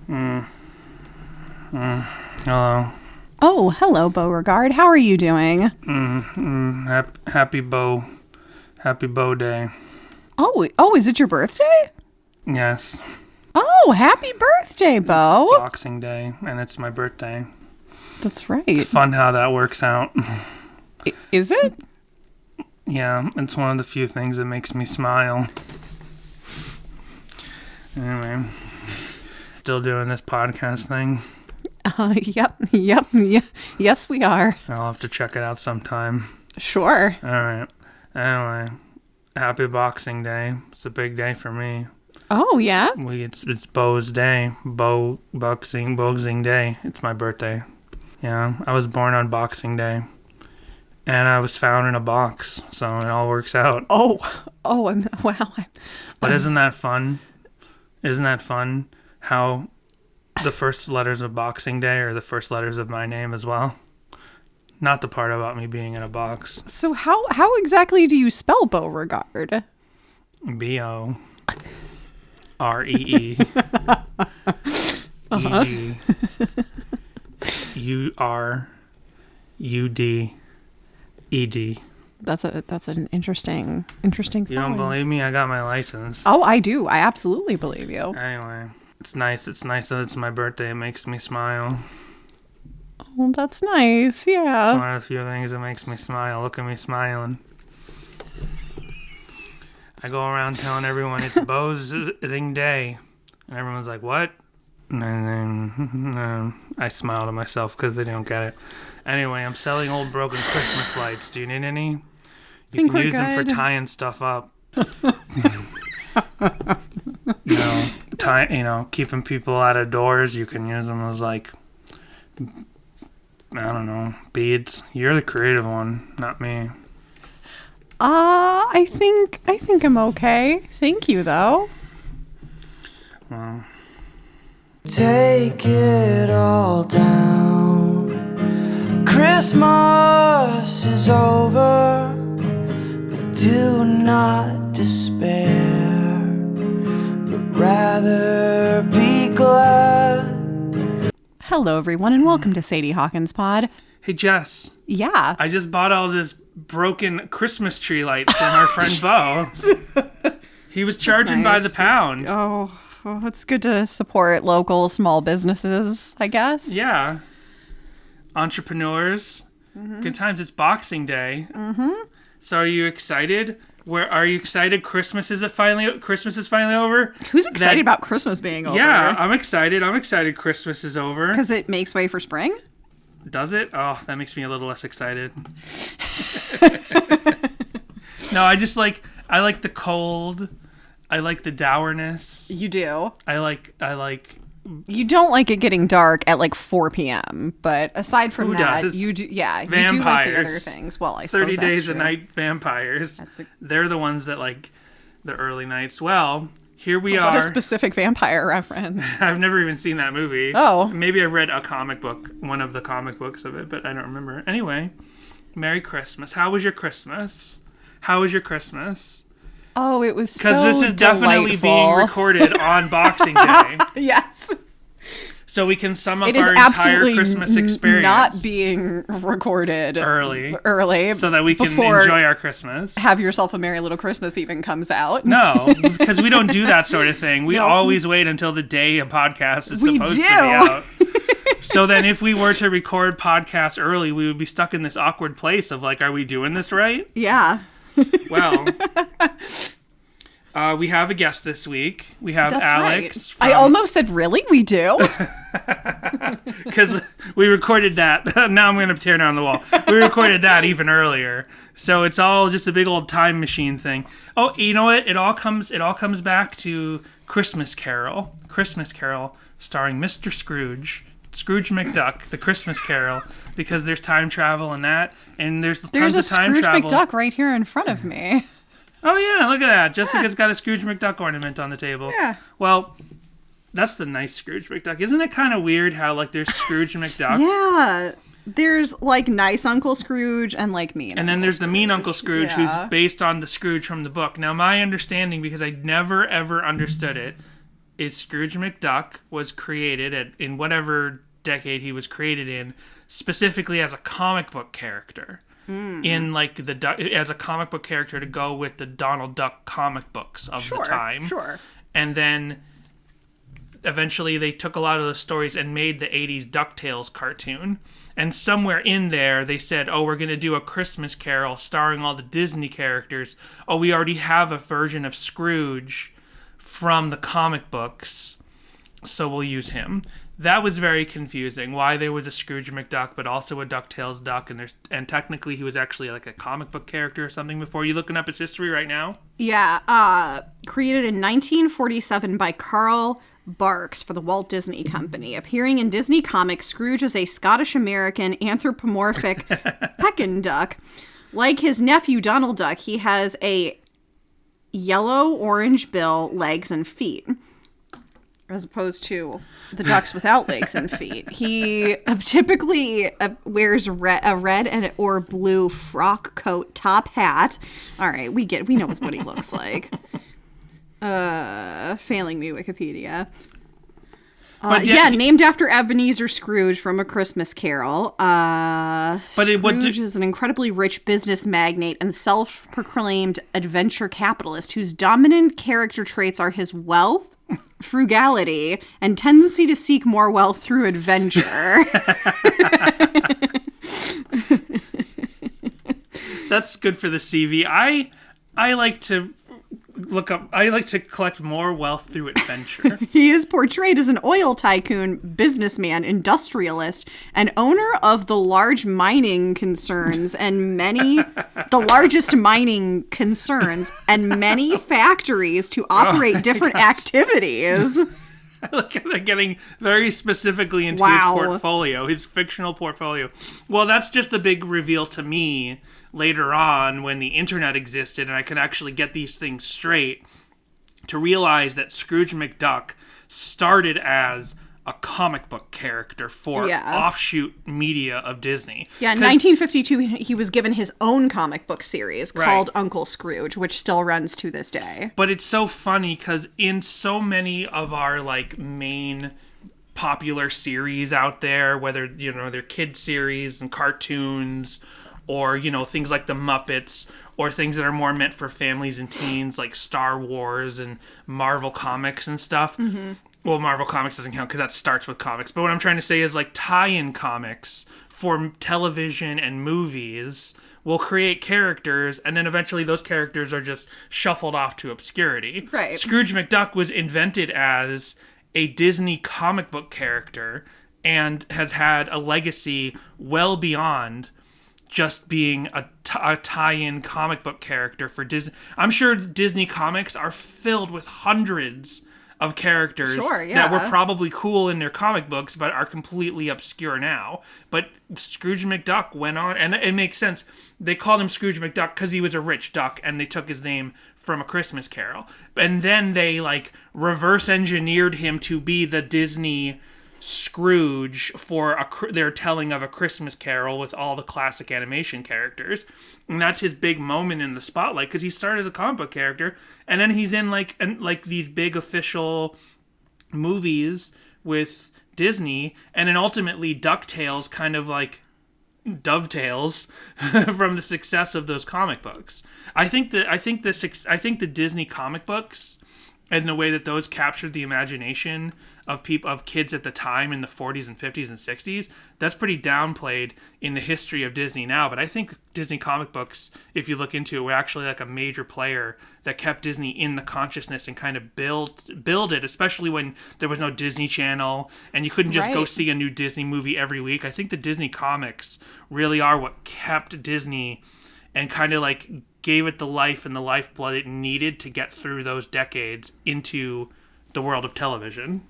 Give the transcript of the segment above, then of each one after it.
Hello. Oh, hello, Beauregard. How are you doing? Happy Bow Day. Oh, is it your birthday? Yes. Oh, happy birthday, Beau. Boxing Day, and it's my birthday. That's right. It's fun how that works out. Is it? Yeah, it's one of the few things that makes me smile. Anyway, still doing this podcast thing. Yep. Yes, we are. I'll have to check it out sometime. Sure. All right. Anyway, happy Boxing Day. It's a big day for me. Oh, yeah? It's Beau's day. Boxing Day. It's my birthday. Yeah, I was born on Boxing Day. And I was found in a box, so it all works out. Wow. But isn't that fun? Isn't that fun how the first letters of Boxing Day are the first letters of my name as well? Not the part about me being in a box. So how exactly do you spell Beauregard? BOREEGURUDED. That's an interesting spelling. You don't believe me? I got my license. Oh, I do. I absolutely believe you. Anyway, it's nice. It's nice that it's my birthday. It makes me smile. Oh, that's nice. Yeah. It's one of the few things that makes me smile. Look at me smiling. I go around telling everyone it's Beau's Day. And everyone's like, what? And then I smile to myself because they don't get it. Anyway, I'm selling old broken Christmas lights. Do you need any? You can use them for tying stuff up. Keeping people out of doors. You can use them as I don't know, beads. You're the creative one, not me. I think I'm okay. Thank you, though. Well, take it all down. Christmas is over, but do not despair, but rather be glad. Hello, everyone, and welcome to Sadie Hawkins Pod. hey, Jess. Yeah. I just bought all this broken Christmas tree lights from our friend Beau. He was charging by the pound. It's good to support local small businesses, I guess. Yeah. Entrepreneurs. Mm-hmm. Good times. It's Boxing Day. Mm-hmm. So are you excited? Are you excited? Christmas is finally over? Who's excited about Christmas being over? Yeah, I'm excited. Christmas is over. Because it makes way for spring? Does it? Oh, that makes me a little less excited. No, I like the cold. I like the dourness. You do. I like. You don't like it getting dark at 4 p.m., but aside from does? you do. Yeah, Vampires. You do like the other things. Well, I suppose 30 that's Days true. a Night vampires. They're the ones that like the early nights. Well, here we are. What a specific vampire reference. I've never even seen that movie. Oh. Maybe I've read a comic book, one of the comic books of it, but I don't remember. Anyway, Merry Christmas. How was your Christmas? Oh, it was so because this is definitely being recorded on Boxing Day. Yes. So we can sum up It is our entire absolutely Christmas experience. Not being recorded early. So that we can enjoy our Christmas. Have Yourself a Merry Little Christmas even comes out. No, because we don't do that sort of thing. We always wait until the day a podcast is supposed to be out. So then if we were to record podcasts early, we would be stuck in this awkward place of are we doing this right? Yeah. Well, we have a guest this week. We have That's Alex. Right. I almost said, really? We do? Because we recorded that. Now I'm going to tear down the wall. We recorded that even earlier. So it's all just a big old time machine thing. Oh, you know what? It all comes back to Christmas Carol. Christmas Carol starring Mr. Scrooge McDuck, the Christmas Carol, because there's time travel in that, and there's tons of time Scrooge travel. McDuck right here in front of me. Oh yeah, look at that. Jessica's got a Scrooge McDuck ornament on the table. Yeah. Well, that's the nice Scrooge McDuck. Isn't it kind of weird how there's Scrooge McDuck? Yeah. There's nice Uncle Scrooge and mean. And then there's the mean Uncle Scrooge, who's based on the Scrooge from the book. Now, my understanding, because I never ever understood it, is Scrooge McDuck was created in whatever decade he was created in, specifically as a comic book character. In like as a comic book character to go with the Donald Duck comic books of the time. Sure. And then eventually they took a lot of those stories and made the 80s DuckTales cartoon. And somewhere in there they said, oh, we're going to do a Christmas Carol starring all the Disney characters. Oh, we already have a version of Scrooge from the comic books, so we'll use him. That was very confusing, why there was a Scrooge McDuck, but also a DuckTales duck, and technically he was actually like a comic book character or something before. You looking up his history right now? Yeah, created in 1947 by Carl Barks for the Walt Disney Company. Appearing in Disney Comics, Scrooge is a Scottish-American anthropomorphic Pekin duck. Like his nephew Donald Duck, he has a yellow-orange bill, legs, and feet, as opposed to the ducks without legs and feet. He typically wears a red or blue frock coat, top hat. All right, we know what he looks like. Failing me, Wikipedia. Named after Ebenezer Scrooge from A Christmas Carol. Scrooge is an incredibly rich business magnate and self-proclaimed adventure capitalist whose dominant character traits are his wealth, frugality, and tendency to seek more wealth through adventure. That's good for the CV. I like to collect more wealth through adventure. He is portrayed as an oil tycoon, businessman, industrialist, and owner of the largest mining concerns and many factories to operate different activities. Look, they're getting very specifically into his portfolio, his fictional portfolio. Well, that's just the big reveal to me later on when the internet existed and I could actually get these things straight, to realize that Scrooge McDuck started as a comic book character for offshoot media of Disney. Yeah, in 1952, he was given his own comic book series called Uncle Scrooge, which still runs to this day. But it's so funny because in so many of our like main popular series out there, whether they're kid series and cartoons, or things like the Muppets, or things that are more meant for families and teens like Star Wars and Marvel Comics and stuff. Mm-hmm. Well, Marvel Comics doesn't count because that starts with comics. But what I'm trying to say is like tie-in comics for television and movies will create characters, and then eventually those characters are just shuffled off to obscurity. Right. Scrooge McDuck was invented as a Disney comic book character and has had a legacy well beyond just being a tie-in comic book character for Disney. I'm sure Disney comics are filled with hundreds of characters that were probably cool in their comic books but are completely obscure now. But Scrooge McDuck went on, and it makes sense. They called him Scrooge McDuck because he was a rich duck, and they took his name from A Christmas Carol. And then they like reverse engineered him to be the Disney Scrooge for their telling of A Christmas Carol with all the classic animation characters. And that's his big moment in the spotlight because he started as a comic book character, and then he's in like these big official movies with Disney, and then ultimately DuckTales kind of like dovetails from the success of those comic books. I think the Disney comic books and the way that those captured the imagination of kids at the time in the 40s and 50s and 60s, that's pretty downplayed in the history of Disney now. But I think Disney comic books, if you look into it, were actually like a major player that kept Disney in the consciousness and kind of build it, especially when there was no Disney Channel and you couldn't just go see a new Disney movie every week. I think the Disney comics really are what kept Disney and kind of like gave it the life and the lifeblood it needed to get through those decades into the world of television.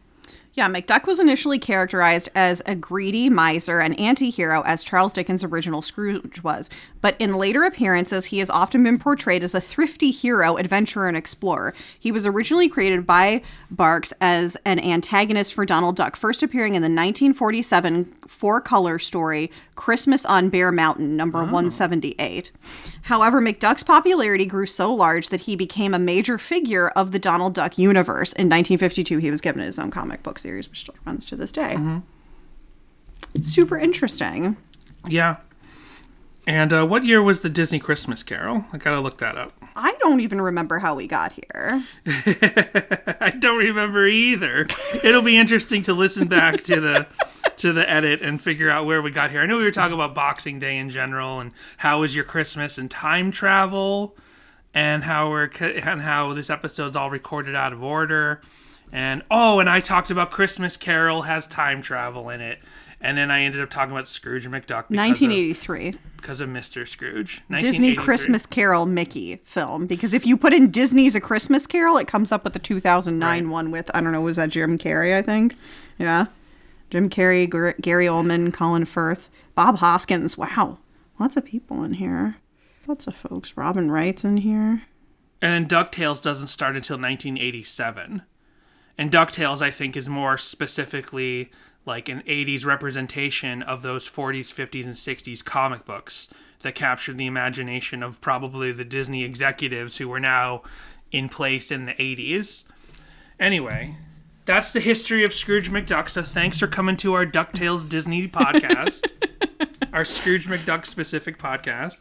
Yeah, McDuck was initially characterized as a greedy miser and anti-hero, as Charles Dickens' original Scrooge was. But in later appearances, he has often been portrayed as a thrifty hero, adventurer, and explorer. He was originally created by Barks as an antagonist for Donald Duck, first appearing in the 1947 four-color story Christmas on Bear Mountain, number 178. However, McDuck's popularity grew so large that he became a major figure of the Donald Duck universe. In 1952, he was given his own comic book series, which still runs to this day. Super interesting. Yeah. And what year was the Disney Christmas Carol? I gotta look that up. I don't even remember how we got here. I don't remember either. It'll be interesting to listen back to the edit and figure out where we got here. I know we were talking about Boxing Day in general and how was your Christmas and time travel, and how this episode's all recorded out of order. And I talked about Christmas Carol has time travel in it. And then I ended up talking about Scrooge McDuck. 1983. Because of Mr. Scrooge. Disney Christmas Carol Mickey film. Because if you put in Disney's A Christmas Carol, it comes up with the 2009 one with, I don't know, was that Jim Carrey, I think? Yeah. Jim Carrey, Gary Oldman, Colin Firth, Bob Hoskins. Wow. Lots of people in here. Lots of folks. Robin Wright's in here. And DuckTales doesn't start until 1987. And DuckTales, I think, is more specifically like an 80s representation of those 40s, 50s, and 60s comic books that captured the imagination of probably the Disney executives who were now in place in the 80s. Anyway, that's the history of Scrooge McDuck, so thanks for coming to our DuckTales Disney podcast, our Scrooge McDuck specific podcast.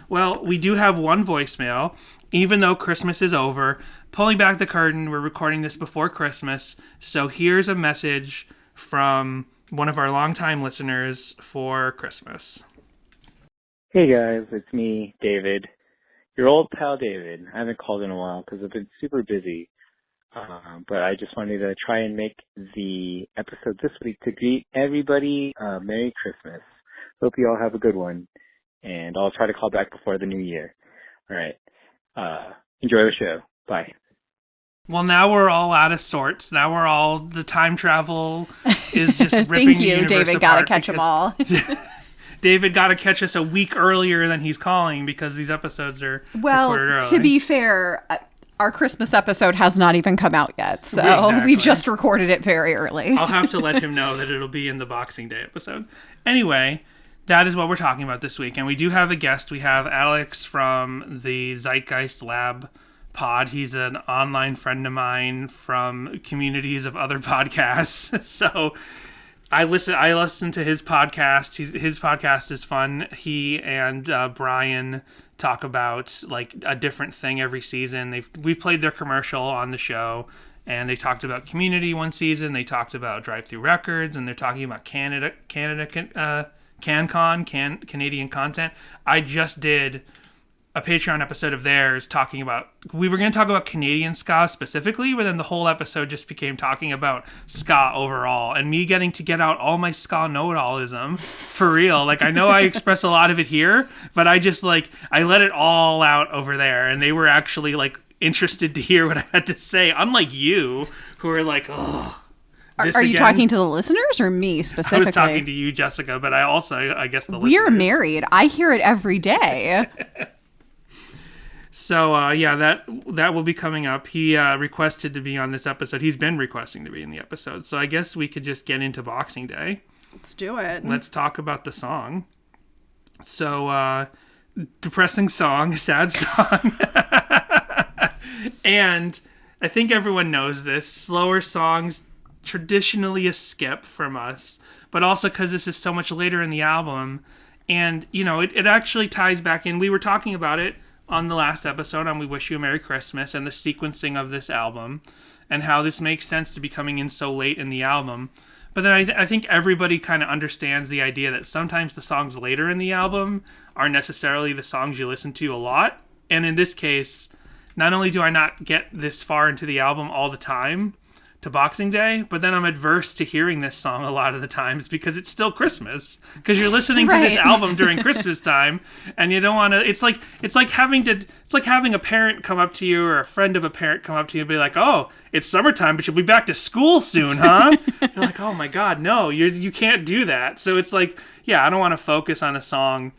Well, we do have one voicemail, even though Christmas is over. Pulling back the curtain, we're recording this before Christmas, so here's a message from one of our longtime listeners for Christmas. Hey guys, it's me, David. Your old pal David. I haven't called in a while because I've been super busy. But I just wanted to try and make the episode this week to greet everybody Merry Christmas. Hope you all have a good one. And I'll try to call back before the new year. All right. Enjoy the show. Bye. Well, now we're all out of sorts. Now we're all, the time travel is just ripping Thank the you, universe David. apart. Gotta catch them all. David got to catch us a week earlier than he's calling because these episodes are recorded early. To be fair, our Christmas episode has not even come out yet, so Exactly. We just recorded it very early. I'll have to let him know that it'll be in the Boxing Day episode. Anyway, that is what we're talking about this week. And we do have a guest. We have Alex from the Zeitgeist Lab pod. He's an online friend of mine from communities of other podcasts. So I listen to his podcast. His podcast is fun. He and Brian talk about like a different thing every season. We've played their commercial on the show, and they talked about Community one season. They talked about Drive-Thru Records, and they're talking about Canadian content. I just did a Patreon episode of theirs talking about, we were going to talk about Canadian ska specifically, but then the whole episode just became talking about ska overall, and me getting to get out all my ska know-it-allism for real. Like, I know I express a lot of it here, but I just I let it all out over there, and they were actually interested to hear what I had to say, unlike you, who are like, ugh. Are you talking to the listeners or me specifically? I was talking to you, Jessica, but I guess the listeners. We are married. I hear it every day. So, that will be coming up. He requested to be on this episode. He's been requesting to be in the episode. So I guess we could just get into Boxing Day. Let's do it. Let's talk about the song. So, depressing song, sad song. And I think everyone knows this. Slower songs, traditionally a skip from us. But also because this is so much later in the album. And, it actually ties back in. We were talking about it on the last episode on We Wish You a Merry Christmas and the sequencing of this album and how this makes sense to be coming in so late in the album. But then I think everybody kind of understands the idea that sometimes the songs later in the album aren't necessarily the songs you listen to a lot. And in this case, not only do I not get this far into the album all the time to Boxing Day, but then I'm adverse to hearing this song a lot of the times because it's still Christmas. Because you're listening to this album during Christmas time, and you don't want to. It's like having a parent come up to you, or a friend of a parent come up to you and be like, "Oh, it's summertime, but you'll be back to school soon, huh?" You're like, "Oh my God, no, you can't do that." So it's like, yeah, I don't want to focus on a song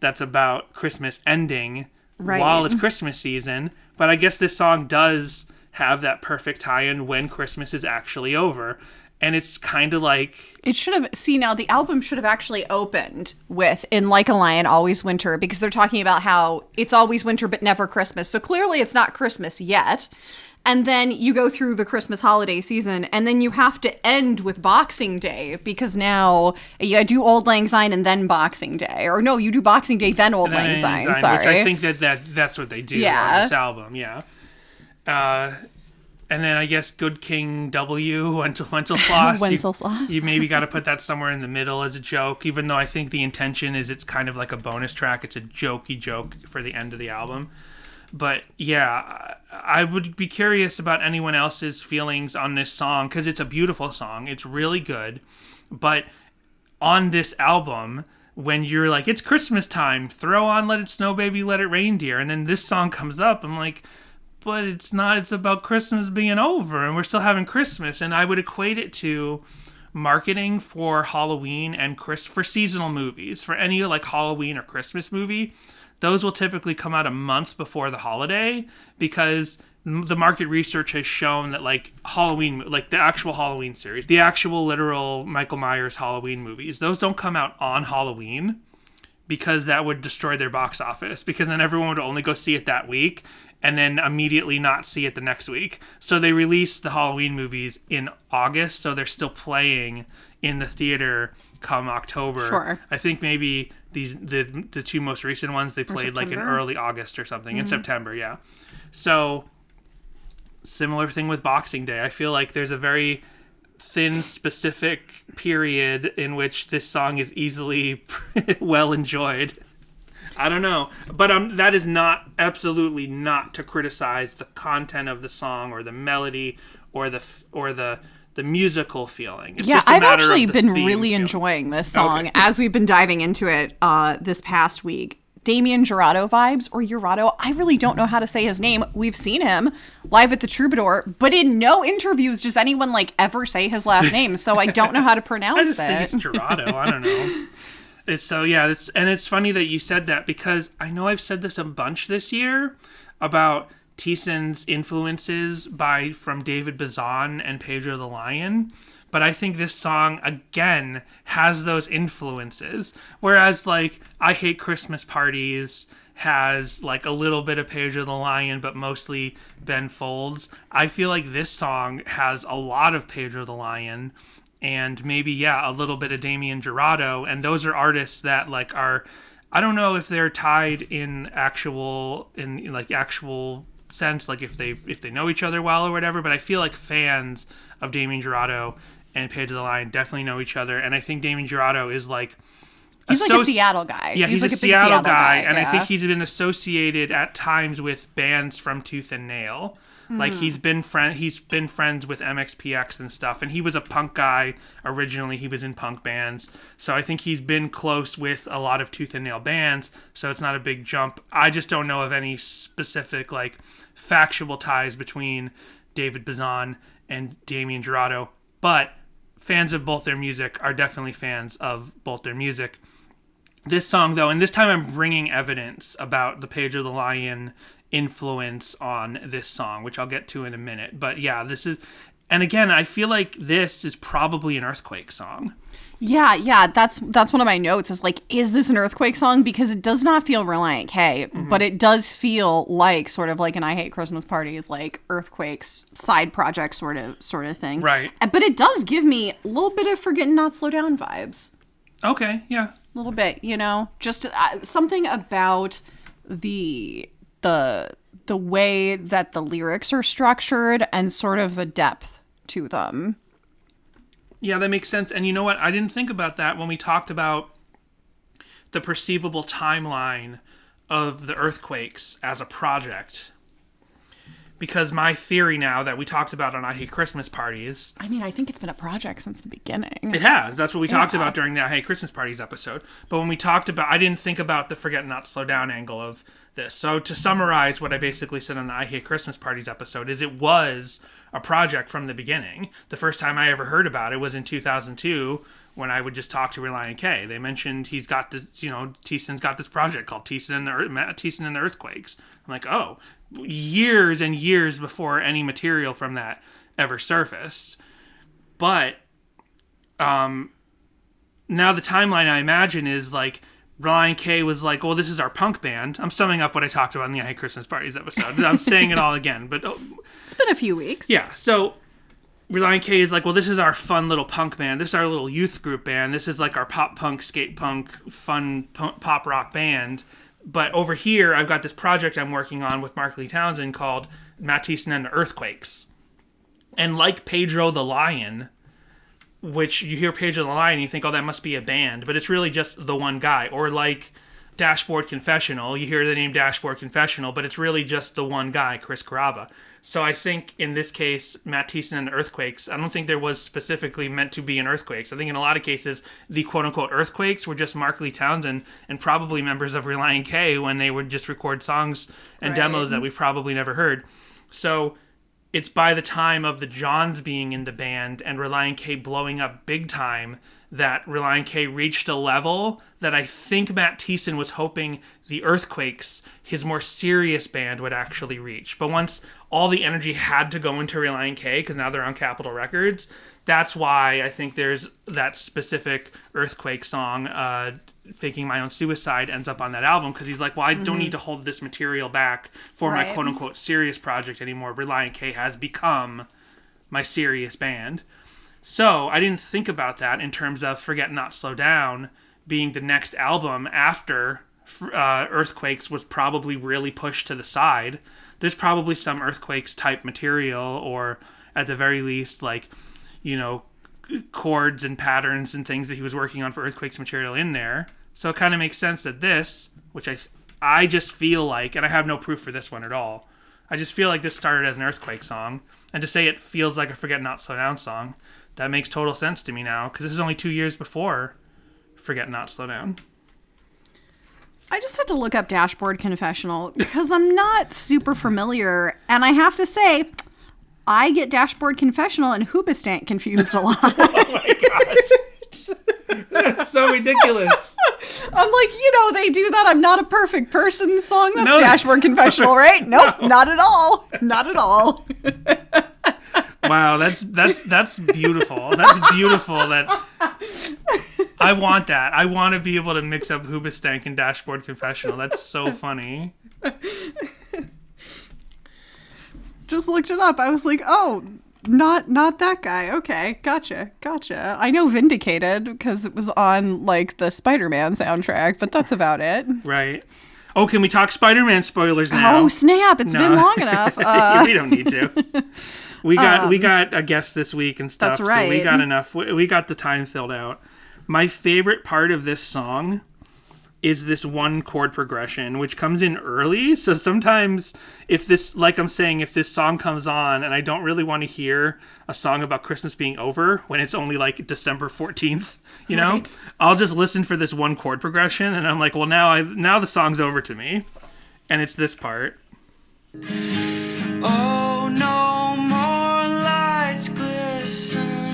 that's about Christmas ending while it's Christmas season. But I guess this song does have that perfect tie-in when Christmas is actually over. And it's kind of like... It should have... See, now, the album should have actually opened with In Like a Lion, Always Winter, because they're talking about how it's always winter but never Christmas. So clearly it's not Christmas yet. And then you go through the Christmas holiday season, and then you have to end with Boxing Day, because now you do Auld Lang Syne and then Boxing Day. Or no, you do Boxing Day, then Auld Lang Syne, sorry. Which I think that's what they do on this album, yeah. And then I guess Good King W, Wenceslaus. Wenceslaus. You maybe got to put that somewhere in the middle as a joke, even though I think the intention is it's kind of like a bonus track. It's a jokey joke for the end of the album. But yeah, I would be curious about anyone else's feelings on this song, because it's a beautiful song. It's really good. But on this album, when you're like, it's Christmas time, throw on Let It Snow Baby, Let It Reindeer, and then this song comes up, I'm like... But it's not. It's about Christmas being over, and we're still having Christmas. And I would equate it to marketing for Halloween and for seasonal movies. For any like Halloween or Christmas movie, those will typically come out a month before the holiday, because the market research has shown that like Halloween, like the actual Halloween series, the actual literal Michael Myers Halloween movies, those don't come out on Halloween, because that would destroy their box office, because then everyone would only go see it that week and then immediately not see it the next week. So they released the Halloween movies in August, so they're still playing in the theater come October. Sure. I think maybe the two most recent ones, they played like in early August or something, in September, yeah. So similar thing with Boxing Day. I feel like there's a very thin, specific period in which this song is easily well enjoyed. I don't know, but that is absolutely not to criticize the content of the song or the melody or the musical feeling. It's just I've actually been really enjoying this song as we've been diving into it this past week. Damien Jurado vibes, or Jurado. I really don't know how to say his name. We've seen him live at the Troubadour, but in no interviews does anyone like ever say his last name, so I don't know how to pronounce it. I just think it's Jurado. I don't know. It's funny that you said that, because I know I've said this a bunch this year about Thiessen's influences from David Bazan and Pedro the Lion, but I think this song again has those influences. Whereas like I Hate Christmas Parties has like a little bit of Pedro the Lion, but mostly Ben Folds. I feel like this song has a lot of Pedro the Lion. And maybe, a little bit of Damien Jurado. And those are artists that, like, I don't know if they're tied in actual sense, like if they know each other well or whatever, but I feel like fans of Damien Jurado and Pedro the Lion definitely know each other. And I think Damien Jurado is like... He's like a Seattle guy. Yeah, he's like a big Seattle guy. And I think he's been associated at times with bands from Tooth and Nail. Like he's been friends with MXPX and stuff, and he was a punk guy originally. He was in punk bands, so I think he's been close with a lot of Tooth and Nail bands. So it's not a big jump. I just don't know of any specific like factual ties between David Bazan and Damien Jurado, but fans of both their music are definitely fans of both their music. This song though, and this time I'm bringing evidence about the Pedro the Lion influence on this song, which I'll get to in a minute. But yeah, this is, and again, I feel like this is probably an Earthquake song. Yeah, that's one of my notes, is like, is this an Earthquake song? Because it does not feel Relient K, but it does feel like sort of like an I Hate Christmas Parties, like Earthquake's side project sort of thing. Right. But it does give me a little bit of Forgetting Not Slow Down vibes. Okay, yeah. A little bit, just something about the way that the lyrics are structured and sort of the depth to them. Yeah, that makes sense. And you know what? I didn't think about that when we talked about the perceivable timeline of the Earthquakes as a project. because my theory now that we talked about on I Hate Christmas Parties... I mean, I think it's been a project since the beginning. It has. That's what we talked about during the I Hate Christmas Parties episode. But when we talked about... I didn't think about the Forget Not Slow Down angle of this. So to summarize what I basically said on the I Hate Christmas Parties episode is it was a project from the beginning. The first time I ever heard about it was in 2002 when I would just talk to Relient K. They mentioned he's got this, Thiessen's got this project called Thiessen and the Earthquakes. I'm like, oh, years and years before any material from that ever surfaced. But now the timeline I imagine is like Relient K was like, well, this is our punk band. I'm summing up what I talked about in the I Hate Christmas Parties episode. I'm saying it all again, but it's been a few weeks. Yeah, so Relient K is like, well, this is our fun little punk band. This is our little youth group band. This is like our pop punk, skate punk, fun pop rock band. But over here, I've got this project I'm working on with Mark Lee Townsend called Matt Thiessen and the Earthquakes. And like Pedro the Lion, which you hear Pedro the Lion, you think, oh, that must be a band. But it's really just the one guy. Or like Dashboard Confessional, you hear the name Dashboard Confessional, but it's really just the one guy, Chris Carava. So I think in this case, Matt Thiessen and the Earthquakes, I don't think there was specifically meant to be an Earthquakes. I think in a lot of cases, the quote-unquote Earthquakes were just Mark Lee Townsend and probably members of Relient K when they would just record songs and demos that we've probably never heard. So it's by the time of the Johns being in the band and Relient K blowing up big time that Relient K reached a level that I think Matt Thiessen was hoping the Earthquakes, his more serious band, would actually reach. But once all the energy had to go into Relient K, because now they're on Capitol Records, that's why I think there's that specific Earthquake song, Faking My Own Suicide, ends up on that album, because he's like, well, I don't need to hold this material back for my quote-unquote serious project anymore. Relient K has become my serious band. So I didn't think about that in terms of Forget Not Slow Down being the next album after Earthquakes was probably really pushed to the side. There's probably some Earthquakes type material, or at the very least, like, chords and patterns and things that he was working on for Earthquakes material in there. So it kind of makes sense that this, which I just feel like, and I have no proof for this one at all, I just feel like this started as an Earthquake song. And to say it feels like a Forget Not Slow Down song, that makes total sense to me now, because this is only 2 years before Forget Not Slow Down. I just had to look up Dashboard Confessional because I'm not super familiar, and I have to say, I get Dashboard Confessional and Hoobastank confused a lot. Oh my gosh. That's so ridiculous. I'm like, they do that I'm Not a Perfect Person song. That's Dashboard Confessional, right? Nope, no. Not at all. Not at all. Wow, that's beautiful. That's beautiful. That I want that. I want to be able to mix up Hoobastank and Dashboard Confessional. That's so funny. Just looked it up. I was like, oh, not that guy. Okay, gotcha. I know Vindicated because it was on like the Spider-Man soundtrack, but that's about it. Right. Oh, can we talk Spider-Man spoilers now? Oh, snap. It's been long enough. We don't need to. We got a guest this week and stuff. That's right. So we got enough. We got the time filled out. My favorite part of this song is this one chord progression, which comes in early. So sometimes if this song comes on and I don't really want to hear a song about Christmas being over when it's only like December 14th, right, I'll just listen for this one chord progression and I'm like, well, now the song's over to me. And it's this part. Oh, no more lights glistening,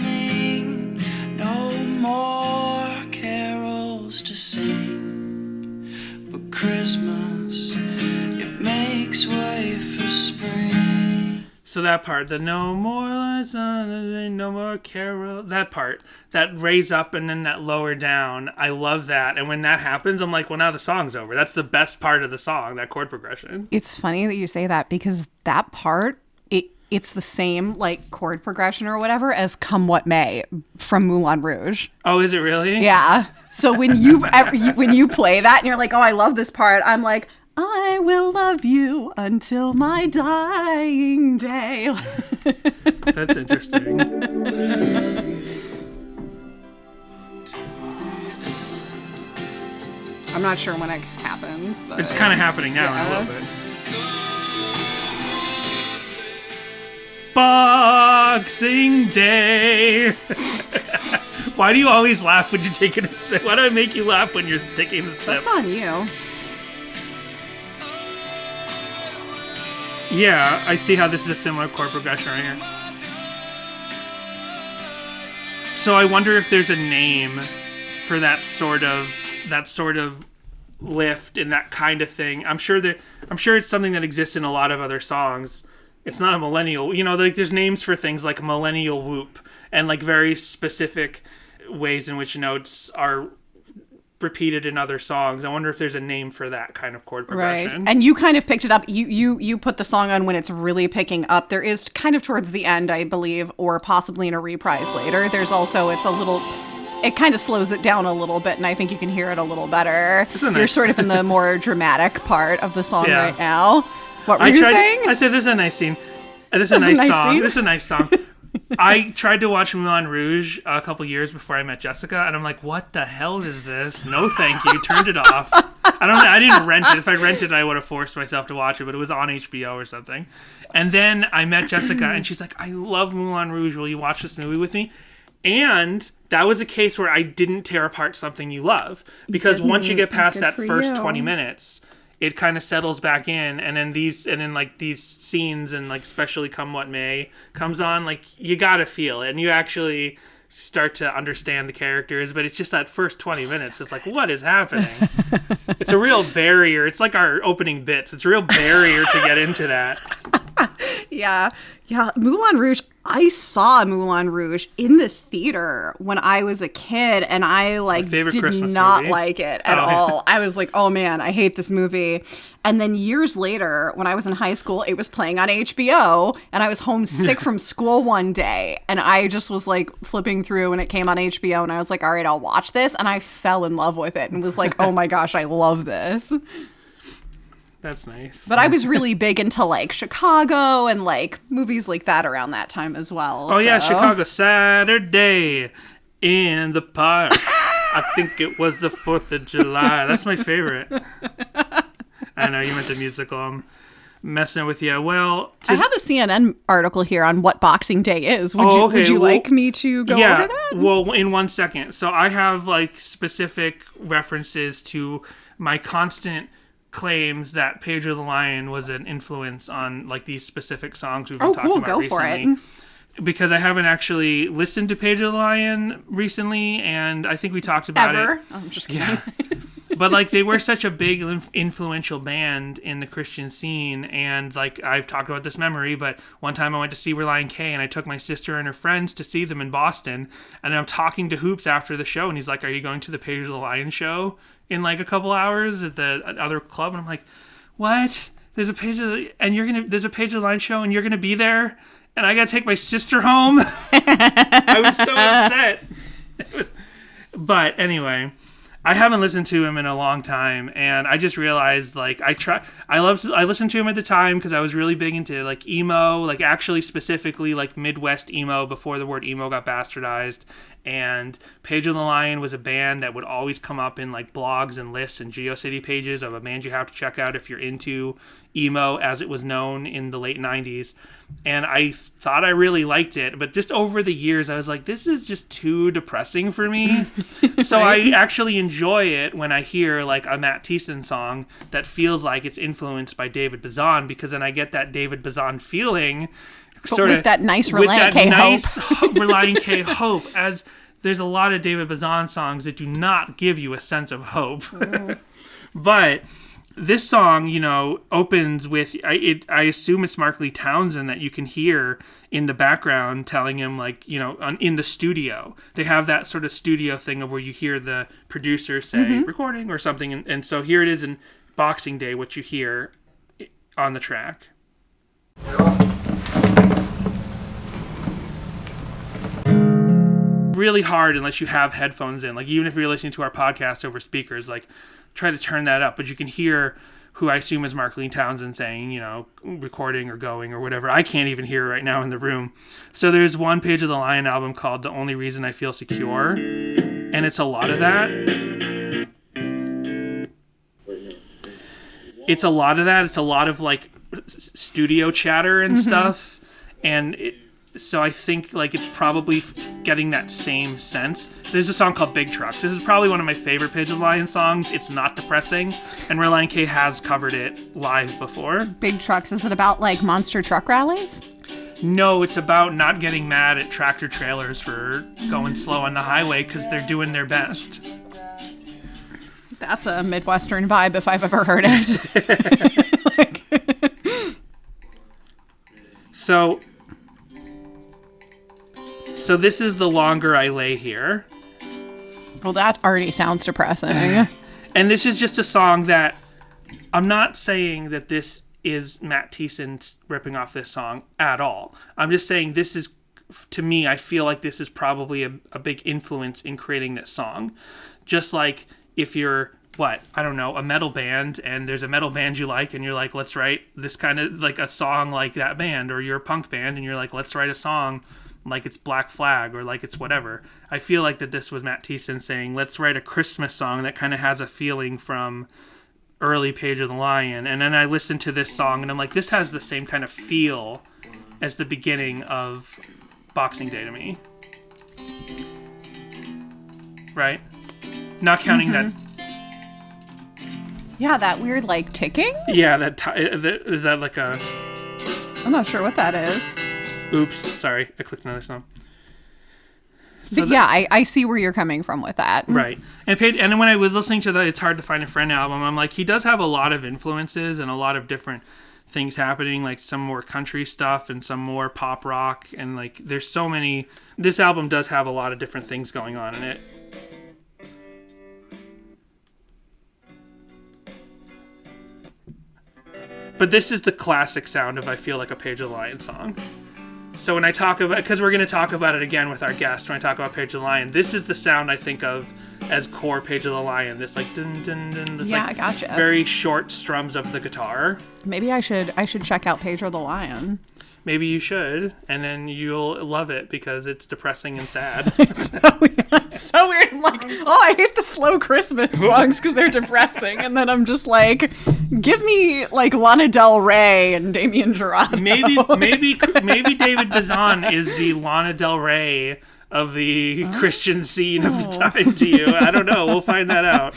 no more carols to sing. But Christmas, it makes way for spring. So that part, the no more lights on, no more carol, that part, that raise up and then that lower down, I love that. And when that happens, I'm like, well, now the song's over. That's the best part of the song, that chord progression. It's funny that you say that because that part, it's the same like chord progression or whatever as Come What May from Moulin Rouge. Oh, is it really? Yeah. So when you play that and you're like, oh, I love this part, I'm like, I will love you until my dying day. That's interesting. I'm not sure when it happens, but it's kind of happening now in a little bit. Boxing Day. Why do you always laugh when you're taking a sip? Why do I make you laugh when you're taking a sip? That's on you. Yeah, I see how this is a similar chord progression right here. So I wonder if there's a name for that sort of lift and that kind of thing. I'm sure it's something that exists in a lot of other songs. It's not a millennial, like there's names for things like millennial whoop and like very specific ways in which notes are repeated in other songs. I wonder if there's a name for that kind of chord progression. Right. And you kind of picked it up. You put the song on when it's really picking up. There is kind of towards the end, I believe, or possibly in a reprise later. There's also, it kind of slows it down a little bit, and I think you can hear it a little better. You're sort of in the more dramatic part of the song right now. What were you saying? I said, this is a nice scene. This is a nice song. This is a nice song. I tried to watch Moulin Rouge a couple years before I met Jessica, and I'm like, what the hell is this? No, thank you. Turned it off. I didn't rent it. If I rented it, I would have forced myself to watch it, but it was on HBO or something. And then I met Jessica, and she's like, I love Moulin Rouge. Will you watch this movie with me? And that was a case where I didn't tear apart something you love. Because once you get past that first 20 minutes, it kind of settles back in, and then these scenes, and like especially Come What May comes on, like you gotta feel it, and you actually start to understand the characters. But it's just that first 20 minutes, it's like, what is happening? It's a real barrier. It's like our opening bits. It's a real barrier to get into that. Yeah. Moulin Rouge. I saw Moulin Rouge in the theater when I was a kid, and I did Christmas not movie. like it at all. I was like, oh man, I hate this movie. And then years later, when I was in high school, it was playing on HBO, and I was homesick from school one day, and I just was like flipping through, and it came on HBO, and I was like, all right, I'll watch this, and I fell in love with it, and was like, oh my gosh, I love this. That's nice. But I was really big into like Chicago and like movies like that around that time as well. Oh yeah, Chicago. Saturday in the park. I think it was the 4th of July. That's my favorite. I know you meant the musical. I'm messing with you. Well, I have a CNN article here on what Boxing Day is. Would you like me to go over that? Well, in 1 second. So I have like specific references to my constant claims that Pedro the Lion was an influence on like these specific songs we've been talking about recently. Go for it. Because I haven't actually listened to Pedro the Lion recently, and I think we talked about it. I'm just kidding. Yeah. But like they were such a big influential band in the Christian scene, and like I've talked about this memory, but one time I went to see Relient K, and I took my sister and her friends to see them in Boston, and I'm talking to Hoops after the show, and he's like, are you going to the Pedro the Lion show in like a couple hours at the other club? And I'm like, what? There's a Pedro the Lion show, and you're gonna be there, and I gotta take my sister home. I was so upset. But anyway, I haven't listened to him in a long time, and I just realized like I listened to him at the time because I was really big into like emo, like actually specifically like Midwest emo before the word emo got bastardized. And Pedro the Lion was a band that would always come up in like blogs and lists and GeoCity pages of a band you have to check out if you're into emo as it was known in the late 90s. And I thought I really liked it, but just over the years I was like, this is just too depressing for me. So right? I actually enjoy it when I hear like a Matt Thiessen song that feels like it's influenced by David Bazan, because then I get that David Bazan feeling. With that nice Relient K hope. Relient K hope, as there's a lot of David Bazan songs that do not give you a sense of hope. But this song, opens with, I assume it's Mark Lee Townsend that you can hear in the background telling him, like, in the studio. They have that sort of studio thing of where you hear the producer say, recording or something. And so here it is in Boxing Day, what you hear on the track. Really hard unless you have headphones in. Like, even if you're listening to our podcast over speakers, like, try to turn that up. But you can hear who I assume is Mark Lee Townsend saying, recording or going or whatever. I can't even hear it right now in the room. So there's one Pedro the Lion album called The Only Reason I Feel Secure. And it's a lot of that. It's a lot of, like, studio chatter and stuff. So I think like it's probably getting that same sense. There's a song called Big Trucks. This is probably one of my favorite Page of the Lion songs. It's not depressing, and Relient K has covered it live before. Big Trucks, is it about like monster truck rallies? No, it's about not getting mad at tractor trailers for going slow on the highway because they're doing their best. That's a Midwestern vibe if I've ever heard it. So this is The Longer I Lay Here. Well, that already sounds depressing. And this is just a song that I'm not saying that this is Matt Thiessen ripping off this song at all. I'm just saying this is, to me, I feel like this is probably a big influence in creating this song. Just like if you're, a metal band, and there's a metal band you like, and you're like, let's write this kind of like a song like that band, or you're a punk band, and you're like, let's write a song like it's Black Flag, or like it's whatever. I feel like that this was Matt Thiessen saying, let's write a Christmas song that kind of has a feeling from early Page of the Lion. And then I listened to this song, and I'm like, this has the same kind of feel as the beginning of Boxing Day to me. Right? Not counting that. Yeah, that weird, like, ticking? Yeah, is that like a... I'm not sure what that is. Oops, sorry. I clicked another song. But yeah, I see where you're coming from with that. Right. And when I was listening to the It's Hard to Find a Friend album, I'm like, he does have a lot of influences and a lot of different things happening, like some more country stuff and some more pop rock. And like, there's so many... This album does have a lot of different things going on in it. But this is the classic sound of, I feel like, a Page of the Lion song. So when I talk about, because we're going to talk about it again with our guest when I talk about Page of the Lion, this is the sound I think of as core Page of the Lion. This like dun dun dun. This, yeah, like, gotcha. Very short strums of the guitar. Maybe I should check out Page of the Lion. Maybe you should, and then you'll love it because it's depressing and sad. It's so weird. I'm like, I hate the slow Christmas songs because they're depressing, and then I'm just like, give me like Lana Del Rey and Damien Jurado. Maybe David Bazan is the Lana Del Rey of the Christian scene of the time to you. I don't know. We'll find that out.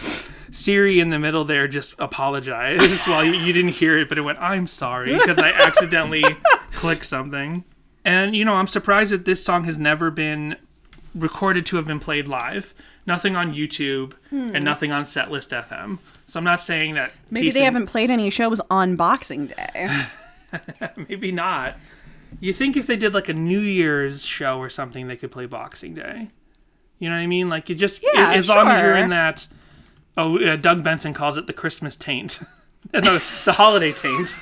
Siri in the middle there just apologized while you didn't hear it, but it went, I'm sorry, because I accidentally clicked something. And, I'm surprised that this song has never been recorded to have been played live. Nothing on YouTube and nothing on Setlist FM. So I'm not saying that... Maybe they haven't played any shows on Boxing Day. Maybe not. You think if they did like a New Year's show or something, they could play Boxing Day. You know what I mean? Like, you just... Yeah, as long as you're in that... Doug Benson calls it the Christmas taint. No, the holiday taint.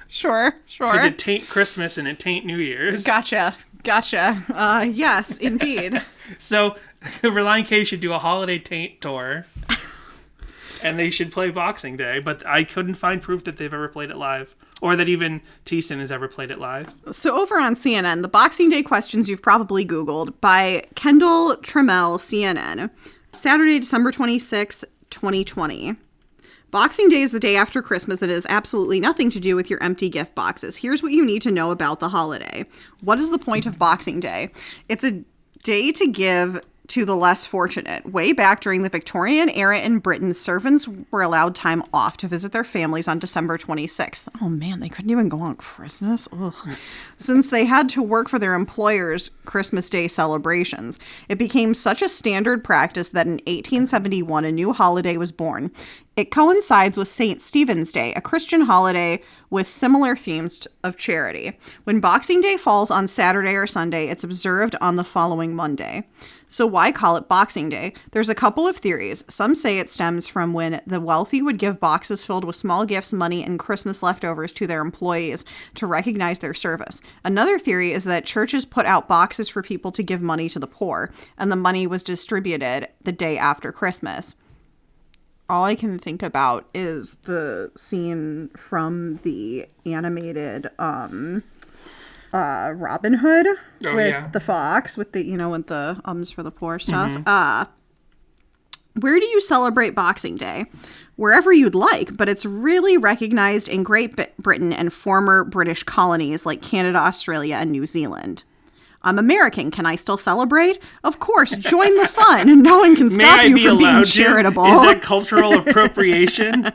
Sure. Because it taint Christmas and it taint New Year's. Gotcha. Yes, indeed. So, Relient K should do a holiday taint tour. And they should play Boxing Day. But I couldn't find proof that they've ever played it live. Or that even Thiessen has ever played it live. So over on CNN, the Boxing Day questions you've probably Googled by Kendall Trammell, CNN. Saturday, December 26th, 2020. Boxing Day is the day after Christmas and it has absolutely nothing to do with your empty gift boxes. Here's what you need to know about the holiday. What is the point of Boxing Day? It's a day to give to the less fortunate. Way back during the Victorian era in Britain, servants were allowed time off to visit their families on December 26th. Oh man, they couldn't even go on Christmas? Ugh. Since they had to work for their employers' Christmas Day celebrations, it became such a standard practice that in 1871 a new holiday was born. It coincides with St. Stephen's Day, a Christian holiday with similar themes of charity. When Boxing Day falls on Saturday or Sunday, it's observed on the following Monday. So why call it Boxing Day? There's a couple of theories. Some say it stems from when the wealthy would give boxes filled with small gifts, money, and Christmas leftovers to their employees to recognize their service. Another theory is that churches put out boxes for people to give money to the poor, and the money was distributed the day after Christmas. All I can think about is the scene from the animated Robin Hood with the fox, with the, with the ums for the poor stuff. Where do you celebrate Boxing Day? Wherever you'd like, but it's really recognized in Great Britain and former British colonies like Canada, Australia, and New Zealand. I'm American. Can I still celebrate? Of course. Join the fun. No one can stop you from being charitable. Is that cultural appropriation?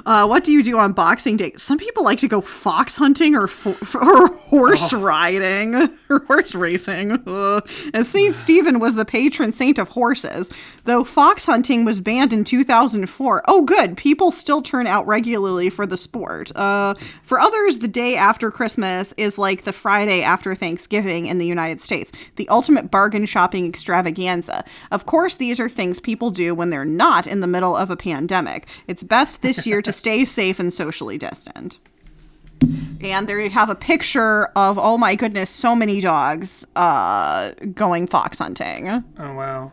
What do you do on Boxing Day? Some people like to go fox hunting or horse riding or horse racing. As Saint Stephen was the patron saint of horses, though fox hunting was banned in 2004. Oh, good. People still turn out regularly for the sport. For others, the day after Christmas is like the Friday after Thanksgiving in the United States, the ultimate bargain shopping extravaganza. Of course, these are things people do when they're not in the middle of a pandemic. It's best this year to stay safe and socially distant. And there you have a picture of, oh my goodness, so many dogs going fox hunting. Oh, wow.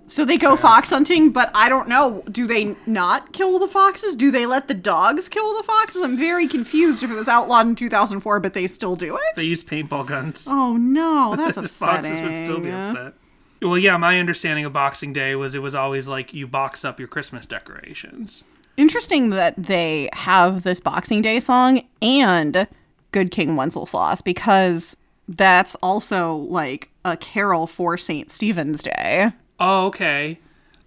So they go fox hunting, but I don't know. Do they not kill the foxes? Do they let the dogs kill the foxes? I'm very confused if it was outlawed in 2004, but they still do it? They use paintball guns. Oh, no. That's upsetting. Foxes would still be upset. Well, yeah, my understanding of Boxing Day was it was always like you box up your Christmas decorations. Interesting that they have this Boxing Day song and Good King Wenceslas, because that's also like a carol for St. Stephen's Day. Oh, okay.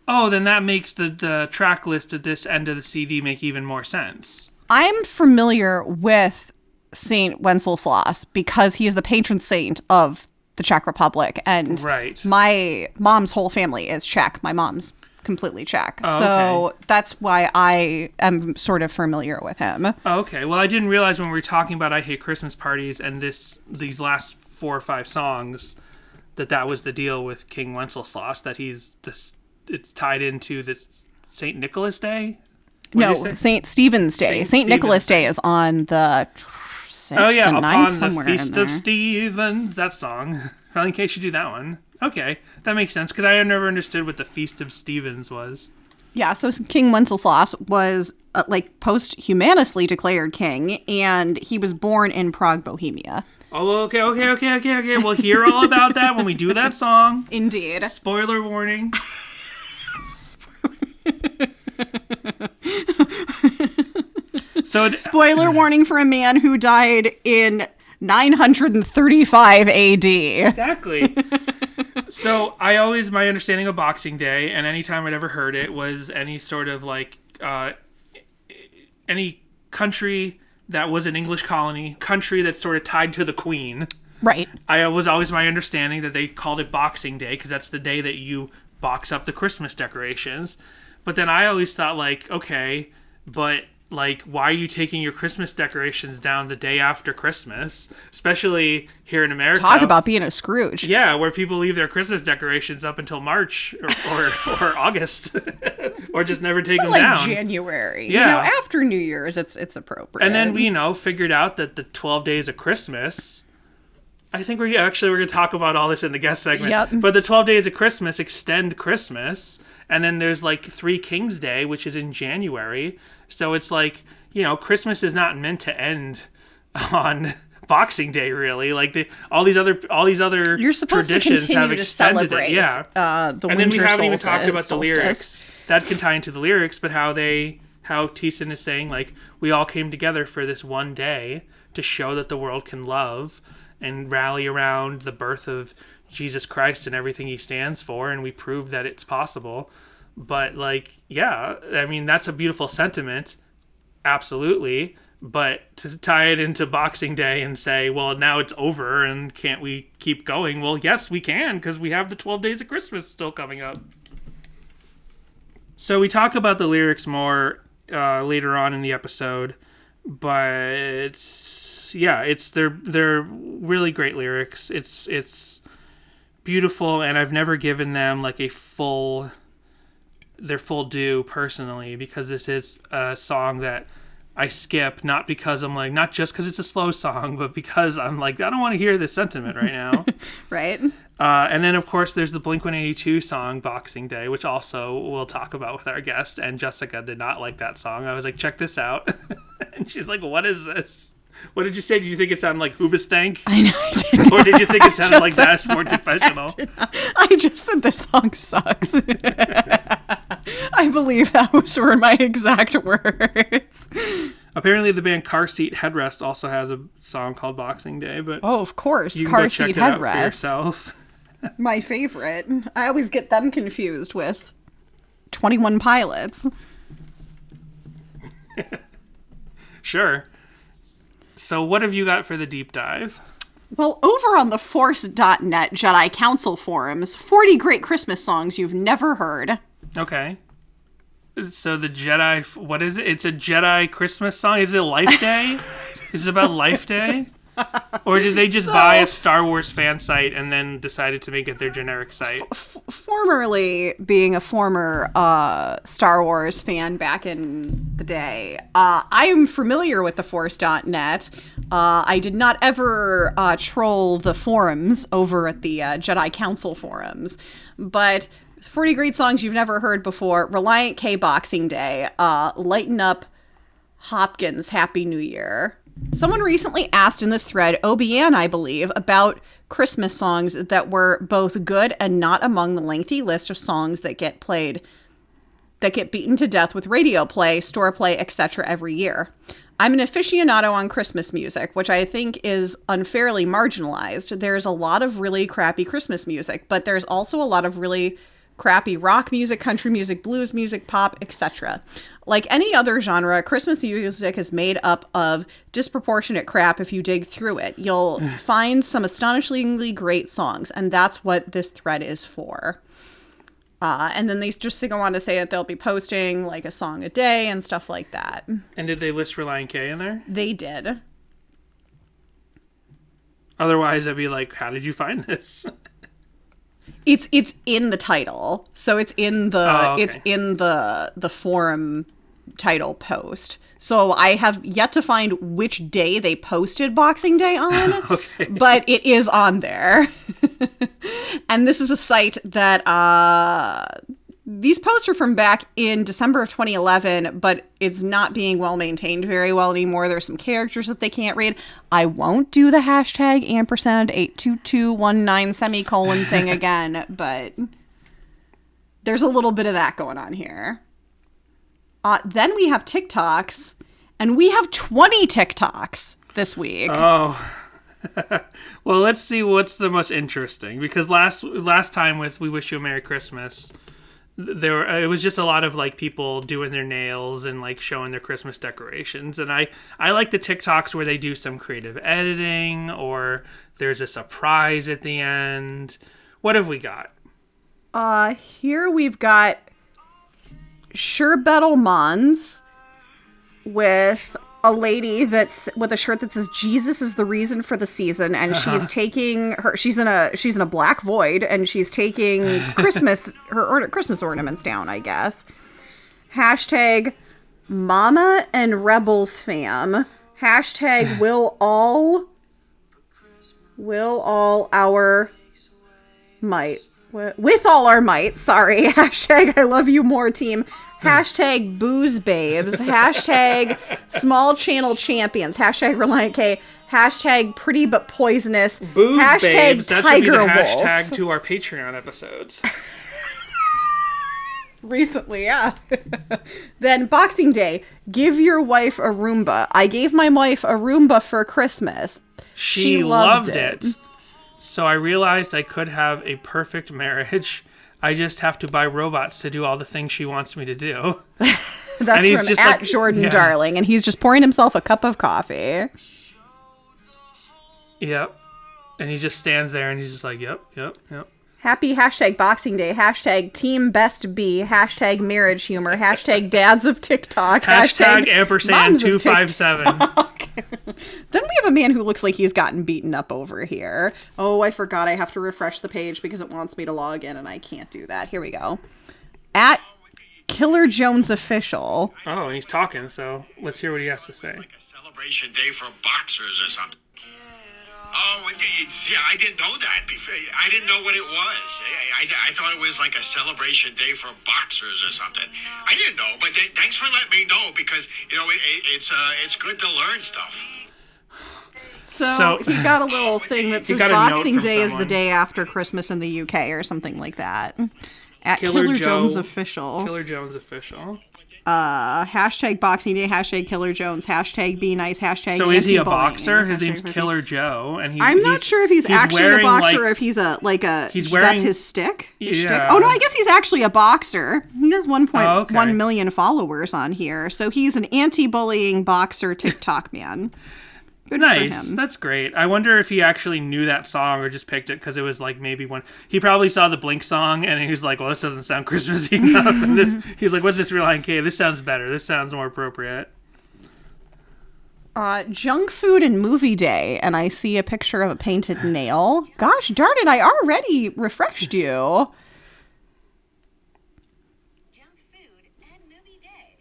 Oh, then that makes the track list at this end of the CD make even more sense. I'm familiar with St. Wenceslas because he is the patron saint of the Czech Republic. And my mom's whole family is Czech. My mom's completely Czech. Oh, so okay. That's why I am sort of familiar with him. Oh, okay. Well, I didn't realize when we were talking about I Hate Christmas Parties and these last 4 or 5 songs that was the deal with King Wenceslas, that it's tied into this St. Nicholas Day? No, St. Stephen's Day. St. Nicholas Day is on the 6th and 9th, upon the Feast of Stevens, that song. Well, in case you do that one. Okay, that makes sense, because I never understood what the Feast of Stevens was. Yeah, so King Wenceslas was posthumously declared king, and he was born in Prague, Bohemia. Oh, okay. We'll hear all about that when we do that song. Indeed. Spoiler warning. Spoiler warning for a man who died in 935 AD. Exactly. So my understanding of Boxing Day, and any time I'd ever heard it, was any sort of any country that was an English colony, country that's sort of tied to the Queen. Right. I was always my understanding that they called it Boxing Day because that's the day that you box up the Christmas decorations. But then I always thought, okay, but why are you taking your Christmas decorations down the day after Christmas? Especially here in America. Talk about being a Scrooge. Yeah, where people leave their Christmas decorations up until March or August. Or just never take them down. January. Yeah. After New Year's, it's appropriate. And then we, figured out that the 12 days of Christmas, I think we're going to talk about all this in the guest segment. Yep. But the 12 days of Christmas extend Christmas. And then there's 3 Kings Day, which is in January. So it's Christmas is not meant to end on Boxing Day, really. All these other You're supposed traditions to continue have to extended celebrate, it. Yeah. The and then we haven't even solstice, talked about the lyrics. solstice. That can tie into the lyrics, but how Thiessen is saying we all came together for this one day to show that the world can love and rally around the birth of Jesus Christ and everything he stands for, and we proved that it's possible. But that's a beautiful sentiment, absolutely. But to tie it into Boxing Day and say, well, now it's over and can't we keep going? Well, yes, we can, because we have the 12 days of Christmas still coming up. So we talk about the lyrics more later on in the episode, but they're really great lyrics. It's beautiful, and I've never given them their full due personally, because this is a song that I skip, not because I'm not just because it's a slow song, but because I'm I don't want to hear this sentiment right now. Right. And then of course there's the Blink-182 song Boxing Day, which also we'll talk about with our guest, and Jessica did not like that song. I was check this out. And she's what is this? What did you say? Did you think it sounded like Hoobastank? I know, I did. Or did you think it sounded like Dashboard Confessional? I just said this song sucks. I believe those were my exact words. Apparently, the band Car Seat Headrest also has a song called Boxing Day, but oh, of course, you can Car go check Seat it out for Headrest. yourself. My favorite. I always get them confused with 21 Pilots. Sure. So what have you got for the deep dive? Well, over on the Force.net Jedi Council forums, 40 great Christmas songs you've never heard. Okay. So the Jedi, what is it? It's a Jedi Christmas song? Is it Life Day? Is it about Life Day? Or did they just buy a Star Wars fan site and then decided to make it their generic site? Formerly being a former Star Wars fan back in the day, I am familiar with the Force.net. I did not ever troll the forums over at the Jedi Council forums, but 40 great songs you've never heard before. Relient K Boxing Day. Lighten Up Hopkins Happy New Year. Someone recently asked in this thread, OBN, I believe, about Christmas songs that were both good and not among the lengthy list of songs that get played, that get beaten to death with radio play, store play, etc. every year. I'm an aficionado on Christmas music, which I think is unfairly marginalized. There's a lot of really crappy Christmas music, but there's also a lot of really crappy rock music, country music, blues music, pop, etc. Like any other genre, Christmas music is made up of disproportionate crap if you dig through it. You'll find some astonishingly great songs, and that's what this thread is for. And then they just go on to say that they'll be posting like a song a day and stuff like that. And did they list Relient K in there? They did. Otherwise, I'd be like, how did you find this? It's in the title, so it's in the it's in the forum title post. So I have yet to find which day they posted Boxing Day on, Okay. But it is on there. And this is a site that these posts are from back in December of 2011, but it's not being well maintained very well anymore. There's some characters that they can't read. I won't do the hashtag #82219 thing again, but there's a little bit of that going on here. Then we have TikToks, and we have 20 TikToks this week. Oh. Well, let's see what's the most interesting, because last time with We Wish You a Merry Christmas, it was just a lot of like people doing their nails and like showing their Christmas decorations, and I like the TikToks where they do some creative editing or there's a surprise at the end. What have we got? Here we've got Sherbettle Mons with a lady that's with a shirt that says Jesus is the reason for the season, and she's taking she's in a black void, and she's taking Christmas ornaments down, I guess. Hashtag Mama and Rebels fam. Hashtag will all our might. With all our might, sorry. Hashtag I love you more team. Hashtag booze babes. Hashtag small channel champions. Hashtag Relient K. Hashtag pretty but poisonous. Booze hashtag babes. That should be the Tiger hashtag Wolf. to our Patreon episodes. Recently, yeah. Then Boxing Day. Give your wife a Roomba. I gave my wife a Roomba for Christmas. She loved it. So I realized I could have a perfect marriage. I just have to buy robots to do all the things she wants me to do. That's he's from just at like, Jordan yeah. Darling, and he's just pouring himself a cup of coffee. Yep. And he just stands there and he's just like, yep. Happy hashtag Boxing Day. Hashtag Team Best B. Hashtag Marriage Humor. Hashtag Dads of TikTok. Hashtag ampersand Moms of 257. Then we have a man who looks like he's gotten beaten up over here. Oh, I forgot I have to refresh the page because it wants me to log in, and I can't do that. Here we go. At Killer Jones Official. Oh, and he's talking, so let's hear what he has to say. Like a celebration day for boxers or something. Oh, yeah, I didn't know that before. I didn't know what it was. I thought it was like a celebration day for boxers or something. I didn't know, but thanks for letting me know, because, you know, it's good to learn stuff. So he got a little thing that says got a note Boxing from Day is someone. the day after Christmas in the UK or something like that. At Killer Jones Official. Killer Jones Official. Hashtag Boxing Day, hashtag Killer Jones, hashtag Be Nice, hashtag So is he a anti-bullying, boxer? His name's Killer Joe, and I'm not sure if he's actually a boxer or if he's that's his stick. Yeah. Oh no, I guess he's actually a boxer. He has 1.1 million followers on here, so he's an anti-bullying boxer TikTok man. Good nice. for him. That's great. I wonder if he actually knew that song or just picked it because it was like maybe one. He probably saw the Blink song and he was like, "Well, this doesn't sound Christmassy enough." And he's like, "What's this Relient K? This sounds better. This sounds more appropriate." Junk food and movie day, and I see a picture of a painted nail. Gosh darn it! I already refreshed you. Junk food and movie day.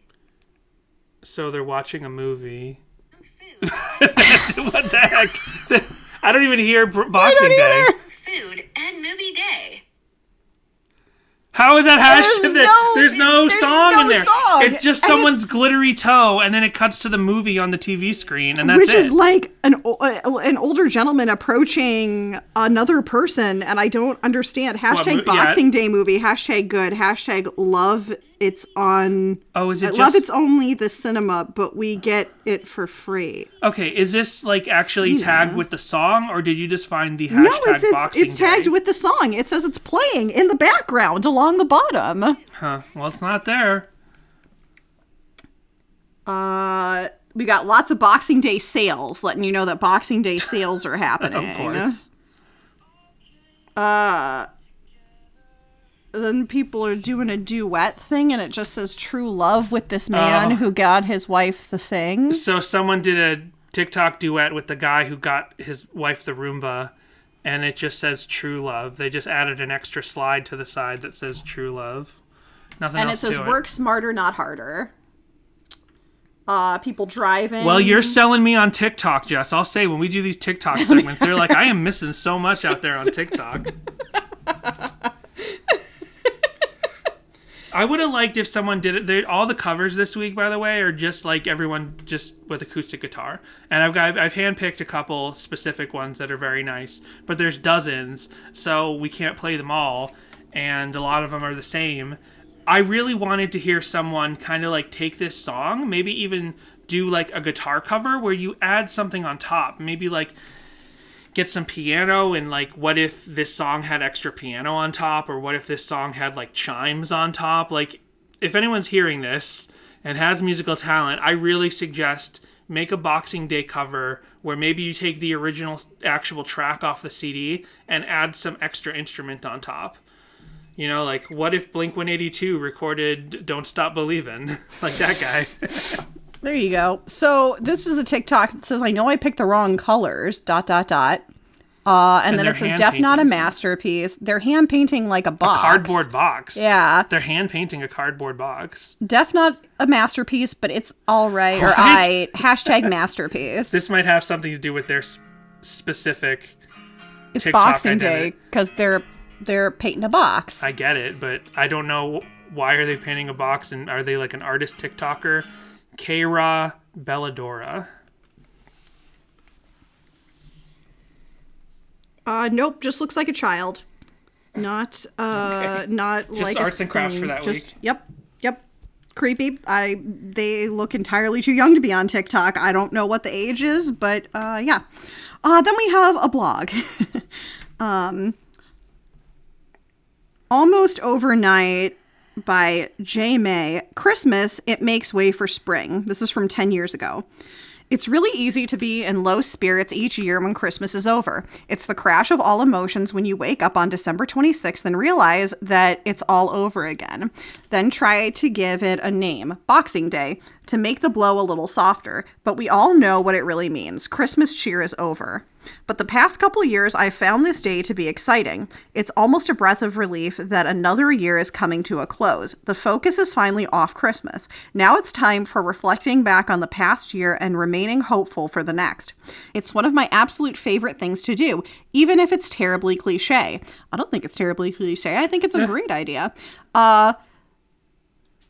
So they're watching a movie. Food. What the heck? I don't even hear Boxing Day. Food and movie day. How is that hashtag? There's no song in there. Song. It's just someone's glittery toe, and then it cuts to the movie on the TV screen, and that's Which it. is like an older gentleman approaching another person, and I don't understand. Hashtag Boxing Day movie. Hashtag good. Hashtag love. It's on. Oh, is it? Love it's only the cinema, but we get it for free. Okay, is this like actually tagged with the song, or did you just find the hashtag Boxing Day? It's tagged with the song. It says it's playing in the background along the bottom. Huh. Well, it's not there. We got lots of Boxing Day sales, letting you know that Boxing Day sales are happening. Of course. Then people are doing a duet thing, and it just says "True Love" with this man who got his wife the thing. So someone did a TikTok duet with the guy who got his wife the Roomba, and it just says "True Love." They just added an extra slide to the side that says "True Love." Nothing and else it says "Work smarter, not harder." People driving. Well, you're selling me on TikTok, Jess. I'll say when we do these TikTok segments, they're like, I am missing so much out there on TikTok. I would have liked if someone did it. All the covers this week, by the way, are just like everyone just with acoustic guitar. And I've handpicked a couple specific ones that are very nice, but there's dozens, so we can't play them all. And a lot of them are the same. I really wanted to hear someone kind of like take this song, maybe even do like a guitar cover where you add something on top. Maybe like get some piano and like what if this song had extra piano on top, or what if this song had like chimes on top. Like if anyone's hearing this and has musical talent, I really suggest make a Boxing Day cover where maybe you take the original actual track off the CD and add some extra instrument on top. You know, like, what if Blink-182 recorded Don't Stop Believin'? Like that guy. There you go. So, this is a TikTok that says, I know I picked the wrong colors, ... And then it says, Def Not a Masterpiece. They're hand painting like a box. A cardboard box. Yeah. They're hand painting a cardboard box. Def Not a Masterpiece, but it's all right. Or I. Hashtag Masterpiece. This might have something to do with their specific It's TikTok Boxing Day, because they're painting a box. I get it, but I don't know why are they painting a box, and are they like an artist TikToker? K-Ra Belladora. Nope, just looks like a child. Not not just like arts and crafts for that week. Yep. Creepy. They look entirely too young to be on TikTok. I don't know what the age is, but yeah. Then we have a blog. Almost Overnight by J. May. Christmas, it makes way for spring. This is from 10 years ago. It's really easy to be in low spirits each year when Christmas is over. It's the crash of all emotions when you wake up on December 26th and realize that it's all over again. Then try to give it a name, Boxing Day, to make the blow a little softer. But we all know what it really means. Christmas cheer is over. But the past couple years, I've found this day to be exciting. It's almost a breath of relief that another year is coming to a close. The focus is finally off Christmas. Now it's time for reflecting back on the past year and remaining hopeful for the next. It's one of my absolute favorite things to do, even if it's terribly cliche. I don't think it's terribly cliche. I think it's a great idea.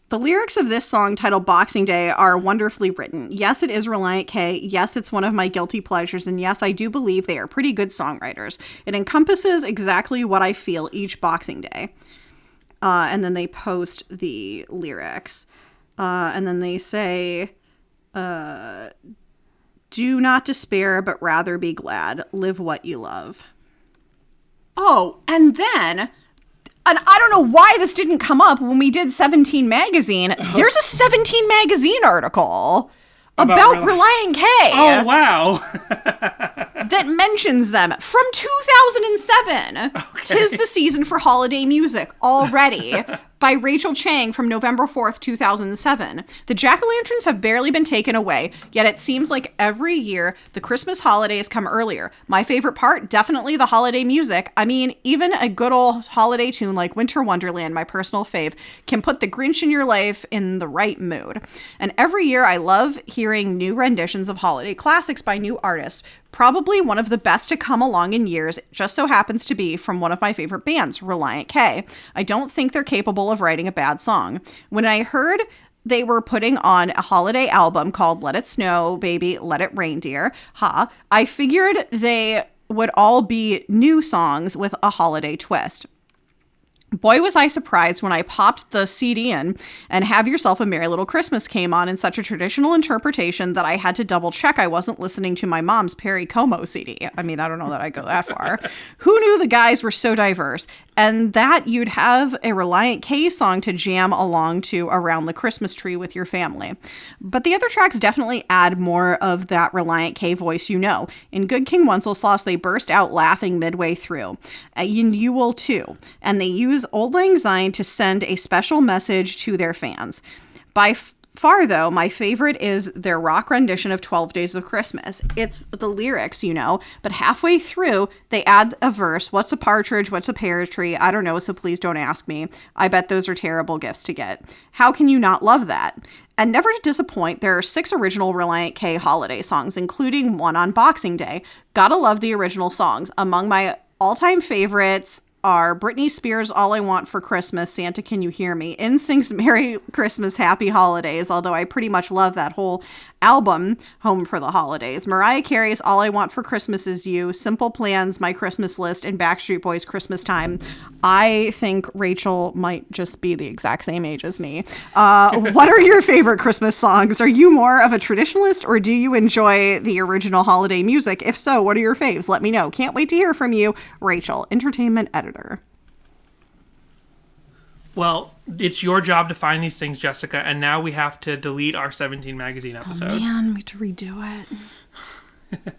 The lyrics of this song titled Boxing Day are wonderfully written. Yes, it is Relient K. Yes, it's one of my guilty pleasures. And yes, I do believe they are pretty good songwriters. It encompasses exactly what I feel each Boxing Day. And then they post the lyrics. And then they say, do not despair, but rather be glad. Live what you love. Oh, and then, and I don't know why this didn't come up when we did 17 Magazine. There's a 17 Magazine article about Relient K. Oh, wow. That mentions them from 2007. Okay. 'Tis the season for holiday music already. By Rachel Chang from November 4th, 2007. The jack-o'-lanterns have barely been taken away, yet it seems like every year the Christmas holidays come earlier. My favorite part, definitely the holiday music. I mean, even a good old holiday tune like Winter Wonderland, my personal fave, can put the Grinch in your life in the right mood. And every year I love hearing new renditions of holiday classics by new artists. Probably one of the best to come along in years, just so happens to be from one of my favorite bands, Relient K. I don't think they're capable of writing a bad song. When I heard they were putting on a holiday album called Let It Snow, Baby, Let It Reindeer, I figured they would all be new songs with a holiday twist. Boy, was I surprised when I popped the CD in and Have Yourself a Merry Little Christmas came on in such a traditional interpretation that I had to double check I wasn't listening to my mom's Perry Como CD. I mean, I don't know that I go that far. Who knew the guys were so diverse? And that you'd have a Relient K song to jam along to around the Christmas tree with your family. But the other tracks definitely add more of that Relient K voice you know. In Good King Wenceslas, they burst out laughing midway through. You will too. And they use Old Lang Syne to send a special message to their fans. By far, though, my favorite is their rock rendition of 12 Days of Christmas. It's the lyrics, you know, but halfway through, they add a verse. What's a partridge? What's a pear tree? I don't know, so please don't ask me. I bet those are terrible gifts to get. How can you not love that? And never to disappoint, there are 6 original Relient K holiday songs, including one on Boxing Day. Gotta love the original songs. Among my all-time favorites are Britney Spears' All I Want for Christmas, Santa Can You Hear Me, NSYNC's Merry Christmas, Happy Holidays, although I pretty much love that whole album, Home for the Holidays, Mariah Carey's All I Want for Christmas Is You, Simple Plan's My Christmas List, and Backstreet Boys' Christmas Time. I think Rachel might just be the exact same age as me. What are your favorite Christmas songs? Are you more of a traditionalist, or do you enjoy the original holiday music? If so, what are your faves? Let me know. Can't wait to hear from you, Rachel, entertainment editor. Well, it's your job to find these things, Jessica, and now we have to delete our 17 Magazine episode. Oh man, we have to redo it.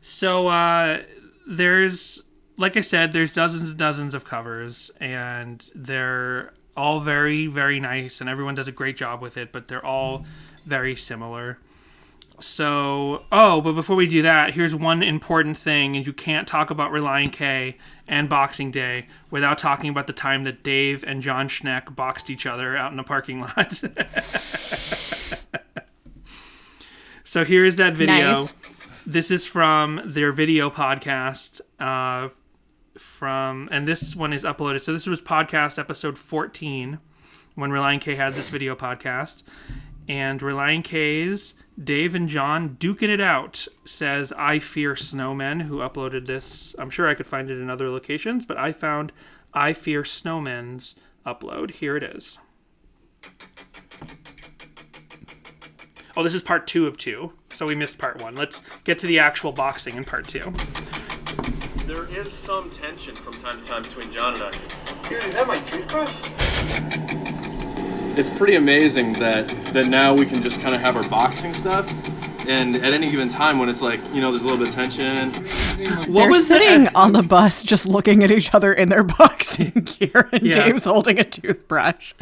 So, there's, like I said, there's dozens and dozens of covers, and they're all very, very nice, and everyone does a great job with it, but they're all very similar. So, but before we do that, here's one important thing, and you can't talk about Relient K and Boxing Day without talking about the time that Dave and John Schneck boxed each other out in a parking lot. So here's that video. Nice. This is from their video podcast, and this one is uploaded. So this was podcast episode 14 when Relient K had this video podcast. And Relient K's Dave and John duking it out says, I Fear Snowmen, who uploaded this. I'm sure I could find it in other locations, but I found I Fear Snowmen's upload. Here it is. Oh, this is part 2 of 2, so we missed part 1. Let's get to the actual boxing in part 2. There is some tension from time to time between John and I. Dude, is that my toothbrush? It's pretty amazing that now we can just kind of have our boxing stuff, and at any given time when it's like, you know, there's a little bit of tension. They're sitting on the bus just looking at each other in their boxing gear, and Dave's holding a toothbrush.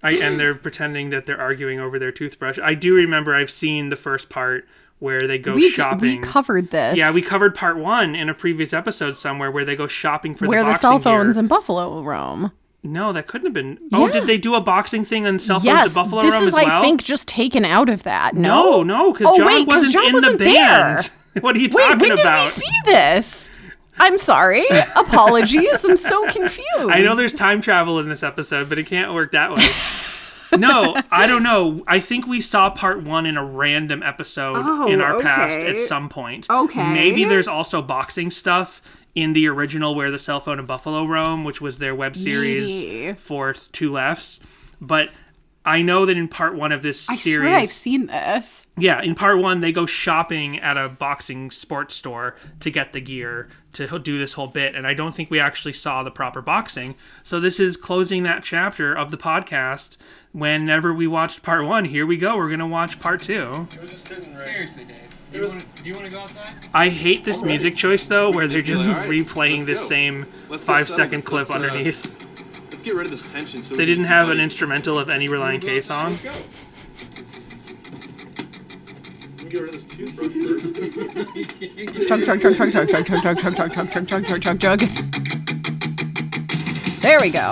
And they're pretending that they're arguing over their toothbrush. I do remember I've seen the first part where they go shopping. We covered this. Yeah, we covered part 1 in a previous episode somewhere where they go shopping for the boxing where the cell phones gear. in Buffalo roam. No, that couldn't have been. Oh, Yeah. did they do a boxing thing on cell phones at Buffalo Roam as well? This is, I think, just taken out of that. No, because John wasn't in the band. What are you talking about? When did we see this? I'm sorry. Apologies. I'm so confused. I know there's time travel in this episode, but it can't work that way. No, I don't know. I think we saw part 1 in a random episode in our past at some point. Okay. Maybe there's also boxing stuff in the original Where the Cell Phone and Buffalo Roam, which was their web series for Two Lefts. But I know that in part 1 of this series... I swear I've seen this. Yeah, in part 1, they go shopping at a boxing sports store to get the gear to do this whole bit, and I don't think we actually saw the proper boxing. So this is closing that chapter of the podcast. Whenever we watched part 1, here we go. We're going to watch part 2. It was just sitting right. Seriously, Dave. Do you want to go outside? I hate this music choice, though, where they're just replaying this same 5-second clip underneath. Let's get rid of this tension. So they didn't have an instrumental of any Relient K song. Let's go. Let me get rid of this toothbrush first. Chug, chug, chug, chug, chug, chug, chug, chug, chug, chug, chug, chug, chug, chug, chug, chug. There we go.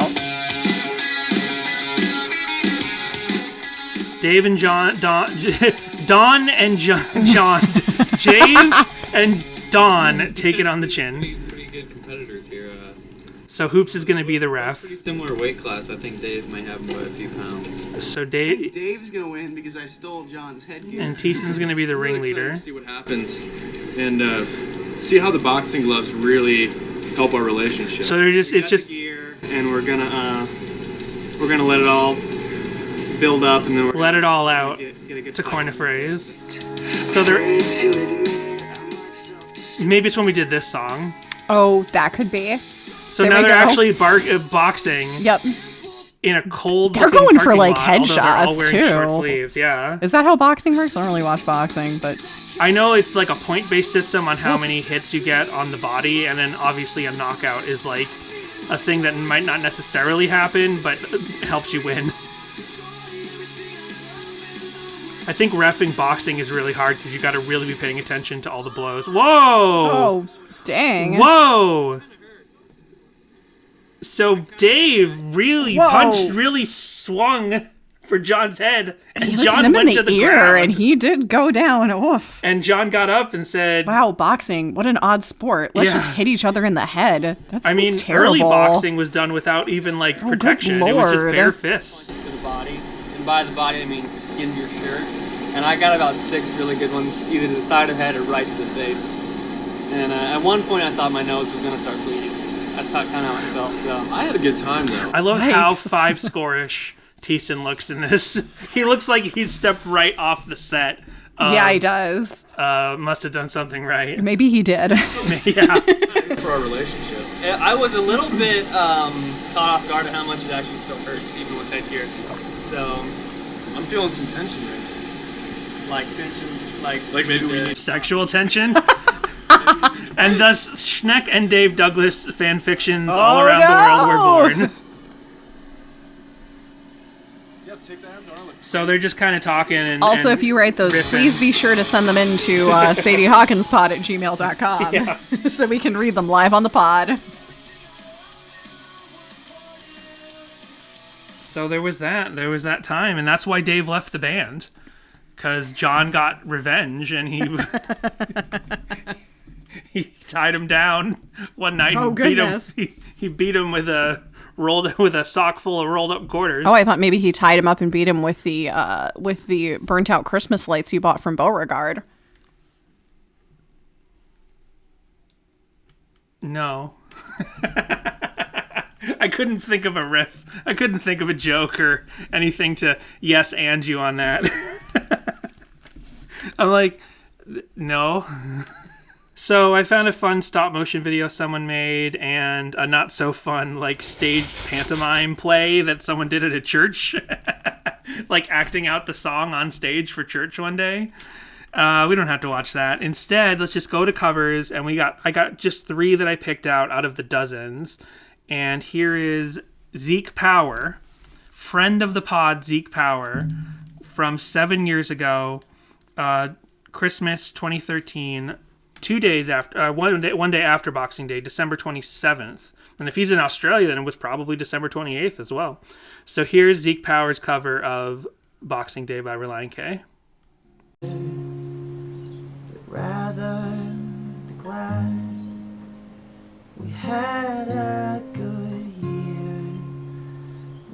Dave and Don and John, Jave and Don take it on the chin. Pretty good competitors here. So Hoops is going to be the ref. Pretty similar weight class. I think Dave might have more a few pounds. So Dave's going to win because I stole John's headgear. And Teason's going to be the ringleader. See what happens and see how the boxing gloves really help our relationship. So it's just gear, and we're gonna let it all build up, and then we're let it all out. Get to coin a phrase. So maybe it's when we did this song. Oh, that could be. So now they're actually boxing. Yep. In a cold. They're going for like lot, headshots too. Short sleeves, yeah. Is that how boxing works? I don't really watch boxing, but I know it's like a point-based system on how many hits you get on the body, and then obviously a knockout is like a thing that might not necessarily happen, but helps you win. I think reffing boxing is really hard because you got to really be paying attention to all the blows. Whoa! Oh, dang! Whoa! So Dave really punched, really swung for John's head, and John went to the ground. And he did go down. Oof. And John got up and said, "Wow, boxing! What an odd sport. Let's just hit each other in the head." That's terrible. Early boxing was done without even like protection. It was just bare fists. To the body, and by the body I mean skin to your shirt. And I got about 6 really good ones, either to the side of the head or right to the face. And at one point I thought my nose was gonna start bleeding. That's kind of how I felt. So I had a good time though. I love how 5-score-ish Thiessen looks in this. He looks like he stepped right off the set. Yeah, he does. Must have done something right. Maybe he did. Yeah. For our relationship. I was a little bit caught off guard at how much it actually still hurts, even with headgear. So I'm feeling some tension right now. Like tension, like maybe we need sexual tension. And thus Schneck and Dave Douglas fan fictions all around the world were born. So they're just kind of talking. And also, if you write those, please be sure to send them in to sadiehawkinspod@gmail.com so we can read them live on the pod. So there was that time, and that's why Dave left the band. Because John got revenge, and he tied him down one night. Oh, and goodness. Beat him. He beat him with a sock full of rolled up quarters. Oh, I thought maybe he tied him up and beat him with the burnt out Christmas lights you bought from Beauregard. No. I couldn't think of a riff. I couldn't think of a joke or anything to yes and you on that. I'm like, no. So I found a fun stop motion video someone made and a not so fun like stage pantomime play that someone did at a church. Like acting out the song on stage for church one day. We don't have to watch that. Instead, let's just go to covers, and I got just 3 that I picked out of the dozens. And here is Zeke Power, friend of the pod, Zeke Power, from 7 years ago, Christmas 2013, 2 days after, one day after Boxing Day, December 27th. And if he's in Australia, then it was probably December 28th as well. So here's Zeke Power's cover of Boxing Day by Relient K. Rather glad we had a good year.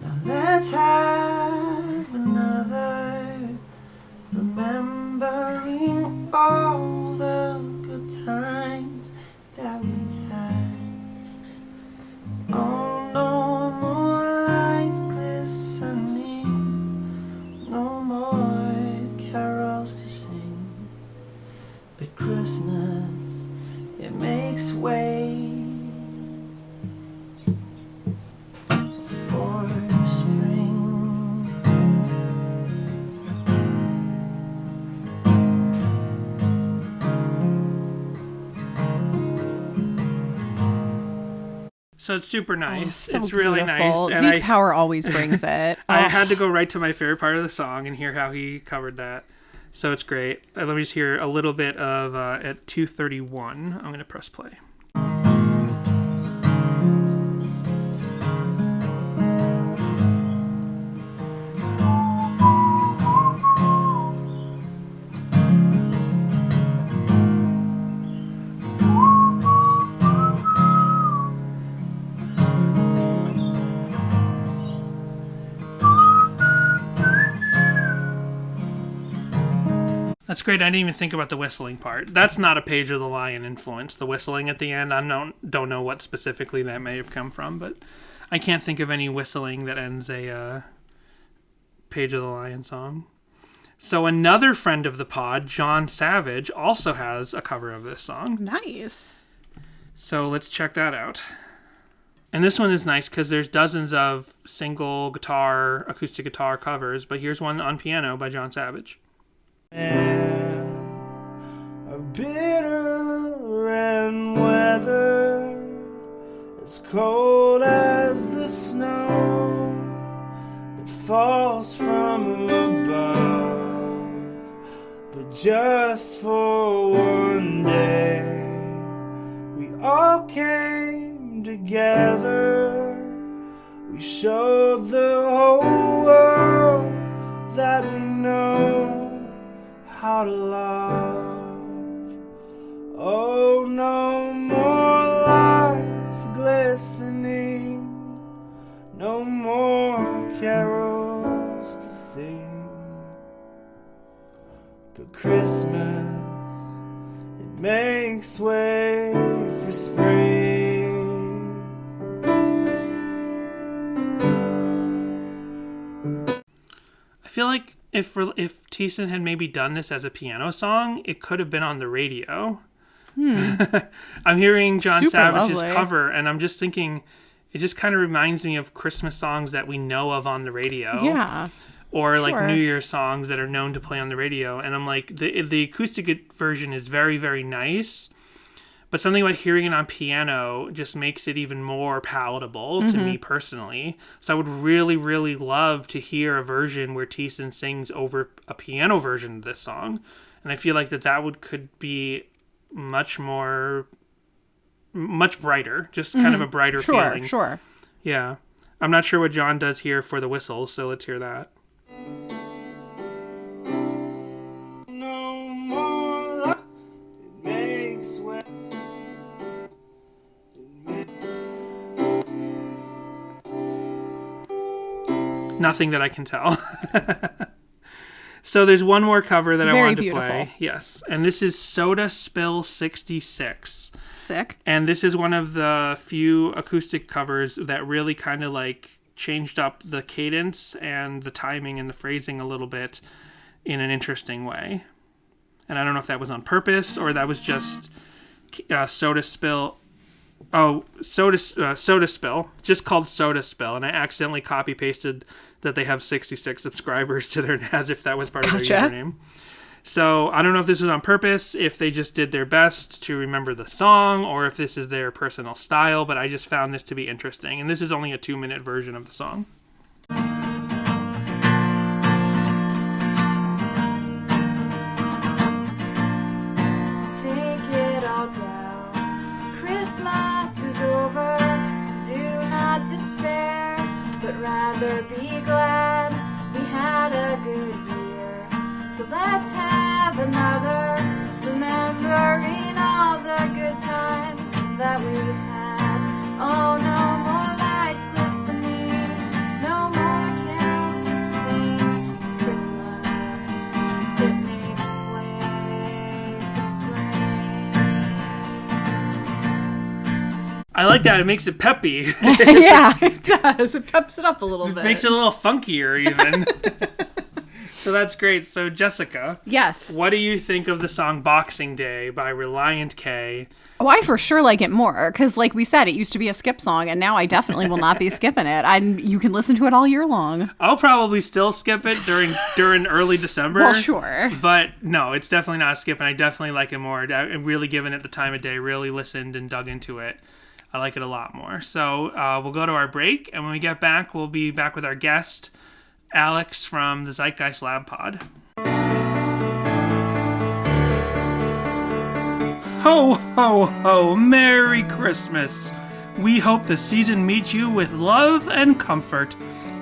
Now let's have So it's super nice. So it's really beautiful. nice. Zeke Power always brings it. I had to go right to my favorite part of the song and hear how he covered that. So it's great. Let me just hear a little bit of at 2:31. I'm going to press play. That's great. I didn't even think about the whistling part. That's not a Page of the Lion influence. The whistling at the end, I don't know what specifically that may have come from, but I can't think of any whistling that ends a Page of the Lion song. So another friend of the pod, John Savage, also has a cover of this song. Nice. So let's check that out. And this one is nice because there's dozens of single guitar, acoustic guitar covers, but here's one on piano by John Savage. Are bitter and weather as cold as the snow that falls from above, but just for one day we all came together. We showed the whole world that we know how to love. Oh, no more lights glistening, no more carols to sing. But Christmas, it makes way for spring. I feel like if Thiessen had maybe done this as a piano song, it could have been on the radio. I'm hearing John Savage's cover, and I'm just thinking, it just kind of reminds me of Christmas songs that we know of on the radio. Yeah. Or like New Year's songs that are known to play on the radio. And I'm like, the acoustic version is very, very nice. But something about hearing it on piano just makes it even more palatable to me personally. So I would really, really love to hear a version where Thiessen sings over a piano version of this song. And I feel like that could be much brighter. Just kind of a brighter feeling. Sure. Yeah. I'm not sure what John does here for the whistles, so let's hear that. Nothing that I can tell. So there's one more cover that I wanted to play. Yes. And this is Soda Spill 66. Sick. And this is one of the few acoustic covers that really kind of like changed up the cadence and the timing and the phrasing a little bit in an interesting way. And I don't know if that was on purpose or that was just Soda Spill. Oh, Soda Spill, just called Soda Spill, and I accidentally copy pasted that they have 66 subscribers to their, as if that was part of their username. So I don't know if this was on purpose, if they just did their best to remember the song, or if this is their personal style, but I just found this to be interesting, and this is only a 2-minute version of the song. Be glad we had a good year. So let's have another, remembering all the good times that we had. Oh, no more lights glistening, no more carols to sing. It's Christmas, it makes way for spring. I like that. It makes it peppy. Yeah, it does. It peps it up a little bit. It makes it a little funkier, even. So that's great. So, Jessica. Yes. What do you think of the song Boxing Day by Relient K? Oh, I for sure like it more. Because, like we said, it used to be a skip song, and now I definitely will not be skipping it. You can listen to it all year long. I'll probably still skip it during early December. Well, sure. But no, it's definitely not a skip, and I definitely like it more. I'm really giving it the time of day, really listened and dug into it. I like it a lot more. So we'll go to our break, and when we get back, we'll be back with our guest, Alex from the Zeitgeist Lab Pod. Ho, ho, ho, Merry Christmas! We hope the season meets you with love and comfort,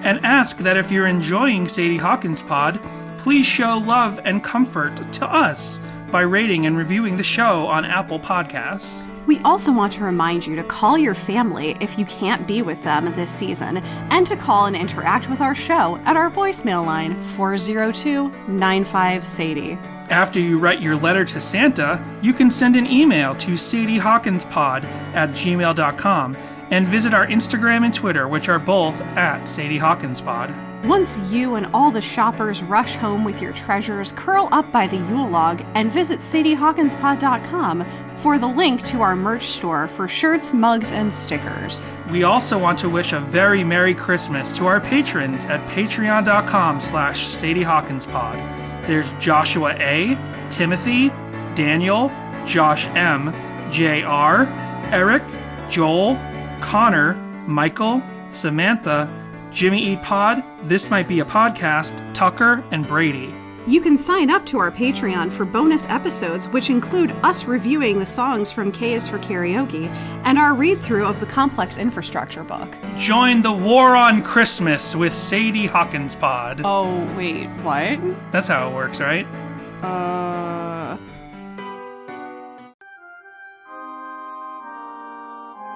and ask that if you're enjoying Sadie Hawkins Pod, please show love and comfort to us by rating and reviewing the show on Apple Podcasts. We also want to remind you to call your family if you can't be with them this season, and to call and interact with our show at our voicemail line, 402-95-SADIE. After you write your letter to Santa, you can send an email to sadiehawkinspod@gmail.com and visit our Instagram and Twitter, which are both at sadiehawkinspod. Once you and all the shoppers rush home with your treasures, curl up by the Yule log and visit sadiehawkinspod.com for the link to our merch store for shirts, mugs, and stickers. We also want to wish a very Merry Christmas to our patrons at patreon.com/sadiehawkinspod. There's Joshua A., Timothy, Daniel, Josh M., JR, Eric, Joel, Connor, Michael, Samantha, Jimmy Eat Pod, This Might Be a Podcast, Tucker, and Brady. You can sign up to our Patreon for bonus episodes, which include us reviewing the songs from K is for Karaoke and our read-through of the Complex Infrastructure book. Join the war on Christmas with Sadie Hawkins Pod. Oh, wait, what? That's how it works, right?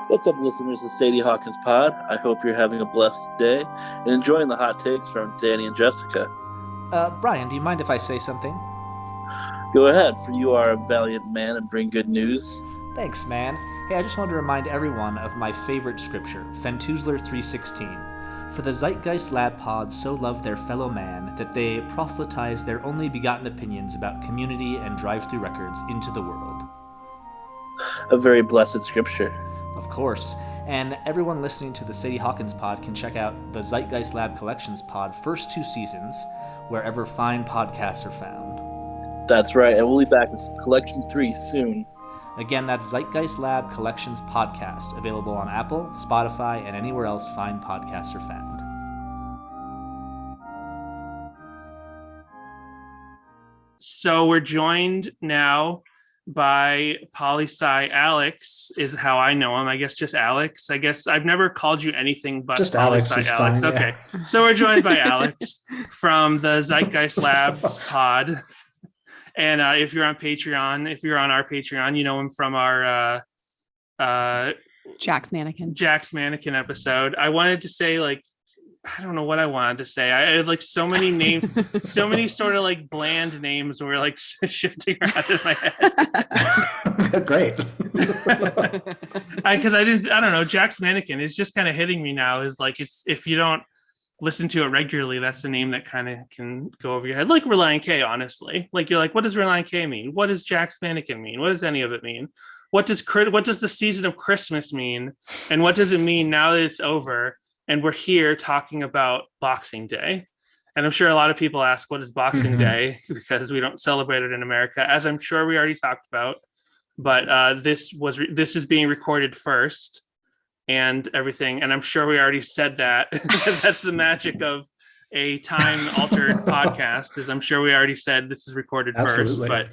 What's up, listeners of Sadie Hawkins Pod? I hope you're having a blessed day and enjoying the hot takes from Danny and Jessica. Brian, do you mind if I say something? Go ahead, for you are a valiant man and bring good news. Thanks, man. Hey, I just wanted to remind everyone of my favorite scripture, Fentuzler 3:16. For the Zeitgeist Lab Pods so love their fellow man that they proselytize their only begotten opinions about community and drive-through records into the world. A very blessed scripture. Of course. And everyone listening to the Sadie Hawkins Pod can check out the Zeitgeist Lab Collections Pod first 2 seasons, wherever fine podcasts are found. That's right, and we'll be back with Collection 3 soon. Again, that's Zeitgeist Lab Collections Podcast, available on Apple, Spotify, and anywhere else fine podcasts are found. So we're joined now by poli-sci Alex, is how I know him. I guess just Alex. I guess I've never called you anything but just Alex is Alex. Fine, okay. Yeah. So we're joined by Alex from the Zeitgeist Labs Pod. And if you're on Patreon, if you're on our Patreon, you know him from our Jack's Mannequin episode. I wanted to say, like, I don't know what I wanted to say. I had like so many names, so many sort of like bland names were like shifting around in my head. Great. Because I don't know. Jack's Mannequin is just kind of hitting me now. Is like, it's, if you don't listen to it regularly, that's the name that kind of can go over your head. Like Relient K, honestly. Like, you're like, what does Relient K mean? What does Jack's Mannequin mean? What does any of it mean? What does the season of Christmas mean? And what does it mean now that it's over? And we're here talking about Boxing Day. And I'm sure a lot of people ask, what is Boxing Day? Because we don't celebrate it in America, as I'm sure we already talked about. But this is being recorded first and everything. And I'm sure we already said that. That's the magic of a time-altered podcast, is I'm sure we already said this is recorded Absolutely. first. But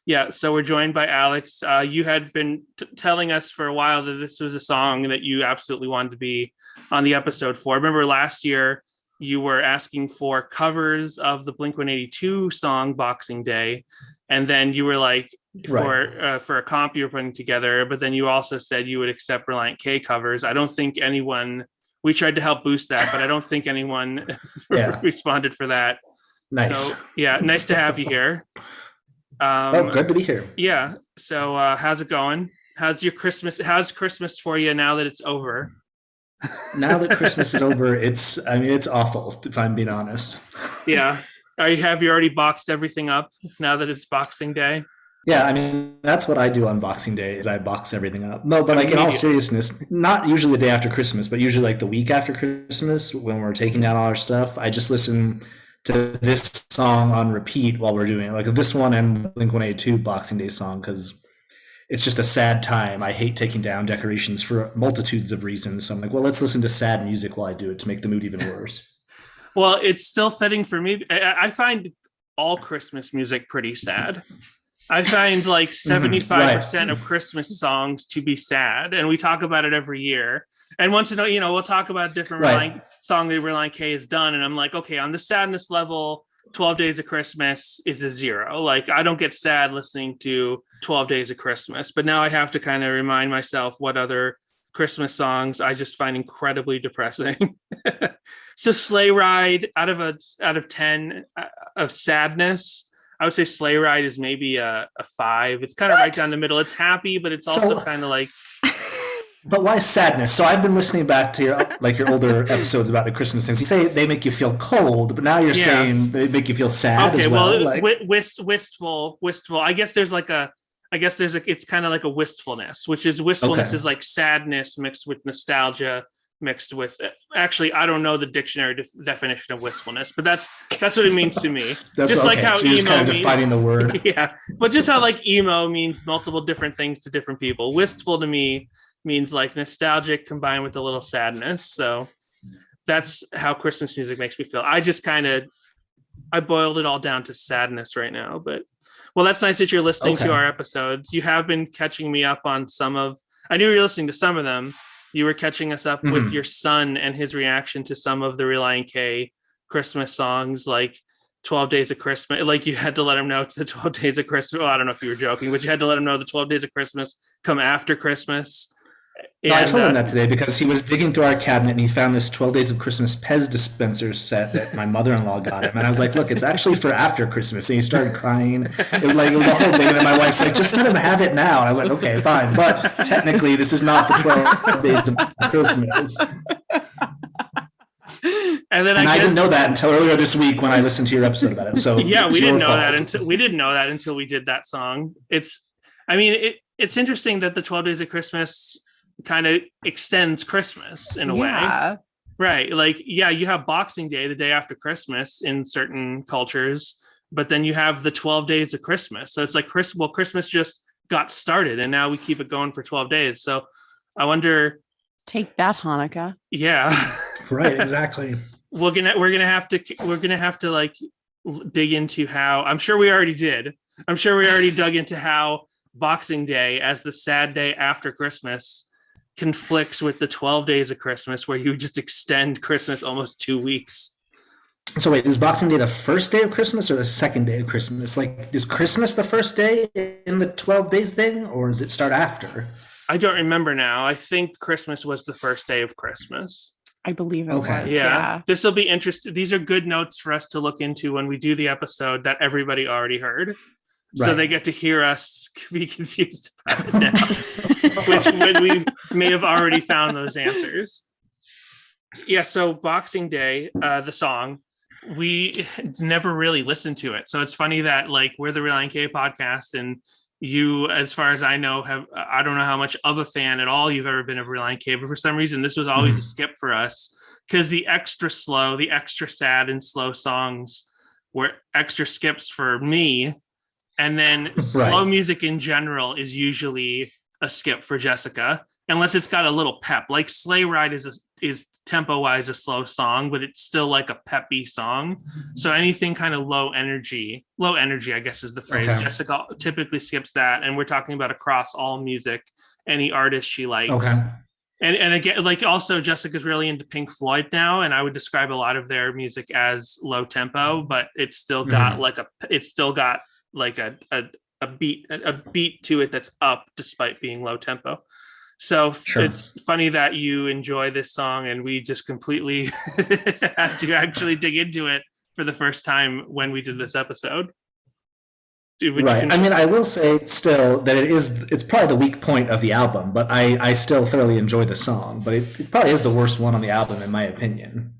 yeah, so we're joined by Alex. You had been telling us for a while that this was a song that you absolutely wanted to be on the episode for. I remember last year you were asking for covers of the Blink-182 song Boxing Day, and then you were like, for a comp you were putting together, but then you also said you would accept Relient K covers. I don't think anyone, we tried to help boost that, but I don't think anyone responded for that. Nice. So, yeah, nice to have you here. Good to be here. Yeah. So how's it going? How's Christmas for you now that it's over? Now that Christmas is over, it's awful, if I'm being honest. Yeah. Have you already boxed everything up now that it's Boxing Day? Yeah, I mean, that's what I do on Boxing Day, is I box everything up. No, but like in all seriousness, not usually the day after Christmas, but usually like the week after Christmas, when we're taking down all our stuff, I just listen to this song on repeat while we're doing it. Like this one and Blink-182 Boxing Day song, because it's just a sad time. I hate taking down decorations for multitudes of reasons. So I'm like, well, let's listen to sad music while I do it to make the mood even worse. Well, it's still fitting for me. I find all Christmas music pretty sad. I find like 75% of Christmas songs to be sad, and we talk about it every year. And once in a while, we'll talk about different song that Relient K has done, and I'm like, okay, on the sadness level, 12 Days of Christmas is a 0. Like, I don't get sad listening to 12 Days of Christmas, but now I have to kind of remind myself what other Christmas songs I just find incredibly depressing. So Sleigh Ride, out of 10 of sadness, I would say Sleigh Ride is maybe a 5. It's kind of right down the middle. It's happy, but it's also kind of like. But why sadness? So I've been listening back to your older episodes about the Christmas things. You say they make you feel cold, but now you're saying they make you feel sad as well. Okay, well, wistful. I guess there's it's kind of like a wistfulness, which is wistfulness is like sadness mixed with nostalgia. Mixed with actually, I don't know the dictionary definition of wistfulness, but that's what it means to me. That's just like how so you're just kind of defining the word. Yeah, but just how like emo means multiple different things to different people. Wistful to me means like nostalgic combined with a little sadness. So that's how Christmas music makes me feel. I boiled it all down to sadness right now, but well, that's nice that you're listening to our episodes. You have been catching me up on I knew you were listening to some of them. You were catching us up with your son and his reaction to some of the Relient K Christmas songs, like 12 Days of Christmas. Like, you had to let him know the 12 Days of Christmas. Well, I don't know if you were joking, but you had to let him know the 12 Days of Christmas come after Christmas. No, I told him that today because he was digging through our cabinet and he found this 12 Days of Christmas Pez dispenser set that my mother-in-law got him. And I was like, look, it's actually for after Christmas. And he started crying. It was a whole thing. And then my wife's like, just let him have it now. And I was like, okay, fine. But technically, this is not the 12 Days of Christmas. And I didn't know that until earlier this week when I listened to your episode about it. So yeah, we didn't know that until we did that song. It's interesting that the 12 Days of Christmas kind of extends Christmas in a way, right? Like, you have Boxing Day, the day after Christmas in certain cultures, but then you have the 12 Days of Christmas. So it's like Christmas just got started and now we keep it going for 12 days. So I wonder, take that, Hanukkah. Yeah. Right, exactly. we're gonna have to like dig into how, I'm sure we already dug into how Boxing Day, as the sad day after Christmas, conflicts with the 12 Days of Christmas, where you just extend Christmas almost 2 weeks. So wait, is Boxing Day the first day of Christmas or the second day of Christmas? Like, is Christmas the first day in the 12 days thing, or does it start after? I don't remember now. I think Christmas was the first day of Christmas. I believe it was. Yeah. This will be interesting. These are good notes for us to look into when we do the episode that everybody already heard. Right. So they get to hear us be confused about it now, which when we may have already found those answers. Yeah, so Boxing Day, the song, we never really listened to it. So it's funny that, like, we're the Relient K podcast, and you, as far as I know, I don't know how much of a fan at all you've ever been of Relient K, but for some reason this was always a skip for us, because the extra slow, the extra sad and slow songs were extra skips for me. And then slow music in general is usually a skip for Jessica, unless it's got a little pep. Like Sleigh Ride is tempo-wise a slow song, but it's still like a peppy song. So anything kind of low energy, I guess is the phrase. Okay. Jessica typically skips that, and we're talking about across all music, any artist she likes. Okay. And again, like, also Jessica's really into Pink Floyd now, and I would describe a lot of their music as low tempo, but it's still got a beat to it that's up despite being low tempo. So It's funny that you enjoy this song, and we just completely had to actually dig into it for the first time when we did this episode. Right. I mean, I will say still that it's probably the weak point of the album, but I still thoroughly enjoy the song, but it probably is the worst one on the album in my opinion.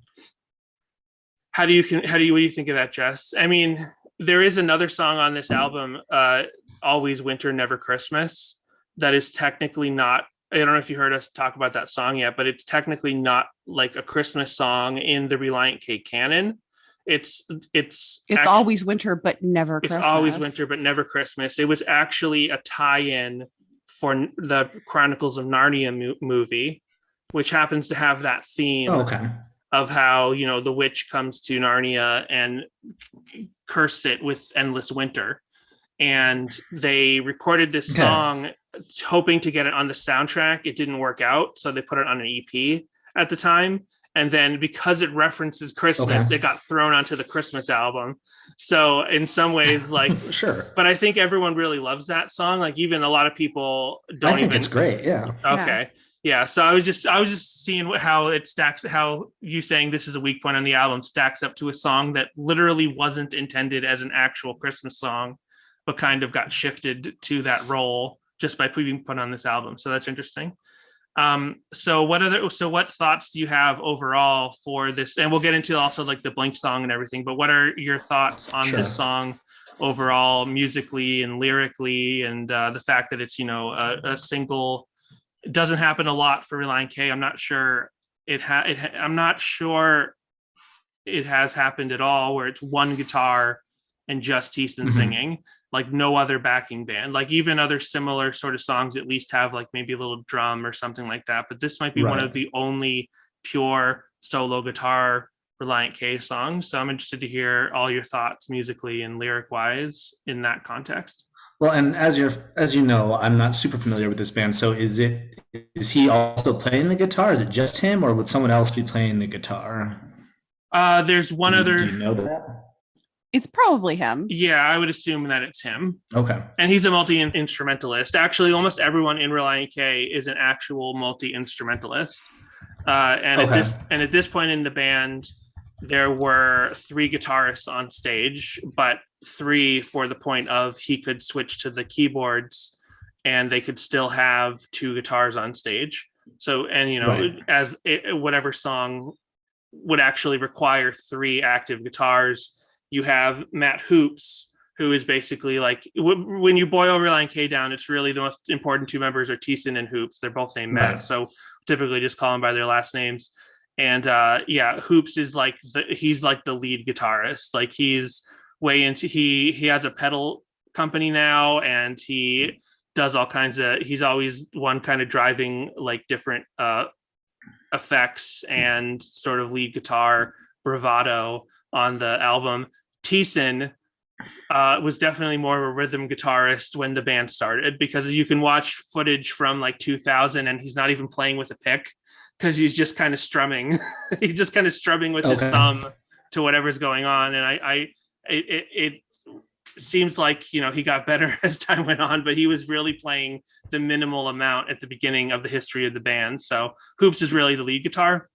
What do you think of that, Jess? I mean, there is another song on this album, Always Winter, Never Christmas, that is technically not, I don't know if you heard us talk about that song yet, but it's technically not like a Christmas song in the Relient K canon. It's Always Winter, but never Christmas. It's Always Winter, but never Christmas. It was actually a tie-in for the Chronicles of Narnia movie, which happens to have that theme of how, you know, the witch comes to Narnia and cursed it with endless winter. And they recorded this song hoping to get it on the soundtrack. It didn't work out, so they put it on an EP at the time. And then because it references Christmas, it got thrown onto the Christmas album. So in some ways, like, sure. But I think everyone really loves that song. Like, even a lot of people don't. I think it's great. Yeah. Okay. Yeah. So I was just seeing how it stacks, how you saying this is a weak point on the album stacks up to a song that literally wasn't intended as an actual Christmas song, but kind of got shifted to that role just by being put on this album. So that's interesting. So what thoughts do you have overall for this? And we'll get into also like the Blink song and everything, but what are your thoughts on this song overall, musically and lyrically, and the fact that it's, you know, a single? It doesn't happen a lot for Relient K. I'm not sure it has happened at all where it's one guitar and just Thiessen singing, like no other backing band. Like even other similar sort of songs at least have like maybe a little drum or something like that. But this might be one of the only pure solo guitar Relient K songs. So I'm interested to hear all your thoughts musically and lyric wise in that context. Well, and as you know, I'm not super familiar with this band. So is he also playing the guitar? Is it just him, or would someone else be playing the guitar? There's one other. Do you know that? It's probably him. Yeah, I would assume that it's him. Okay. And he's a multi-instrumentalist. Actually, almost everyone in Relient K is an actual multi-instrumentalist. At this point in the band, there were 3 guitarists on stage, but 3 for the point of he could switch to the keyboards and they could still have 2 guitars on stage. So, and, you know, whatever song would actually require 3 active guitars, you have Matt Hoops, who is basically like, when you boil Relient K down, it's really the most important 2 members are Thiessen and Hoops. They're both named Matt, so typically just call them by their last names. And Hoops is like he's like the lead guitarist. Like he's way into he has a pedal company now, and he does all kinds of. He's always one kind of driving like different effects and sort of lead guitar bravado on the album. Thiessen was definitely more of a rhythm guitarist when the band started, because you can watch footage from like 2000 and he's not even playing with a pick because he's just kind of strumming. He's just kind of strumming with his thumb to whatever's going on. And it seems like, you know, he got better as time went on, but he was really playing the minimal amount at the beginning of the history of the band. So Hoops is really the lead guitar.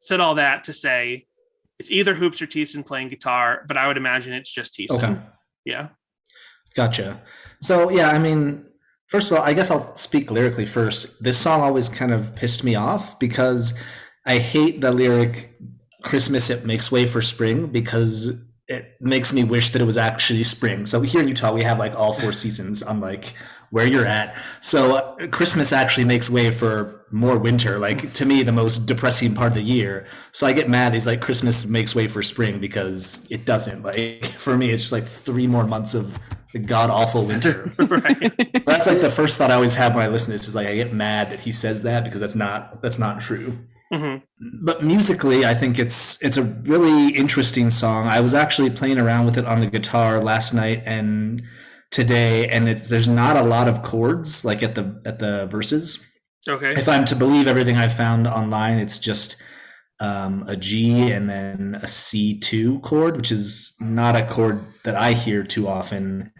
Said all that to say, it's either Hoops or Thiessen playing guitar, but I would imagine it's just Thiessen. Okay. Yeah. Gotcha. So, yeah, I mean, first of all, I guess I'll speak lyrically first. This song always kind of pissed me off because I hate the lyric, Christmas, it makes way for spring, because it makes me wish that it was actually spring. So here in Utah, we have like all 4 seasons, unlike where you're at. So Christmas actually makes way for more winter, like to me, the most depressing part of the year. So I get mad. He's like, Christmas makes way for spring, because it doesn't. Like for me, it's just like 3 more months of god awful winter. Right. So that's like the first thought I always have when I listen to this, is like, I get mad that he says that, because that's not true. Mm-hmm. But musically, I think it's a really interesting song. I was actually playing around with it on the guitar last night and today, and there's not a lot of chords like at the verses. Okay. If I'm to believe everything I've found online, it's just a G and then a C2 chord, which is not a chord that I hear too often.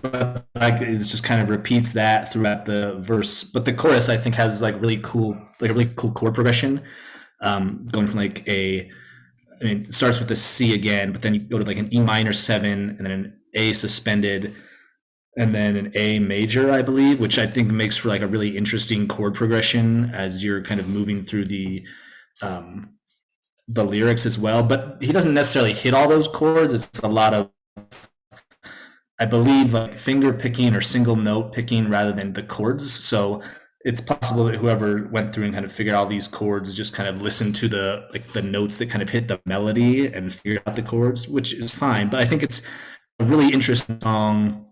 But like it just kind of repeats that throughout the verse. But the chorus, I think, has like a really cool chord progression, going from like it starts with a C again, but then you go to like an E minor 7 and then an A suspended and then an A major, I believe, which I think makes for like a really interesting chord progression as you're kind of moving through the lyrics as well. But he doesn't necessarily hit all those chords. It's a lot of, I believe, like finger picking or single note picking rather than the chords. So it's possible that whoever went through and kind of figured out these chords just kind of listened to the notes that kind of hit the melody and figured out the chords, which is fine. But I think it's a really interesting song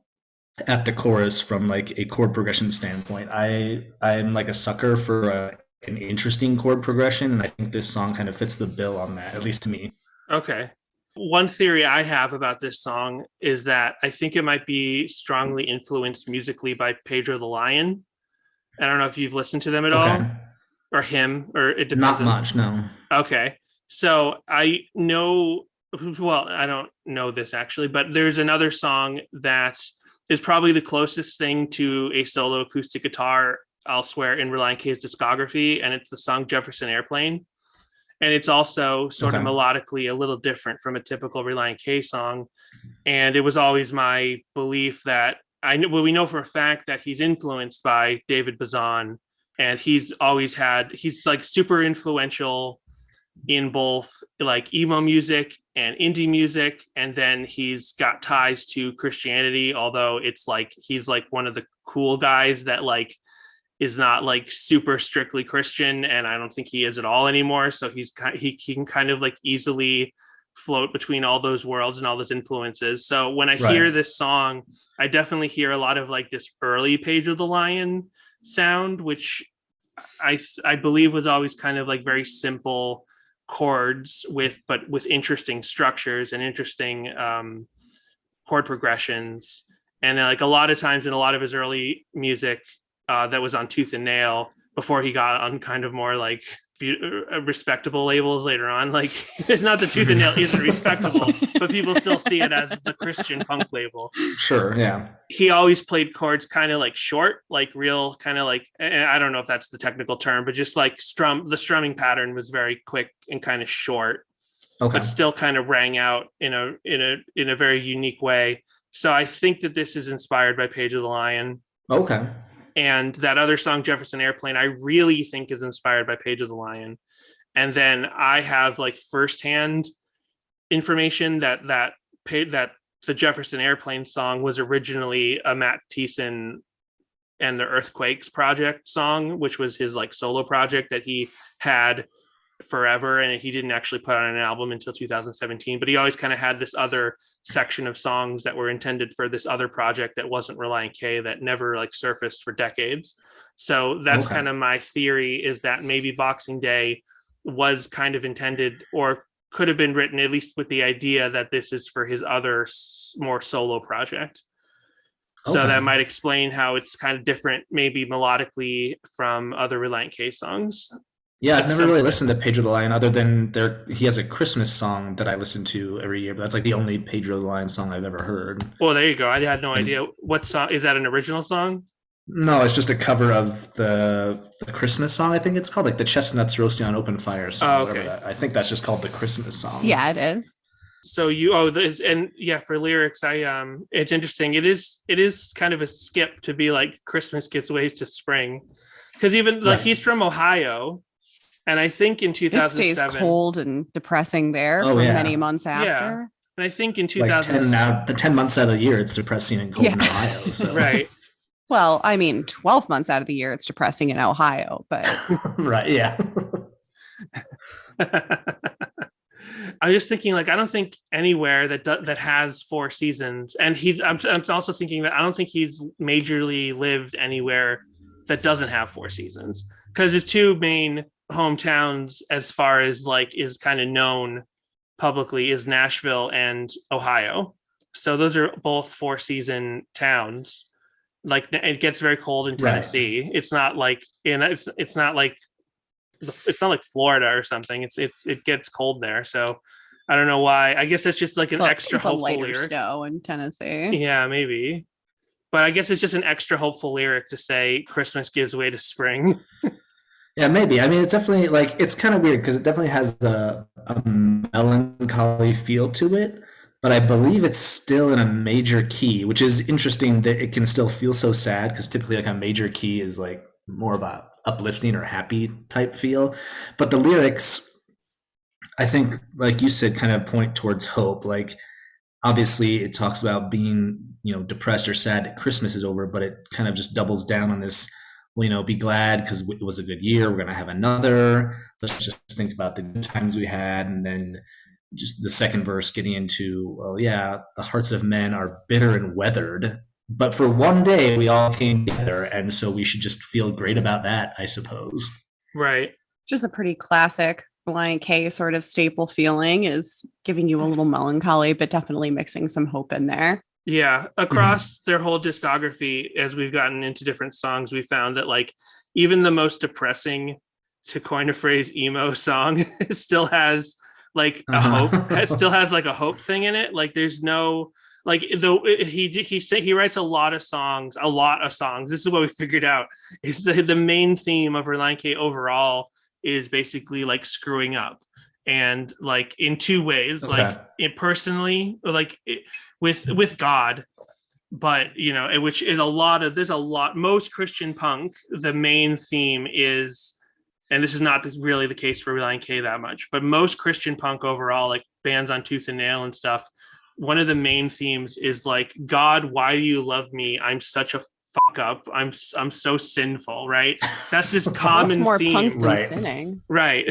at the chorus from like a chord progression standpoint. I'm like a sucker for an interesting chord progression, and I think this song kind of fits the bill on that, at least to me. Okay. One theory I have about this song is that I think it might be strongly influenced musically by Pedro the Lion. I don't know if you've listened to them at all, or him, or it depends. Not much, no. Okay. So I know, well, I don't know this actually, but there's another song that is probably the closest thing to a solo acoustic guitar elsewhere in Relient K's discography, and it's the song Jefferson Airplane. And it's also sort of melodically a little different from a typical Relient K song. And it was always my belief that we know for a fact that he's influenced by David Bazan, and he's like super influential in both like emo music and indie music, and then he's got ties to Christianity, although it's like he's like one of the cool guys that like is not like super strictly Christian, and I don't think he is at all anymore. So he can kind of like easily float between all those worlds and all those influences. So when I hear this song, I definitely hear a lot of like this early Pedro the Lion sound, which I believe was always kind of like very simple chords with interesting structures and interesting chord progressions. And like a lot of times in a lot of his early music that was on Tooth and Nail before he got on kind of more like respectable labels later on, like not that Tooth and Nail isn't respectable, but people still see it as the Christian punk label. Sure, yeah. He always played chords kind of like short, like real kind of like, I don't know if that's the technical term, but just like the strumming pattern was very quick and kind of short, but still kind of rang out in a very unique way. So I think that this is inspired by Pedro the Lion. Okay. And that other song, Jefferson Airplane, I really think is inspired by Pedro the Lion. And then I have like firsthand information that the Jefferson Airplane song was originally a Matt Thiessen and the Earthquakes project song, which was his like solo project that he had forever, and he didn't actually put on an album until 2017, but he always kind of had this other section of songs that were intended for this other project that wasn't Relient K, that never like surfaced for decades. So that's kind of my theory, is that maybe Boxing Day was kind of intended, or could have been written at least with the idea that this is for his other more solo project. So that might explain how it's kind of different, maybe melodically, from other Relient K songs. Yeah, I've never really listened to Pedro the Lion, other than he has a Christmas song that I listen to every year, but that's like the only Pedro the Lion song I've ever heard. Well, there you go. I had no idea. What song is that? An original song? No, it's just a cover of the Christmas song. I think it's called like the Chestnuts Roasting on Open Fire song. I think that's just called the Christmas song. Yeah, it is. So for lyrics, it's interesting. It is kind of a skip to be like Christmas gives way to spring, because even like he's from Ohio. And I think in 2007... It stays cold and depressing there for many months after. Yeah. And I think in 2007... Like 10 months out of the year, it's depressing and cold in Ohio. So. Right. Well, I mean, 12 months out of the year, it's depressing in Ohio, but... Right, yeah. I'm just thinking, like, I don't think anywhere that has 4 seasons, and I'm also thinking that I don't think he's majorly lived anywhere that doesn't have 4 seasons, because his 2 main hometowns, as far as like is kind of known publicly, is Nashville and Ohio. So those are both 4-season towns. Like, it gets very cold in Tennessee. Right. It's not like it's not like Florida or something. It gets cold there. So I don't know why. I guess it's just like extra hopeful lyric. Snow in Tennessee. Yeah, maybe. But I guess it's just an extra hopeful lyric to say Christmas gives way to spring. Yeah, maybe. I mean, it's definitely like, it's kind of weird because it definitely has a melancholy feel to it, but I believe it's still in a major key, which is interesting that it can still feel so sad, because typically like a major key is like more of a uplifting or happy type feel. But the lyrics, I think, like you said, kind of point towards hope. Like, obviously it talks about being, depressed or sad that Christmas is over, but it kind of just doubles down on this, be glad because it was a good year. We're going to have another. Let's just think about the good times we had. And then just the second verse getting into, the hearts of men are bitter and weathered. But for one day, we all came together, and so we should just feel great about that, I suppose. Right. Just a pretty classic Relient K sort of staple feeling, is giving you a little melancholy, but definitely mixing some hope in there. Yeah, across their whole discography, as we've gotten into different songs, we found that like even the most depressing, to coin a phrase, emo song still has like a hope. It still has like a hope thing in it. Like there's no like though he writes a lot of songs. This is what we figured out is the main theme of Relient K overall is basically like screwing up, and like in two ways, like it personally, like with God, but you know, which is most Christian punk, the main theme is, and this is not really the case for Relient K that much, but most Christian punk overall, like bands on Tooth and Nail and stuff, one of the main themes is like, God, why do you love me? I'm such a fuck up. I'm so sinful, right? That's this common more theme. Punk than sinning? Right.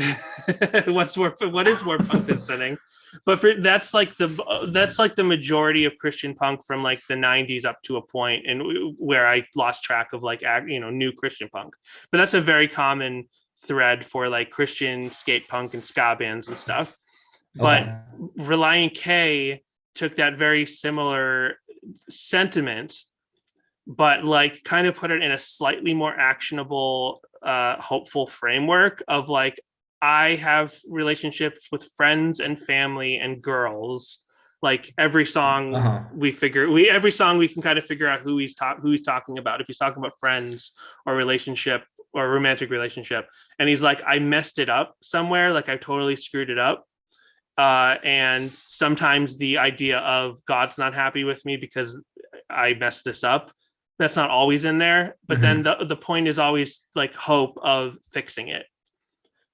What is more punk than sinning? But that's like the majority of Christian punk from like the 90s up to a point, and where I lost track of like new Christian punk. But that's a very common thread for like Christian skate punk and ska bands and stuff. But Relient K took that very similar sentiment, but like kind of put it in a slightly more actionable, hopeful framework of like, I have relationships with friends and family and girls. Like every song every song we can kind of figure out who he's talking about. If he's talking about friends or relationship or romantic relationship, and he's like, I messed it up somewhere, like I totally screwed it up. And sometimes the idea of God's not happy with me because I messed this up, that's not always in there. But then the point is always like hope of fixing it.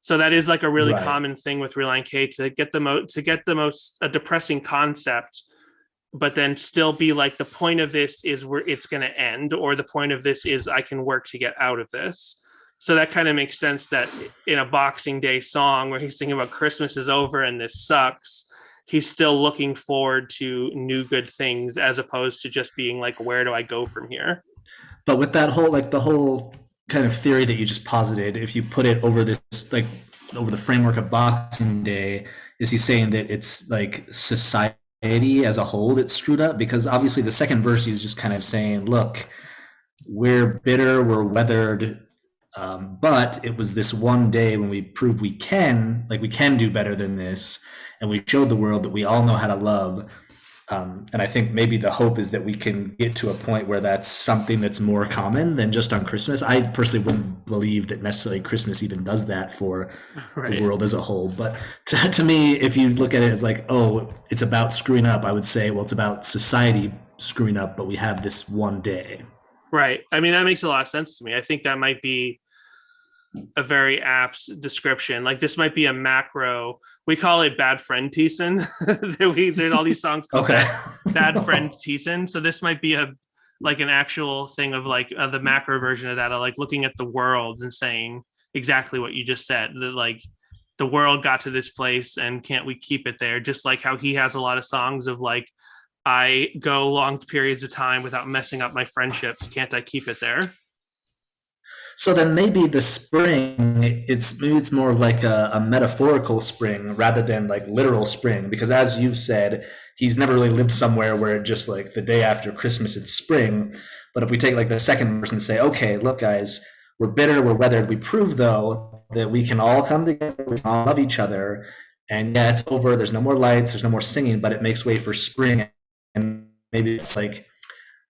So that is like a really common thing with Relient K, to get the most a depressing concept, but then still be like, the point of this is where it's going to end, or the point of this is I can work to get out of this. So that kind of makes sense that in a Boxing Day song where he's singing about Christmas is over and this sucks, he's still looking forward to new good things, as opposed to just being like, where do I go from here? But with that whole, like the whole kind of theory that you just posited, if you put it over this, like over the framework of Boxing Day, is he saying that it's like society as a whole that's screwed up? Because obviously the second verse he's just kind of saying, look, we're bitter, we're weathered, but it was this one day when we proved we can do better than this, and we showed the world that we all know how to love. And I think maybe the hope is that we can get to a point where that's something that's more common than just on Christmas. I personally wouldn't believe that necessarily Christmas even does that for the world as a whole. But to me, if you look at it as like, oh, it's about screwing up, I would say, well, it's about society screwing up, but we have this one day. Right. I mean, that makes a lot of sense to me. I think that might be a very apt description. Like this might be a macro. We call it Bad Friend Thiessen. There's all these songs called Bad Friend Thiessen. So this might be an actual thing of like the macro version of that, of like looking at the world and saying exactly what you just said, that like the world got to this place and can't we keep it there? Just like how he has a lot of songs of like, I go long periods of time without messing up my friendships. Can't I keep it there? So then maybe the spring, it's more of like a metaphorical spring rather than like literal spring, because as you've said, he's never really lived somewhere where it just like the day after Christmas it's spring. But if we take like the second verse and say, okay, look guys, we're bitter, we're weathered, we prove though that we can all come together, we can all love each other, and yeah, it's over, there's no more lights, there's no more singing, but it makes way for spring. And maybe it's like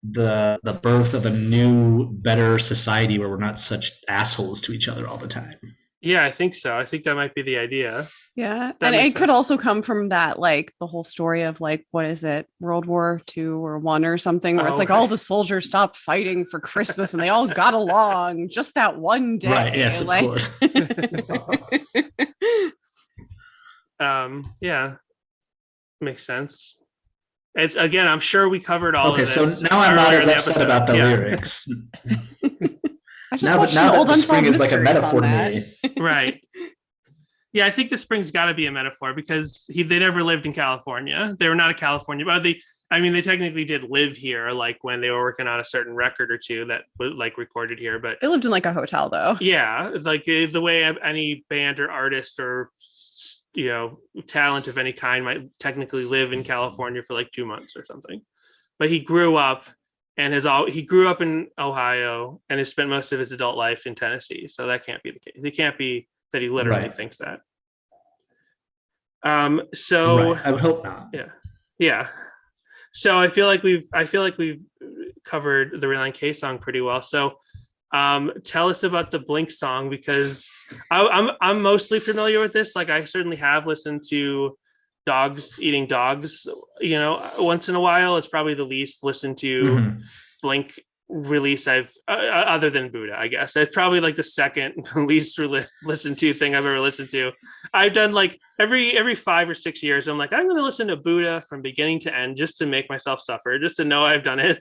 the birth of a new, better society where we're not such assholes to each other all the time. Yeah, I think so. I think that might be the idea. Yeah. And it could also come from that, like the whole story of like, what is it, World War II or I or something, where it's like all the soldiers stopped fighting for Christmas and they all got along just that one day. Right. Yes, of course. Yeah. Makes sense. It's again, I'm sure we covered all of this. Okay, so now I'm not as upset about the lyrics. now that the spring is like a metaphor to me. Right. Yeah, I think the spring's got to be a metaphor because they never lived in California. They were not a California. Well, I mean, they technically did live here, like when they were working on a certain record or two that was like recorded here. But they lived in like a hotel, though. Yeah, it's like the way any band or artist or talent of any kind might technically live in California for like 2 months or something. But he grew up he grew up in Ohio and has spent most of his adult life in Tennessee. So that can't be the case. It can't be that he literally thinks that. So I would hope not. Yeah. So I feel like we've covered the Relient K song pretty well. So tell us about the Blink song, because I'm mostly familiar with this. Like, I certainly have listened to Dogs Eating Dogs, once in a while. It's probably the least listened to Blink release I've other than Buddha, I guess. It's probably like the second least listened to thing I've ever listened to. I've done like every 5 or 6 years, I'm like, I'm going to listen to Buddha from beginning to end just to make myself suffer, just to know I've done it.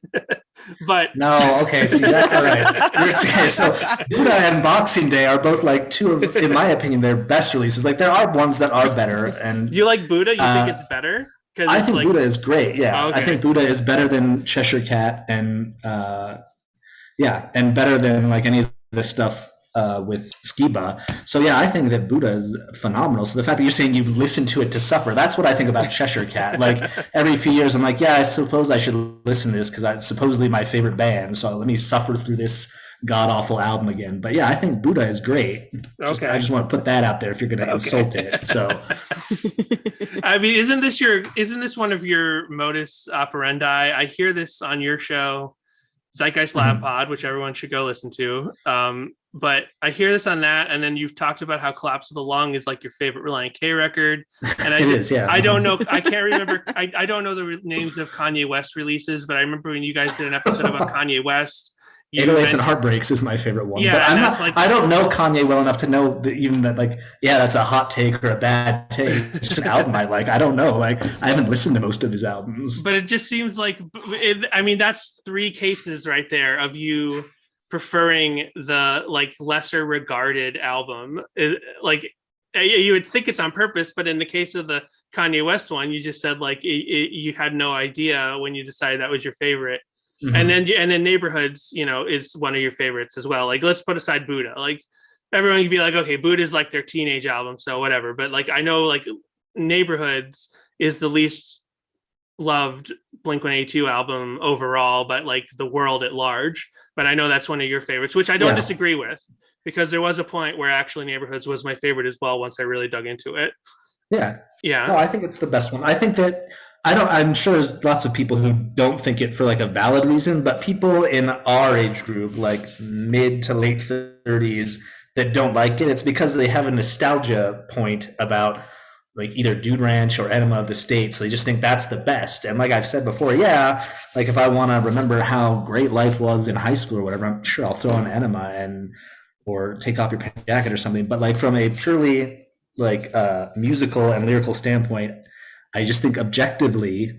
But no, okay, see that, all right. Okay, so Buddha and Boxing Day are both like two of, in my opinion, their best releases. Like, there are ones that are better. And you like Buddha? You think it's better? I think Buddha is great. Yeah, okay. I think Buddha is better than Cheshire Cat, and and better than like any of the stuff with Skiba. So yeah, I think that Buddha is phenomenal. So the fact that you're saying you've listened to it to suffer, that's what I think about Cheshire Cat. Like, every few years, I'm like, yeah, I suppose I should listen to this because it's supposedly my favorite band. So let me suffer through this god awful album again. But yeah, I think Buddha is great. I just want to put that out there if you're going to insult it. So I mean, isn't this one of your modus operandi? I hear this on your show, Zeitgeist Lab Pod, which everyone should go listen to. But I hear this on that, and then you've talked about how Collapsible Lung is like your favorite Relient K record. And I don't know. I can't remember. I don't know the names of Kanye West releases, but I remember when you guys did an episode about Kanye West. 808s and Heartbreaks is my favorite one. Yeah, but I don't know Kanye well enough to know that like, yeah, that's a hot take or a bad take. It's just an album I like. I don't know. Like, I haven't listened to most of his albums. But it just seems like, that's 3 cases right there of you preferring the like lesser regarded album. Like, you would think it's on purpose, but in the case of the Kanye West one, you just said like you had no idea when you decided that was your favorite. And then Neighborhoods, is one of your favorites as well. Like, let's put aside Buddha. Like, everyone could be like, okay, Buddha is like their teenage album, so whatever. But like, I know like Neighborhoods is the least loved Blink-182 album overall, but like the world at large. But I know that's one of your favorites, which I don't disagree with, because there was a point where actually Neighborhoods was my favorite as well once I really dug into it. Yeah. No, I think it's the best one. I think that I'm sure there's lots of people who don't think it for like a valid reason, but people in our age group, like mid to late 30s, that don't like it, it's because they have a nostalgia point about like either Dude Ranch or Enema of the State. So they just think that's the best. And like I've said before, like if I want to remember how great life was in high school or whatever, I'm sure I'll throw on Enema or Take Off Your Pants Jacket or something. But like from a purely like musical and lyrical standpoint, I just think objectively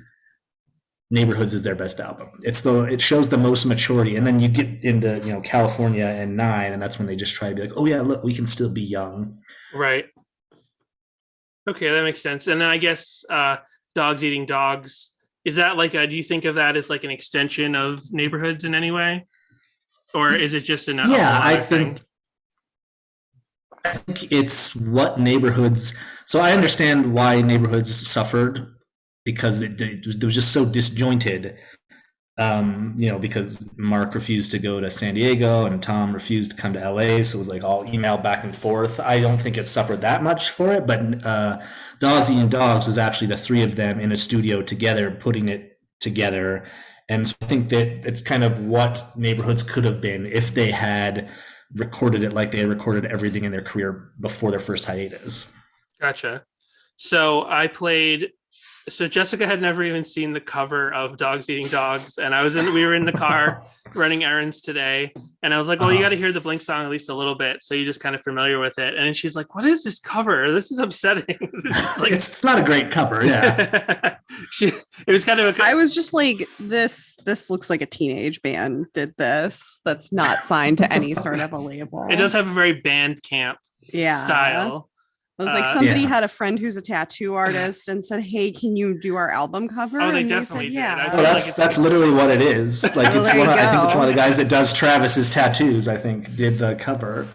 Neighborhoods is their best album. It shows the most maturity, and then you get into California and 9, and that's when they just try to be like, oh yeah, look, we can still be young. Right. Okay, that makes sense. And then I guess Dogs Eating Dogs, is that like do you think of that as like an extension of Neighborhoods in any way, or is it just an I think it's what Neighborhoods. So I understand why Neighborhoods suffered, because it was just so disjointed. Because Mark refused to go to San Diego and Tom refused to come to LA, so it was like all email back and forth. I don't think it suffered that much for it, but Dogs Eating Dogs was actually the 3 of them in a studio together, putting it together. And so I think that it's kind of what Neighborhoods could have been if they had recorded it like they had recorded everything in their career before their first hiatus. Gotcha. So So Jessica had never even seen the cover of Dogs Eating Dogs, and we were in the car running errands today, and I was like, well, you got to hear the Blink song at least a little bit, so you're just kind of familiar with it. And she's like, what is this cover? This is upsetting. It's not a great cover. Yeah. It was kind of I was just like, this looks like a teenage band did this. That's not signed to any sort of a label. It does have a very Bandcamp style. I was like, somebody had a friend who's a tattoo artist and said, "Hey, can you do our album cover?" Oh, they and definitely said, did. Yeah. That's literally what it is. Like Well, it's there you I think it's go. one of the guys that does Travis's tattoos. I think did the cover.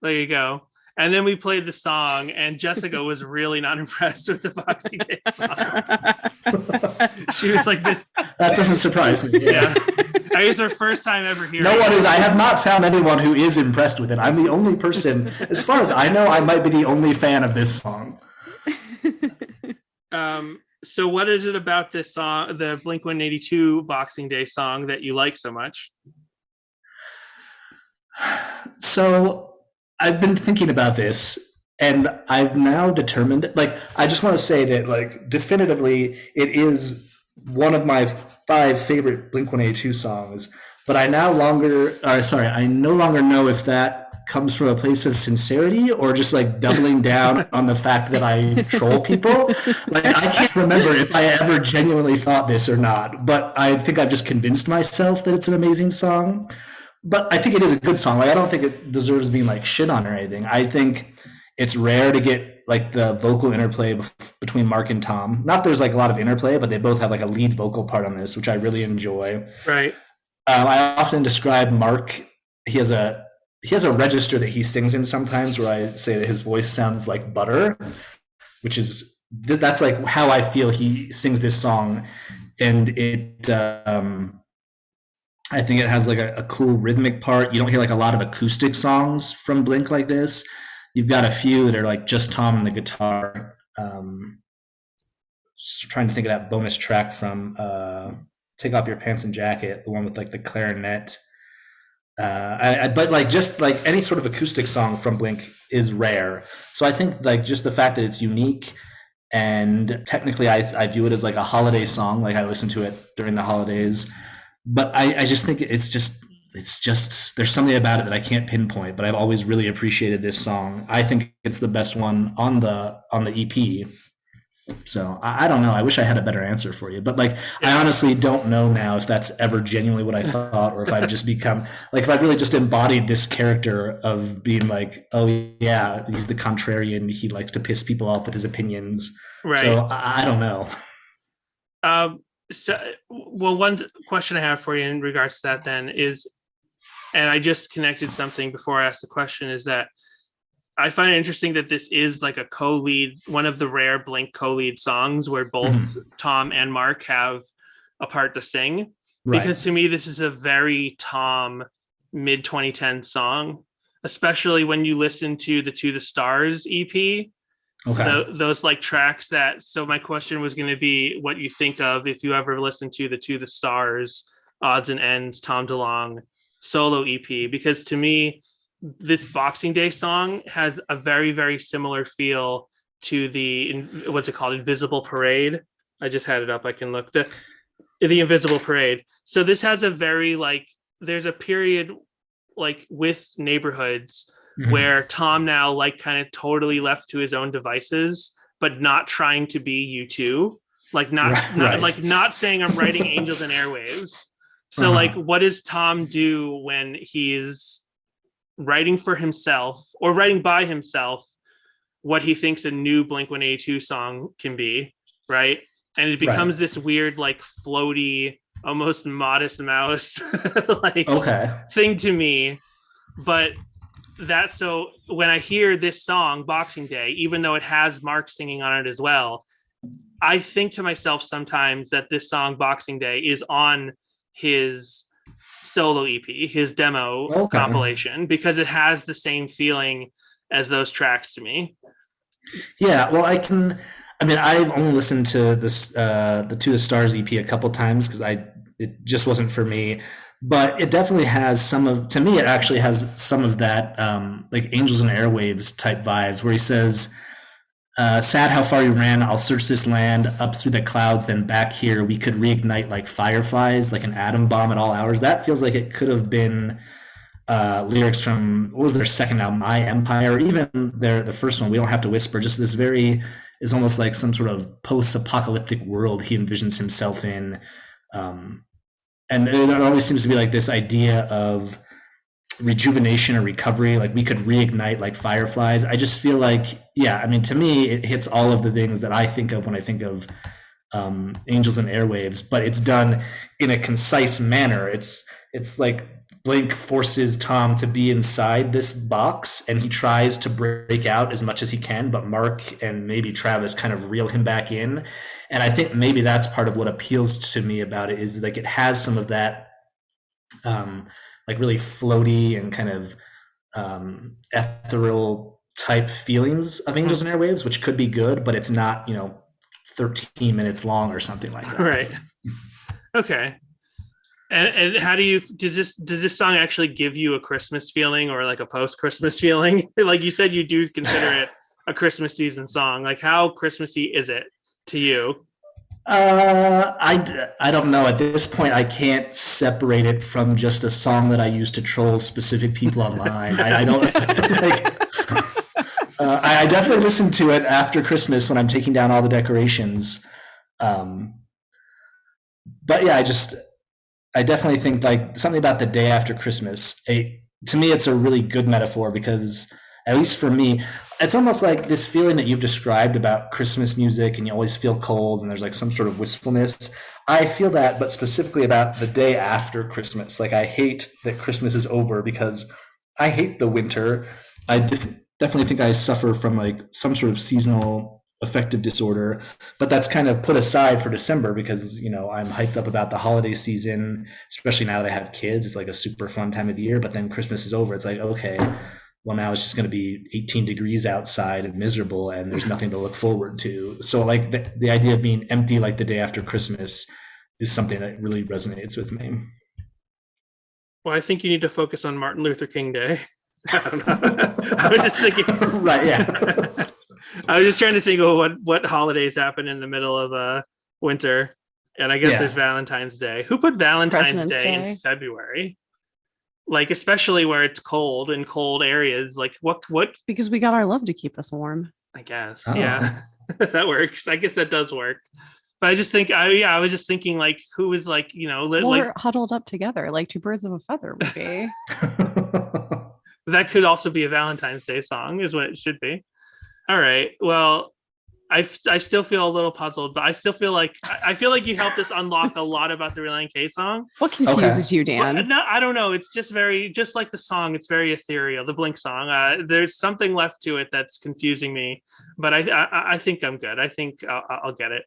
There you go. And then we played the song, and Jessica was really not impressed with the Boxing Day song. She was like, "That doesn't surprise me." Yeah, it was her first time ever hearing. No one is. I have not found anyone who is impressed with it. I'm the only person, as far as I know. I might be the only fan of this song. So, what is it about this song, the Blink-182 Boxing Day song, that you like so much? So I've been thinking about this, and I've now determined, like, I just want to say that, like, definitively, it is one of my 5 favorite Blink-182 songs, but I no longer know if that comes from a place of sincerity or just, like, doubling down on the fact that I troll people. Like, I can't remember if I ever genuinely thought this or not, but I think I've just convinced myself that it's an amazing song. But I think it is a good song. Like, I don't think it deserves being like shit on or anything. I think it's rare to get like the vocal interplay between Mark and Tom. Not there's like a lot of interplay, but they both have like a lead vocal part on this, which I really enjoy. Right. I often describe Mark. He has a register that he sings in sometimes, where I say that his voice sounds like butter, which is that's like how I feel he sings this song, and it. I think it has like a cool rhythmic part. You don't hear like a lot of acoustic songs from Blink like this. You've got a few that are like just Tom and the guitar. Just trying to think of that bonus track from Take Off Your Pants and Jacket, the one with like the clarinet. But like just like any sort of acoustic song from Blink is rare. So I think like just the fact that it's unique, and technically I view it as like a holiday song. Like I listen to it during the holidays. But I just think it's just there's something about it that I can't pinpoint, but I've always really appreciated this song. I think it's the best one on the EP. So I don't know. I wish I had a better answer for you, but like I honestly don't know now if that's ever genuinely what I thought, or if I've just become like if I've really just embodied this character of being like, oh yeah, he's the contrarian. He likes to piss people off with his opinions. Right. So I don't know. So, well, one question I have for you in regards to that then is, and I just connected something before I asked the question, is that I find it interesting that this is like a co-lead, one of the rare Blink co-lead songs where both Tom and Mark have a part to sing. Right. Because to me, this is a very Tom mid 2010 song, especially when you listen to the To the Stars EP. Okay. Those like tracks that, so my question was going to be what you think of if you ever listen to the To the Stars, Odds and Ends, Tom DeLonge solo EP, because to me, this Boxing Day song has a very, very similar feel to the, what's it called? Invisible Parade. I just had it up. I can look. The Invisible Parade. So this has a very like, there's a period like with Neighborhoods where Tom now like kind of totally left to his own devices, but not trying to be U2, like not saying I'm writing Angels and Airwaves. So like, what does Tom do when he's writing for himself or writing by himself what he thinks a new Blink-182 song can be, right? And it becomes this weird, like floaty, almost Modest Mouse like thing to me. But that's, so when I hear this song Boxing Day, even though it has Mark singing on it as well, I think to myself sometimes that this song Boxing Day is on his solo EP, his demo compilation, because it has the same feeling as those tracks to me. Yeah, well, I've only listened to this the To the Stars EP a couple times because it just wasn't for me. But it definitely has to me, it actually has some of that like Angels and Airwaves type vibes where he says, sad how far you ran, I'll search this land, up through the clouds, then back here, we could reignite like fireflies, like an atom bomb at all hours. That feels like it could have been lyrics from, what was their second album, My Empire, or even the first one, We Don't Have to Whisper. Just this is almost like some sort of post-apocalyptic world he envisions himself in. And there always seems to be like this idea of rejuvenation or recovery. Like we could reignite like fireflies. I just feel like, yeah, I mean, to me, it hits all of the things that I think of when I think of Angels and Airwaves, but it's done in a concise manner. It's like Blink forces Tom to be inside this box and he tries to break out as much as he can, but Mark and maybe Travis kind of reel him back in. And I think maybe that's part of what appeals to me about it, is like it has some of that like really floaty and kind of ethereal type feelings of Angels and Airwaves, which could be good, but it's not, 13 minutes long or something like that. Right. Okay. And how does this song actually give you a Christmas feeling or like a post-Christmas feeling? Like you said, you do consider it a Christmas season song. Like how Christmassy is it to you? I don't know. At this point, I can't separate it from just a song that I use to troll specific people online. I don't. I definitely listen to it after Christmas when I'm taking down all the decorations. But yeah, I definitely think like something about the day after Christmas. To me, it's a really good metaphor because, at least for me, it's almost like this feeling that you've described about Christmas music and you always feel cold and there's like some sort of wistfulness. I feel that, but specifically about the day after Christmas. Like I hate that Christmas is over because I hate the winter. I definitely think I suffer from like some sort of seasonal affective disorder, but that's kind of put aside for December because, I'm hyped up about the holiday season, especially now that I have kids. It's like a super fun time of year, but then Christmas is over. It's like, okay, well, now it's just going to be 18 degrees outside and miserable and there's nothing to look forward to. So like the idea of being empty like the day after Christmas is something that really resonates with me. Well, I think you need to focus on Martin Luther King Day. I don't know. I was just thinking. Right, yeah. I was just trying to think of what holidays happen in the middle of winter. And I guess there's Valentine's Day. Who put Valentine's Day in February? Like, especially where it's cold in cold areas. Like, what? Because we got our love to keep us warm. I guess. Oh. Yeah. That works. I guess that does work. But I just think, I was just thinking, like, who was like, we're huddled up together, like two birds of a feather would be. That could also be a Valentine's Day song, is what it should be. All right. Well, I still feel a little puzzled, but I still feel like you helped us unlock a lot about the Relient K song. What confuses you, Dan? Well, no, I don't know. It's just just like the song. It's very ethereal. The Blink song. There's something left to it that's confusing me, but I think I'm good. I think I'll get it.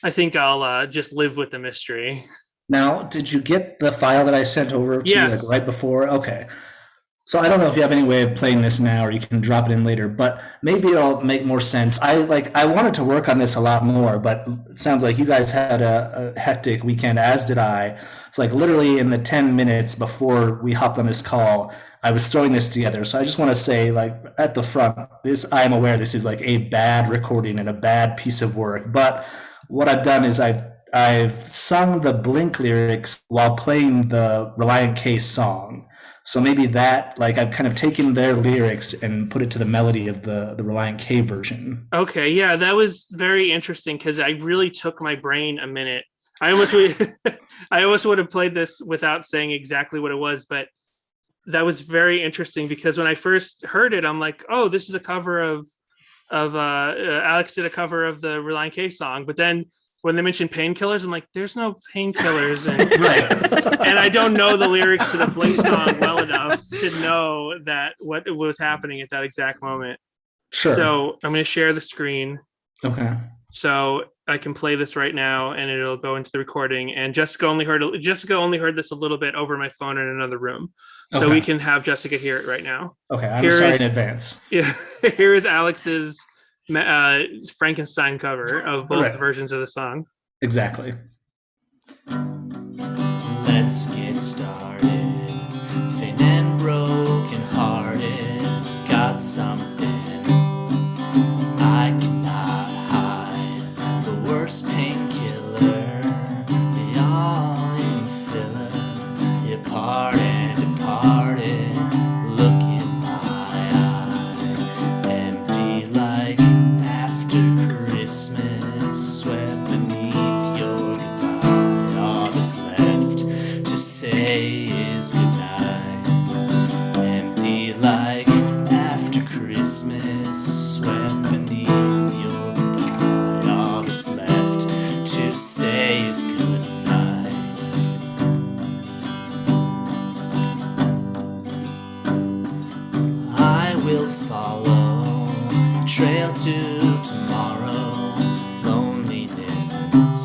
I think I'll just live with the mystery. Now, did you get the file that I sent over to you like right before? Okay. So I don't know if you have any way of playing this now or you can drop it in later, but maybe it'll make more sense. I wanted to work on this a lot more, but it sounds like you guys had a hectic weekend, as did I. It's like literally in the 10 minutes before we hopped on this call, I was throwing this together. So I just want to say, like, at the front, I am aware this is like a bad recording and a bad piece of work, but what I've done is I've sung the Blink lyrics while playing the Relient K song. So maybe that, like, I've kind of taken their lyrics and put it to the melody of the Relient K version. Okay, yeah, that was very interesting because I really took my brain a minute. I almost would have played this without saying exactly what it was, but that was very interesting because when I first heard it, I'm like, oh, this is a cover of Alex did a cover of the Relient K song, but then when they mentioned painkillers, I'm like, there's no painkillers. And I don't know the lyrics to the Blink song well enough to know that what was happening at that exact moment. Sure. So I'm going to share the screen. Okay. So I can play this right now and it'll go into the recording. And Jessica only heard this a little bit over my phone in another room. So we can have Jessica hear it right now. Okay. I'm sorry in advance. Yeah. Here is Alex's Frankenstein cover of both versions of the song. Exactly. Let's get started. Faint and broken hearted. Got something I cannot hide. The worst painkiller. The all-in filler. Departed. Look in my eye. Empty like after Christmas. Sweat beneath your goodbye. All that's left to say is goodnight.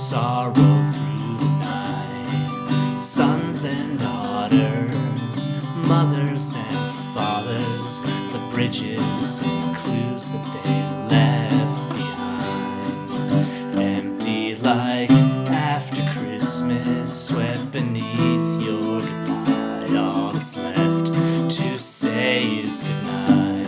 sorrow through the night. Sons and daughters, mothers and fathers, the bridges and clues that they left behind. Empty like after Christmas, swept beneath your goodbye. All that's left to say is goodnight.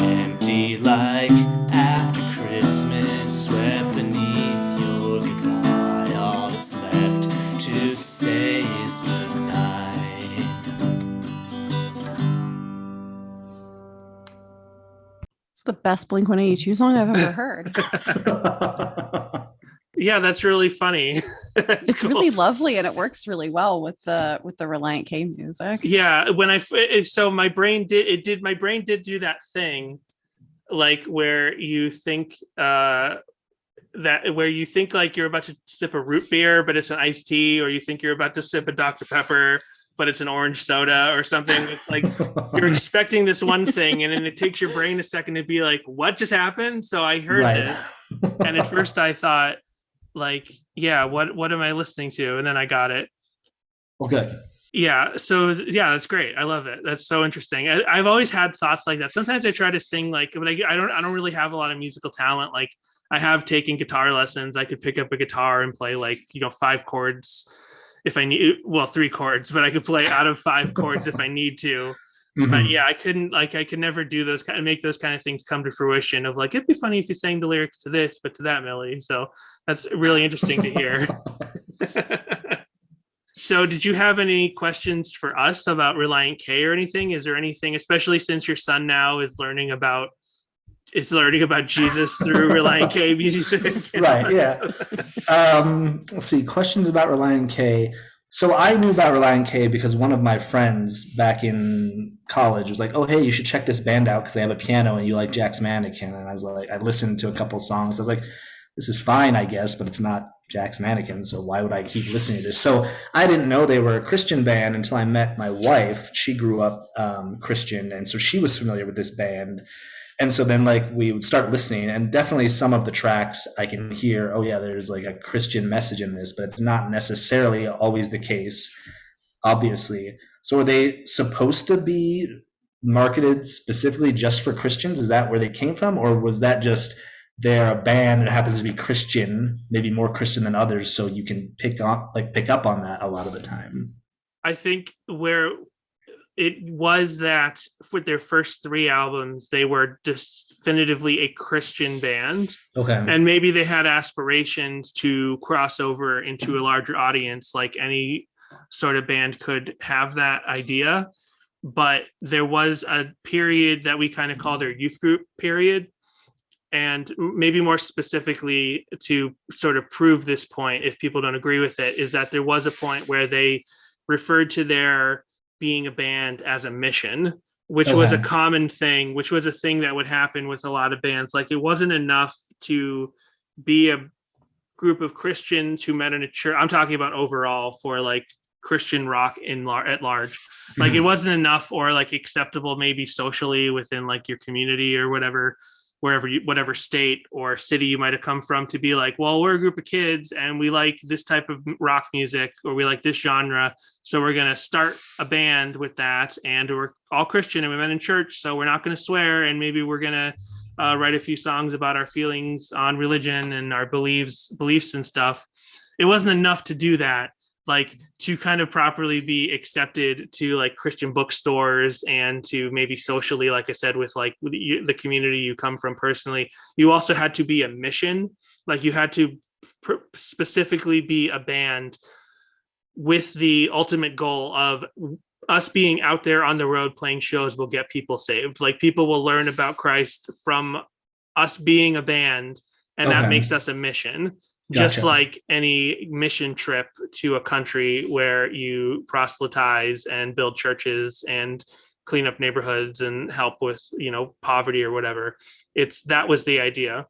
Empty like after Christmas, swept beneath your goodbye. All that's left to say is goodnight. It's the best Blink-182 song I've ever heard. Yeah, that's really funny. It's cool. Really lovely, and it works really well with the Relient K music. Yeah, when my brain did do that thing, like where you think like you're about to sip a root beer, but it's an iced tea, or you think you're about to sip a Dr. Pepper, but it's an orange soda or something. It's like you're expecting this one thing, and then it takes your brain a second to be like, what just happened? So I heard this, and at first I thought, like, yeah, what am I listening to? And then I got it. Okay. Yeah. So yeah, that's great. I love it. That's so interesting. I've always had thoughts like that. Sometimes I try to sing, like, but I don't really have a lot of musical talent. Like, I have taken guitar lessons. I could pick up a guitar and play, like, 5 chords if I need, well, 3 chords, but I could play out of 5 chords if I need to. Mm-hmm. But yeah, I could never do those kind of, make those kind of things come to fruition of like, it'd be funny if you sang the lyrics to this, but to that melody. So that's really interesting to hear. So did you have any questions for us about Relient K or anything? Is there anything, especially since your son now is learning about Jesus through Relient K music? Right, yeah. Let's see, questions about Relient K. So I knew about Relient K because one of my friends back in college was like, oh, hey, you should check this band out because they have a piano and you like Jack's Mannequin. And I was like, I listened to a couple songs. I was like, this is fine, I guess, but it's not Jack's Mannequin, so why would I keep listening to this? So I didn't know they were a Christian band until I met my wife. She grew up Christian, and so she was familiar with this band. And so then, like, we would start listening, and definitely some of the tracks I can hear, oh yeah, there's like a Christian message in this, but it's not necessarily always the case, obviously. So are they supposed to be marketed specifically just for Christians? Is that where they came from? Or was that just they're a band that happens to be Christian, maybe more Christian than others, so you can pick up on that a lot of the time? I think where it was that for their first 3 albums, they were definitively a Christian band. Okay. And maybe they had aspirations to cross over into a larger audience, like any sort of band could have that idea. But there was a period that we kind of call their youth group period. And maybe more specifically, to sort of prove this point, if people don't agree with it, is that there was a point where they referred to their being a band as a mission, which was a common thing, which was a thing that would happen with a lot of bands. Like, it wasn't enough to be a group of Christians who met in a church. I'm talking about overall for like Christian rock at large. Like, it wasn't enough or like acceptable maybe socially within like your community or whatever, whatever state or city you might have come from, to be like, well, we're a group of kids and we like this type of rock music, or we like this genre, so we're going to start a band with that, and we're all Christian and we met in church, so we're not going to swear, and maybe we're going to write a few songs about our feelings on religion and our beliefs and stuff. It wasn't enough to do that, like to kind of properly be accepted to like Christian bookstores and to maybe socially, like I said, with like the community you come from personally. You also had to be a mission, like you had to specifically be a band with the ultimate goal of us being out there on the road playing shows will get people saved. Like, people will learn about Christ from us being a band, and that makes us a mission. Gotcha. Just like any mission trip to a country where you proselytize and build churches and clean up neighborhoods and help with, poverty or whatever. That was the idea.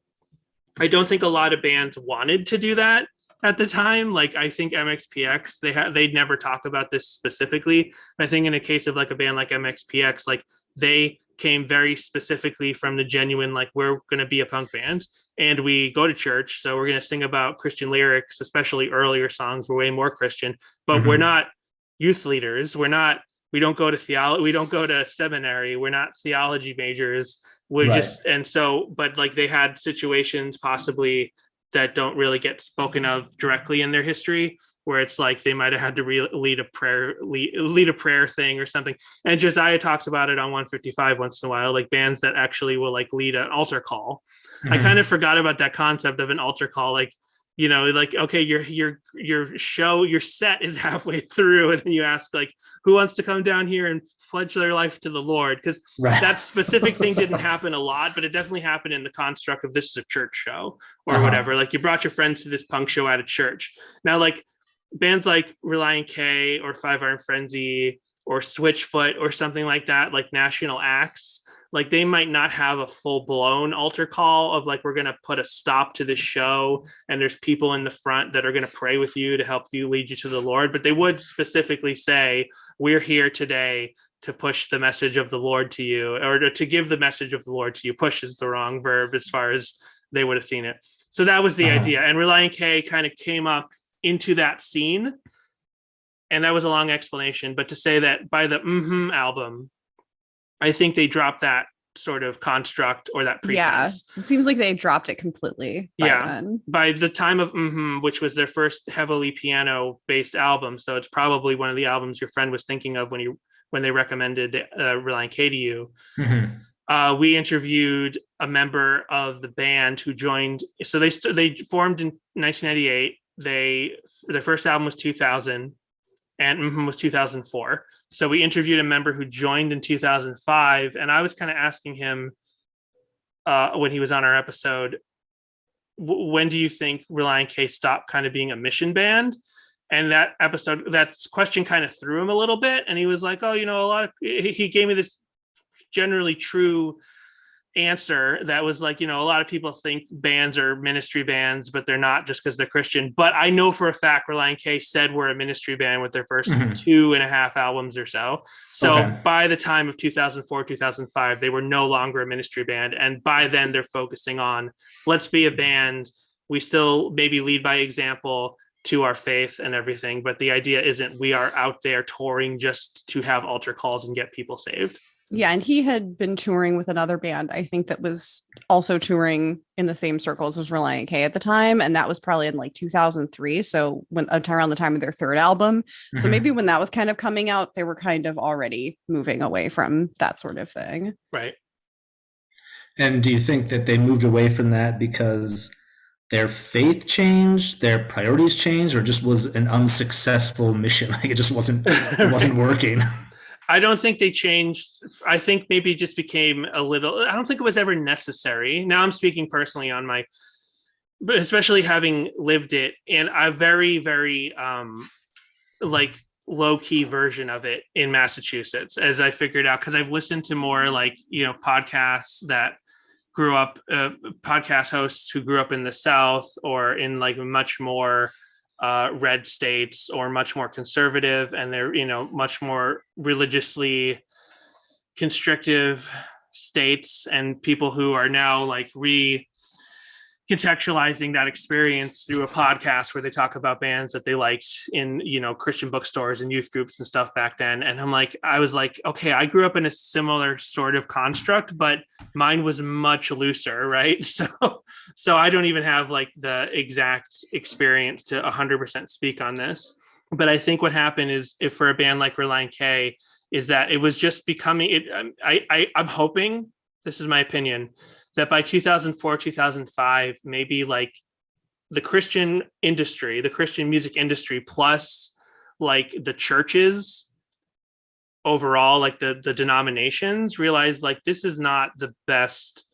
I don't think a lot of bands wanted to do that at the time. Like, I think MXPX, they'd never talk about this specifically. I think in a case of like a band like MXPX, like they came very specifically from the genuine, like, we're going to be a punk band and we go to church, so we're going to sing about Christian lyrics, especially earlier songs were way more Christian, but we're not youth leaders. We don't go to theology, we don't go to seminary, we're not theology majors. We're just, and so, but like they had situations possibly that don't really get spoken of directly in their history, where it's like they might have had to lead a prayer thing or something. And Josiah talks about it on 155 once in a while, like bands that actually will like lead an altar call. I kind of forgot about that concept of an altar call. Like, you know, like, okay, your set is halfway through, and then you ask, like, who wants to come down here and pledge their life to the Lord? Because that specific thing didn't happen a lot, but it definitely happened in the construct of this is a church show or whatever. Like, you brought your friends to this punk show at a church. Now, like bands like Relient K or Five Iron Frenzy or Switchfoot or something like that, like national acts, like they might not have a full-blown altar call of like, we're going to put a stop to this show and there's people in the front that are going to pray with you to help you lead you to the Lord. But they would specifically say, we're here today to push the message of the Lord to you, or to give the message of the Lord to you. Push is the wrong verb as far as they would have seen it. So that was the idea. And Relient K kind of came up into that scene. And that was a long explanation, but to say that by the album, I think they dropped that sort of construct or that pretense. Yeah, it seems like they dropped it completely. By the time of which was their first heavily piano-based album, so it's probably one of the albums your friend was thinking of when they recommended Relient K to you. We interviewed a member of the band who joined. So they formed in 1998. Their first album was 2000. And was 2004. So we interviewed a member who joined in 2005, and I was kind of asking him when he was on our episode, when do you think Relient K stopped kind of being a mission band? And that question kind of threw him a little bit, and he was like, "Oh, you know, he gave me this generally true answer that was like, you know, a lot of people think bands are ministry bands, but they're not just because they're Christian. But I know for a fact Relient K said we're a ministry band with their first 2.5 albums or so. So by the time of 2004, 2005, they were no longer a ministry band. And by then they're focusing on, let's be a band. We still maybe lead by example to our faith and everything. But the idea isn't we are out there touring just to have altar calls and get people saved. Yeah, and he had been touring with another band, I think, that was also touring in the same circles as Relient K at the time, and that was probably in like 2003, so around the time of their third album. So maybe when that was kind of coming out, they were kind of already moving away from that sort of thing. Right. And do you think that they moved away from that because their faith changed, their priorities changed, or just was an unsuccessful mission? Like it just wasn't working. I don't think they changed. I think maybe it just became a little, I don't think it was ever necessary. Now I'm speaking personally on but especially having lived it in a very, very like low key version of it in Massachusetts, as I figured out, because I've listened to more like, you know, podcasts that grew up, podcast hosts who grew up in the South or in like much more red states or much more conservative, and they're, you know, much more religiously constrictive states, and people who are now like contextualizing that experience through a podcast where they talk about bands that they liked in, you know, Christian bookstores and youth groups and stuff back then. And I was like, okay, I grew up in a similar sort of construct, but mine was much looser, right? So I don't even have like the exact experience to 100% speak on this. But I think what happened is, if for a band like Relient K, is that it was just becoming it. I'm hoping, this is my opinion, that by 2004, 2005, maybe like the Christian industry, the Christian music industry, plus like the churches overall, like the denominations, realized like this is not the best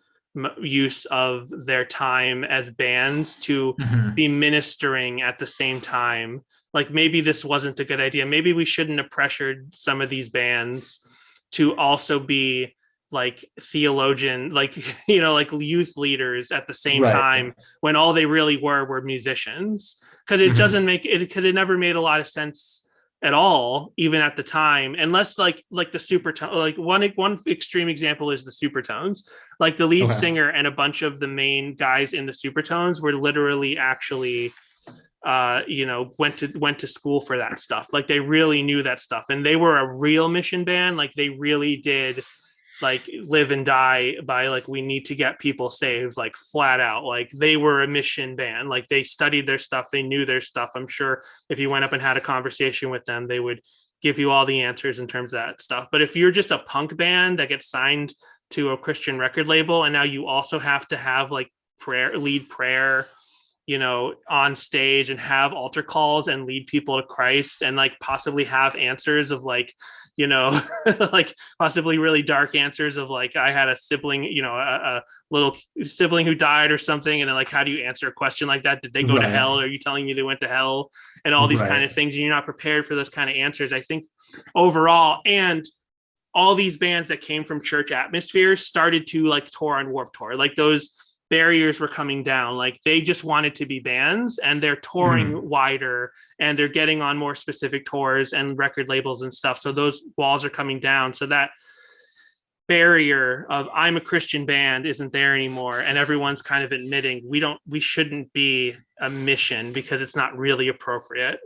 use of their time as bands to be ministering at the same time. Like maybe this wasn't a good idea. Maybe we shouldn't have pressured some of these bands to also be like theologian, like, you know, like youth leaders at the same time, when all they really were musicians. Because it doesn't make it, because it never made a lot of sense at all, even at the time, unless like the Supertones. Like one extreme example is the Supertones. Like the lead singer and a bunch of the main guys in the Supertones were literally actually went to school for that stuff. Like they really knew that stuff, and they were a real mission band. Like they really did like live and die by like, we need to get people saved, like flat out. Like they were a mission band. Like they studied their stuff, they knew their stuff. I'm sure if you went up and had a conversation with them, they would give you all the answers in terms of that stuff. But if you're just a punk band that gets signed to a Christian record label, and now you also have to have like lead prayer, on stage, and have altar calls and lead people to Christ, and like possibly have answers of like, like possibly really dark answers of like, I had a sibling, a little sibling who died or something. And then like, how do you answer a question like that? Did they go to hell? Are you telling me they went to hell? And all these kind of things. And you're not prepared for those kind of answers, I think, overall. And all these bands that came from church atmospheres started to like tour on Warped Tour. Like those barriers were coming down. Like they just wanted to be bands, and they're touring wider, and they're getting on more specific tours and record labels and stuff. So those walls are coming down. So that barrier of I'm a Christian band isn't there anymore. And everyone's kind of admitting we shouldn't be a mission because it's not really appropriate.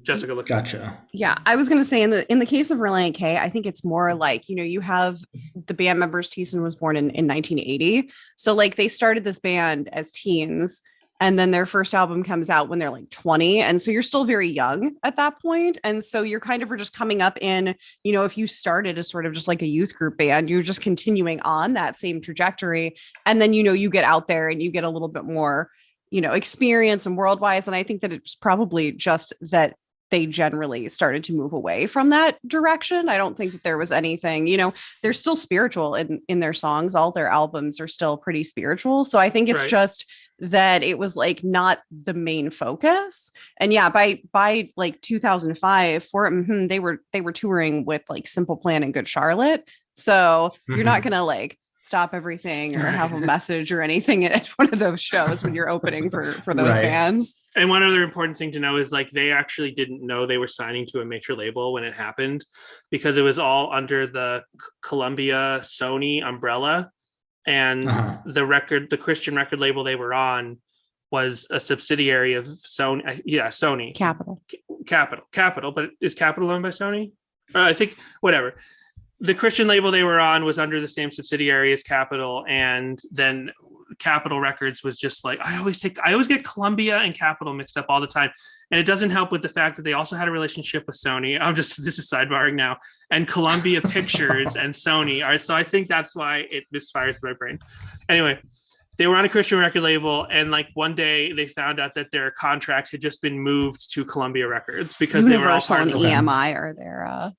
Jessica, gotcha. Yeah, I was going to say in the case of Relient K, I think it's more like, you have the band members. Thiessen was born in 1980. So like they started this band as teens, and then their first album comes out when they're like 20. And so you're still very young at that point. And so you're kind of just coming up in, if you started as sort of just like a youth group band, you're just continuing on that same trajectory. And then, you get out there and you get a little bit more, experience and worldwide. And I think that it's probably just that they generally started to move away from that direction. I don't think that there was anything, they're still spiritual in their songs. All their albums are still pretty spiritual. So I think it's just that it was like not the main focus. And yeah, by like 2005 they were touring with like Simple Plan and Good Charlotte. So you're not going to like stop everything or have a message or anything at one of those shows when you're opening for those bands. And one other important thing to know is like they actually didn't know they were signing to a major label when it happened, because it was all under the Columbia Sony umbrella, and the Christian record label they were on was a subsidiary of Sony. Sony. Capitol, but is Capitol owned by Sony? I think whatever. The Christian label they were on was under the same subsidiary as Capitol, and then Capitol Records was just like, I always get Columbia and Capitol mixed up all the time. And it doesn't help with the fact that they also had a relationship with Sony. This is sidebarring now, and Columbia Pictures and Sony are. So I think that's why it misfires my brain. Anyway, they were on a Christian record label, and like one day they found out that their contract had just been moved to Columbia Records because they were all part of EMI or their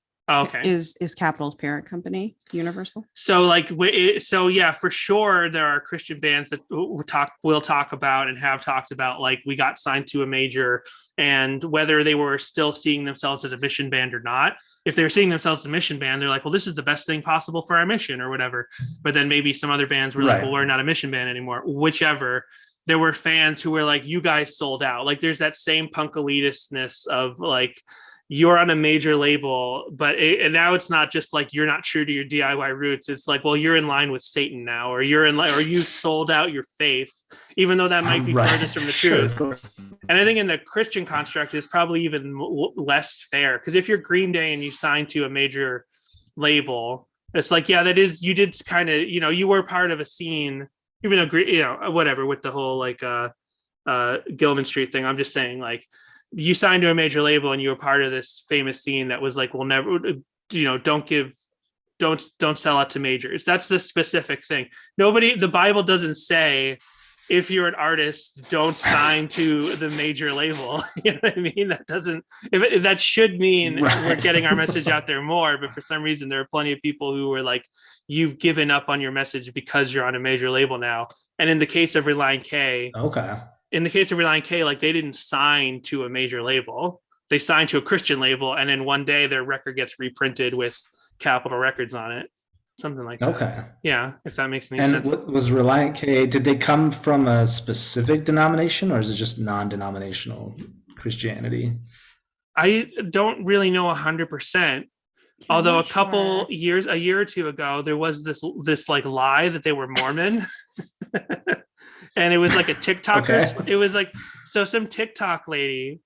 is Capitol's parent company, Universal. So like for sure there are Christian bands that we'll talk about and have talked about, like we got signed to a major, and whether they were still seeing themselves as a mission band or not. If they were seeing themselves as a mission band, they're like, well, this is the best thing possible for our mission or whatever. But then maybe some other bands were like, well, we're not a mission band anymore. Whichever. There were fans who were like, you guys sold out. Like there's that same punk elitistness of like, you're on a major label, and now it's not just like you're not true to your DIY roots. It's like, well, you're in line with Satan now, or you sold out your faith, even though that might be furthest from the truth. And I think in the Christian construct, it's probably even less fair, because if you're Green Day and you sign to a major label, it's like, yeah, that is, you did kind of, you were part of a scene, even though, whatever, with the whole like Gilman Street thing. I'm just saying, like, you signed to a major label and you were part of this famous scene that was like, we'll never, don't sell out to majors. That's the specific thing. The Bible doesn't say, if you're an artist, don't sign to the major label. You know what I mean? That doesn't, if that should mean we're getting our message out there more, but for some reason there are plenty of people who were like, you've given up on your message because you're on a major label now. And in the case of Relient K, like they didn't sign to a major label. They signed to a Christian label, and then one day their record gets reprinted with Capitol Records on it. Something like that. Okay. Yeah, if that makes any sense. And was Relient K, did they come from a specific denomination, or is it just non-denominational Christianity? I don't really know 100%. Although a year or two ago, there was this like lie that they were Mormon, and it was like a TikToker. Okay. It was like, so some TikTok lady,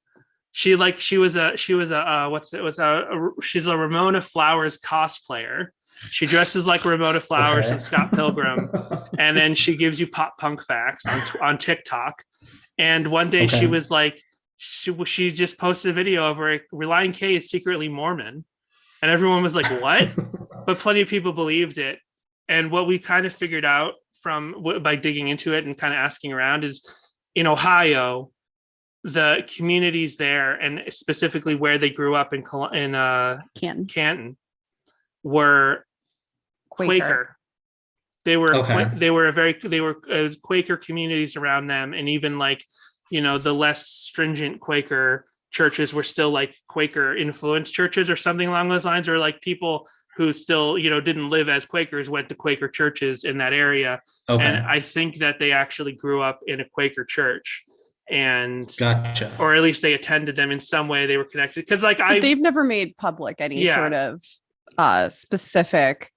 she's a Ramona Flowers cosplayer. She dresses like Ramona Flowers from Scott Pilgrim, and then she gives you pop punk facts on TikTok. And one day she was like, she just posted a video of her, Relient K is secretly Mormon. And everyone was like, what? But plenty of people believed it. And what we kind of figured out by digging into it and kind of asking around is, in Ohio, the communities there, and specifically where they grew up in Canton, were Quaker. They were Quaker communities around them, and even like, the less stringent Quaker churches were still like Quaker influenced churches or something along those lines, or like people who still, didn't live as Quakers went to Quaker churches in that area. Okay. And I think that they actually grew up in a Quaker church, and gotcha. Or at least they attended them in some way. They were connected because they've never made public any sort of specific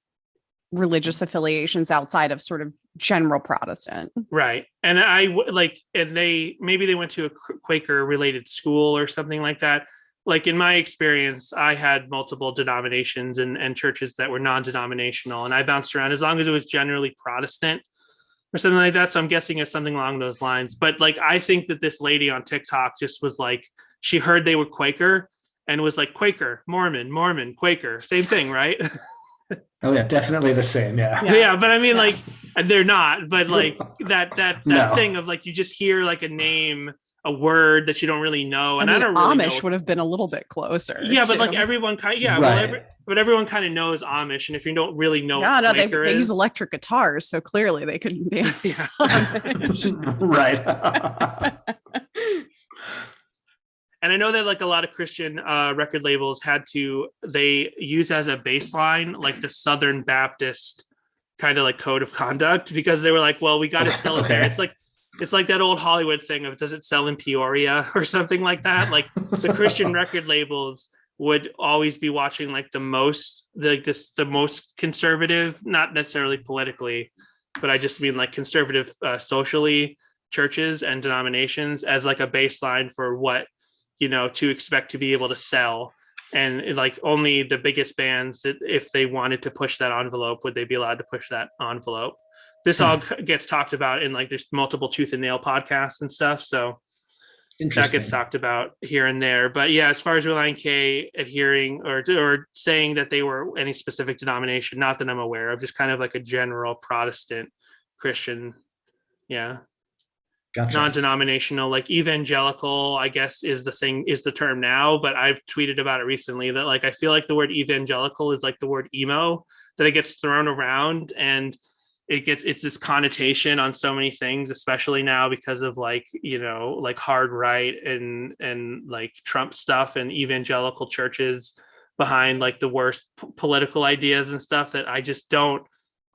religious affiliations outside of sort of general Protestant. Right. And maybe they went to a Quaker related school or something like that. Like in my experience, I had multiple denominations and churches that were non-denominational, and I bounced around as long as it was generally Protestant or something like that. So I'm guessing it's something along those lines. But like, I think that this lady on TikTok just was like, she heard they were Quaker and was like, Quaker, Mormon, Quaker, same thing, right? Oh yeah, definitely the same. Yeah, but I mean, like, they're not. But like that thing of like, you just hear like a name, a word that you don't really know, and I don't really Amish would have been a little bit closer. Yeah, but like everyone kind of but everyone kind of knows Amish, and if you don't really know, they use electric guitars, so clearly they couldn't be Amish. Right. And I know that like a lot of Christian record labels they use as a baseline like the Southern Baptist kind of like code of conduct, because they were like, well, we got to sell it there. It's like that old Hollywood thing of, does it sell in Peoria or something like that? Like the Christian record labels would always be watching like the most conservative, not necessarily politically, but I just mean like conservative socially, churches and denominations as like a baseline for what to expect to be able to sell. And like only the biggest bands, that if they wanted to push that envelope, would they be allowed to push that envelope. This all gets talked about in like there's multiple Tooth and Nail podcasts and stuff, so that gets talked about here and there. But yeah, as far as Relient K adhering or saying that they were any specific denomination, not that I'm aware of, just kind of like a general Protestant Christian, Gotcha. Non-denominational, like evangelical, I guess is the term now, but I've tweeted about it recently that like I feel like the word evangelical is like the word emo, that it gets thrown around and it's this connotation on so many things, especially now because of like like hard right and like Trump stuff and evangelical churches behind like the worst political ideas and stuff, that I just don't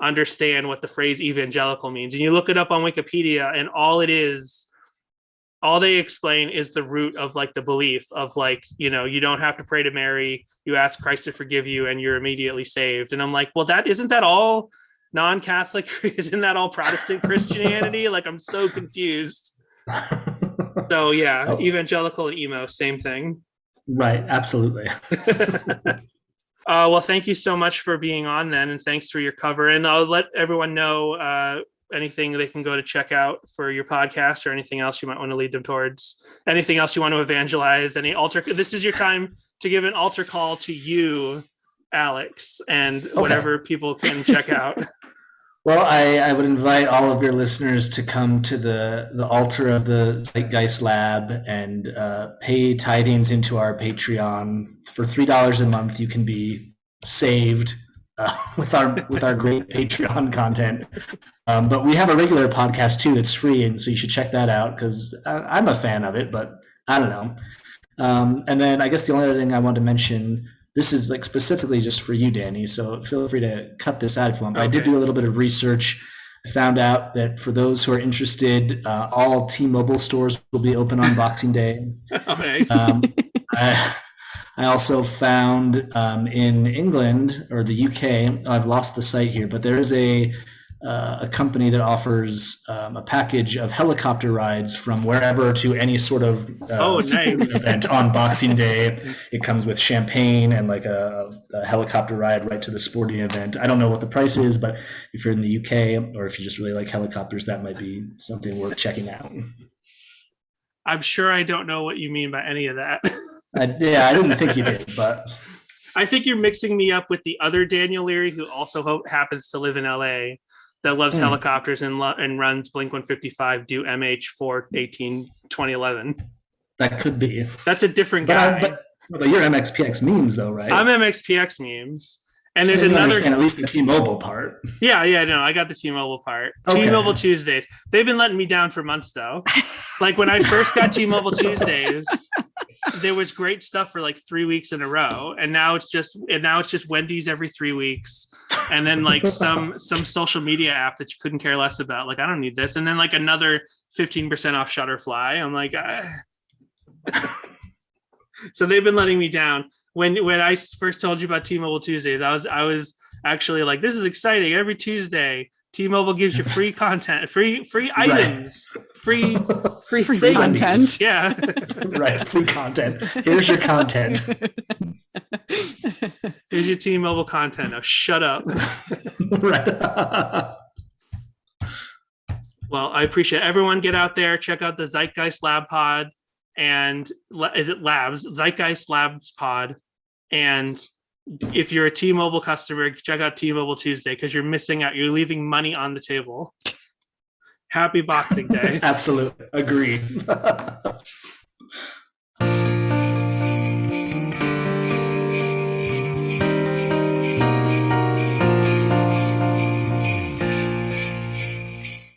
understand what the phrase evangelical means. And you look it up on Wikipedia, and all they explain is the root of like the belief of like, you don't have to pray to Mary, you ask Christ to forgive you and you're immediately saved. And I'm like, well, isn't that all non-Catholic? Isn't that all Protestant Christianity? Like, I'm so confused. So yeah, evangelical and emo, same thing. Right, absolutely. Well, thank you so much for being on then, and thanks for your cover. And I'll let everyone know anything they can go to check out for your podcast, or anything else you might want to lead them towards. Anything else you want to evangelize? Any altar? This is your time to give an altar call to you, Alex, and whatever people can check out. Well, I would invite all of your listeners to come to the altar of the Zeitgeist Lab and pay tithings into our Patreon. For $3 a month, you can be saved with our great Patreon content. But we have a regular podcast too that's free, and so you should check that out because I'm a fan of it, but I don't know. And then I guess the only other thing I want to mention, this is like specifically just for you, Danny, so feel free to cut this out if you want. But I did do a little bit of research. I found out that for those who are interested, all T-Mobile stores will be open on Boxing Day. Oh, nice. I also found in England or the UK, I've lost the site here, but there is a company that offers a package of helicopter rides from wherever to any sort of sporting event on Boxing Day. It comes with champagne and like a helicopter ride right to the sporting event. I don't know what the price is, but if you're in the UK or if you just really like helicopters, that might be something worth checking out. I'm sure I don't know what you mean by any of that. I didn't think you did, but I think you're mixing me up with the other Daniel Leary, who also happens to live in LA, that loves helicopters and runs Blink 155 do MH 418 2011. That could be. That's a different guy. But you're MXPX memes, though, right? I'm MXPX memes. And so there's you another. Understand at least the T-Mobile part. Yeah, no, I got the T-Mobile part. Okay. T-Mobile Tuesdays. They've been letting me down for months, though. Like when I first got T-Mobile Tuesdays, there was great stuff for like 3 weeks in a row, and now it's just Wendy's every 3 weeks, and then like some social media app that you couldn't care less about. Like I don't need this, and then like another 15% off Shutterfly. I'm like, so they've been letting me down. When I first told you about T-Mobile Tuesdays, I was actually like, this is exciting. Every Tuesday, T-Mobile gives you free content, free items, free content. Yeah. Right. Free content. Here's your content. Here's your T-Mobile content. Now shut up. Right. Well, I appreciate it. Everyone get out there, check out the Zeitgeist Lab Pod. And is it Labs? Zeitgeist Labs Pod. And if you're a T-Mobile customer, check out T-Mobile Tuesday because you're missing out. You're leaving money on the table. Happy Boxing Day. Absolutely. Agreed.